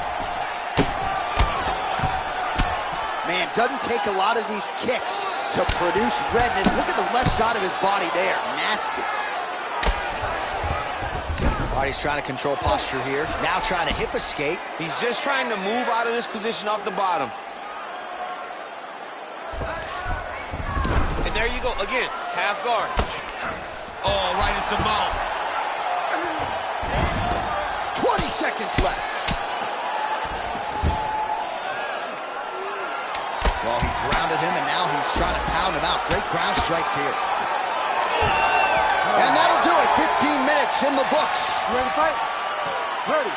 Man, doesn't take a lot of these kicks to produce redness. Look at the left side of his body there. Nasty. All right, he's trying to control posture here. Now trying to hip escape. He's just trying to move out of this position off the bottom. And there you go, again, half guard. Oh, right into mount. 20 seconds left. Well, he grounded him, and now he's trying to pound him out. Great ground strikes here. And that'll do it. 15 minutes in the books. You ready to fight? Ready.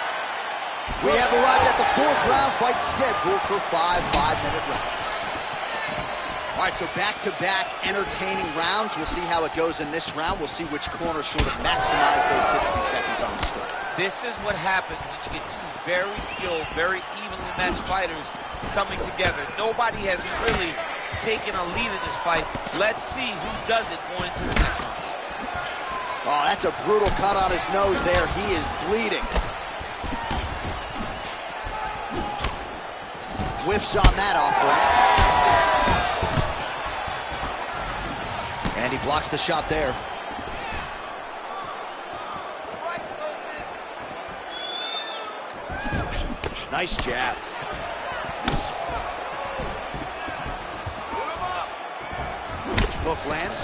We have arrived at the 4th round fight scheduled for 5 5-minute rounds. All right, so back-to-back entertaining rounds. We'll see how it goes in this round. We'll see which corner sort of maximize those 60 seconds on the strike. This is what happens when you get two very skilled, very evenly matched fighters coming together. Nobody has really taken a lead in this fight. Let's see who does it going into the next one. Oh, that's a brutal cut on his nose there. He is bleeding. whiffs on that offering. And he blocks the shot there. Nice jab. Hook lands.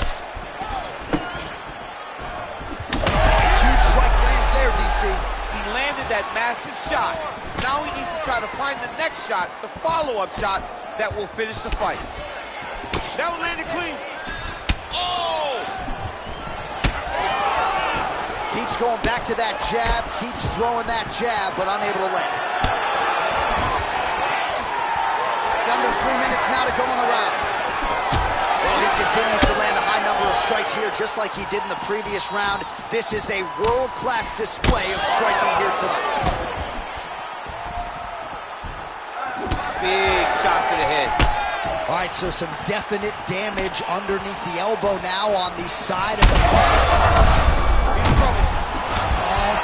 Huge strike lands there, DC. He landed that massive shot. Now he needs to try to find the next shot, the follow-up shot that will finish the fight. That one landed clean. Oh! Keeps going back to that jab, keeps throwing that jab, but unable to land. Under 3 minutes now to go in the round. Well, he continues to land a high number of strikes here, just like he did in the previous round. This is a world-class display of striking here tonight. Big shot to the head. All right, so some definite damage underneath the elbow now on the side of the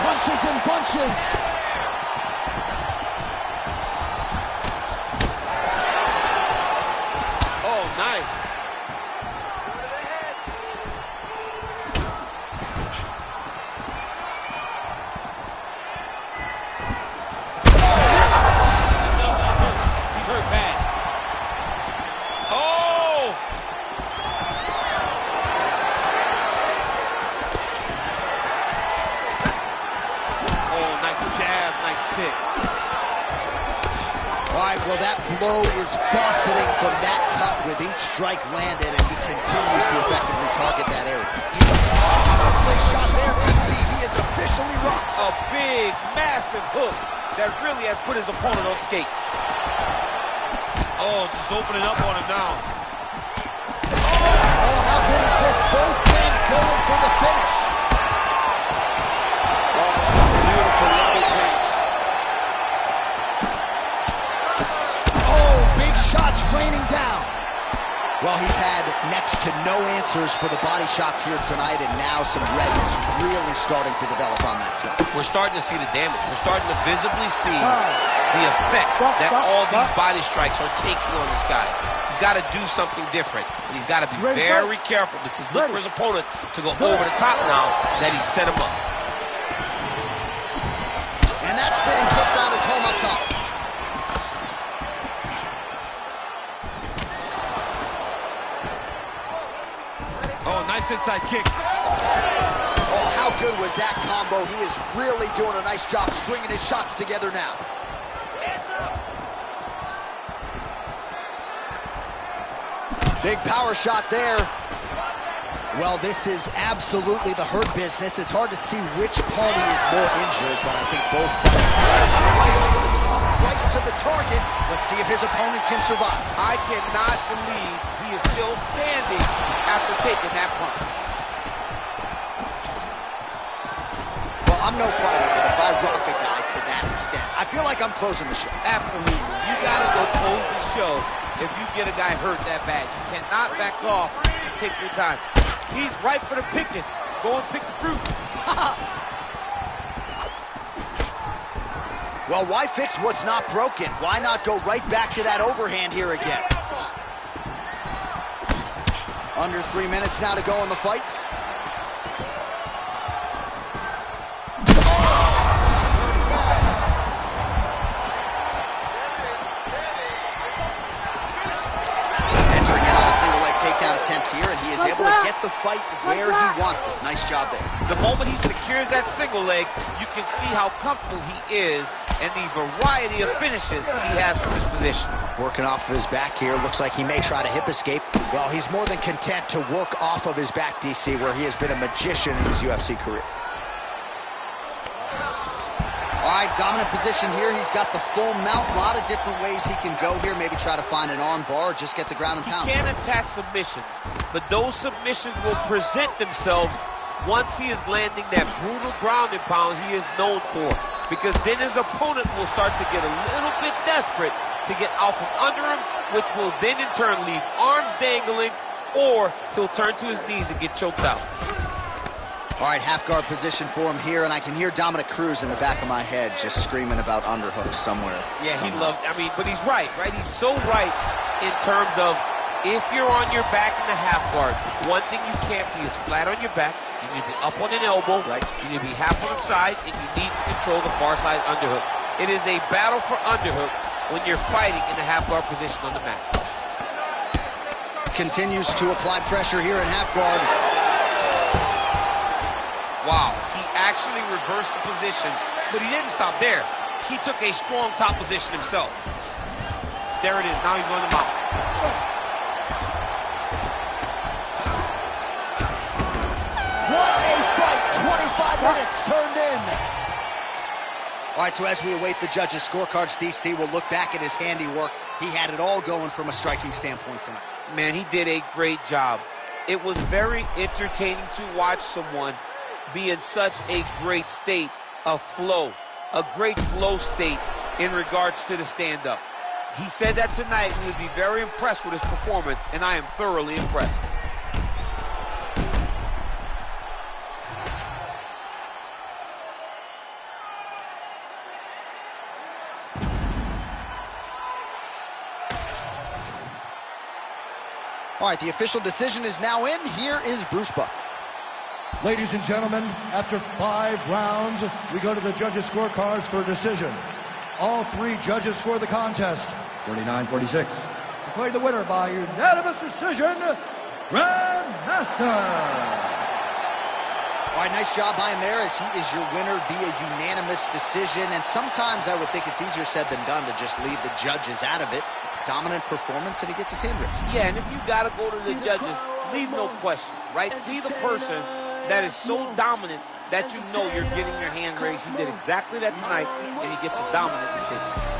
punches and bunches. Oh, nice. He's hurt bad. Oh! Jab, nice stick. All right, well, that blow is busting from that cut with each strike landed, and he continues to effectively target that area. Place shot there, DC. He is officially rough. A big, massive hook that really has put his opponent on skates. Oh, just opening up on him now. Oh, how good is this? Both men going for the finish. Shots raining down. Well, he's had next to no answers for the body shots here tonight, and now some redness really starting to develop on that side. We're starting to see the damage. We're starting to visibly see the effect that all these body strikes are taking on this guy. He's got to do something different, and he's got to be very careful, because look for his opponent to go over the top now that he set him up. And that spinning kick down to Tom up top. Oh, nice inside kick. Oh, how good was that combo? He is really doing a nice job stringing his shots together now. Big power shot there. Well, this is absolutely the hurt business. It's hard to see which party is more injured, but I think both right over the top, right to the target. Let's see if his opponent can survive. I cannot believe he is still standing after taking that punch. Well, I'm no fighter, but if I rock a guy to that extent, I feel like I'm closing the show. Absolutely. You gotta go close the show if you get a guy hurt that bad. You cannot back off and take your time. He's ripe for the picking. Go and pick the fruit. Well, why fix what's not broken? Why not go right back to that overhand here again? Under 3 minutes now to go in the fight. Entering in on a single leg takedown attempt here, and he is able to get the fight where he wants it. Nice job there. The moment he secures that single leg, you can see how comfortable he is and the variety of finishes he has from his position. Working off of his back here. Looks like he may try to hip escape. Well, he's more than content to work off of his back, DC, where he has been a magician in his UFC career. All right, dominant position here. He's got the full mount. A lot of different ways he can go here. Maybe try to find an arm bar or just get the ground and pound. He can attack submissions, but those submissions will present themselves once he is landing that brutal ground and pound he is known for. Because then his opponent will start to get a little bit desperate to get out from under him, which will then in turn leave arms dangling, or he'll turn to his knees and get choked out. All right, half guard position for him here, and I can hear Dominic Cruz in the back of my head just screaming about underhooks somewhere. Yeah, somehow. he loved, I mean, but he's right? He's so right in terms of if you're on your back in the half guard, one thing you can't be is flat on your back. You need to be up on an elbow. Right. You need to be half on the side, and you need to control the far side underhook. It is a battle for underhook when you're fighting in the half guard position on the mat. Continues to apply pressure here in half guard. Wow, he actually reversed the position, but he didn't stop there. He took a strong top position himself. There it is, now he's going to mount. What a fight, 25 minutes turned in. All right, so as we await the judges' scorecards, DC will look back at his handiwork. He had it all going from a striking standpoint tonight. Man, he did a great job. It was very entertaining to watch someone be in such a great state of flow, a great flow state in regards to the stand-up. He said that tonight he would be very impressed with his performance, and I am thoroughly impressed. All right, the official decision is now in. Here is Bruce Buffer. Ladies and gentlemen, after 5 rounds, we go to the judges' scorecards for a decision. All 3 judges score the contest, 49-46. Declared the winner by unanimous decision, Grandmaster. All right, nice job by him there, as he is your winner via unanimous decision. And sometimes I would think it's easier said than done to just leave the judges out of it. Dominant performance, and he gets his hand raised. Yeah, and if you got to go to the judges, leave no question, right? Be the person that is so dominant that you know you're getting your hand raised. He did exactly that tonight, and he gets a dominant decision.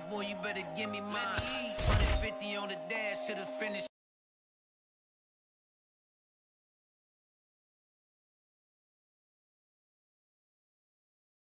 Boy, you better give me mine. 150 on the dash to the finish.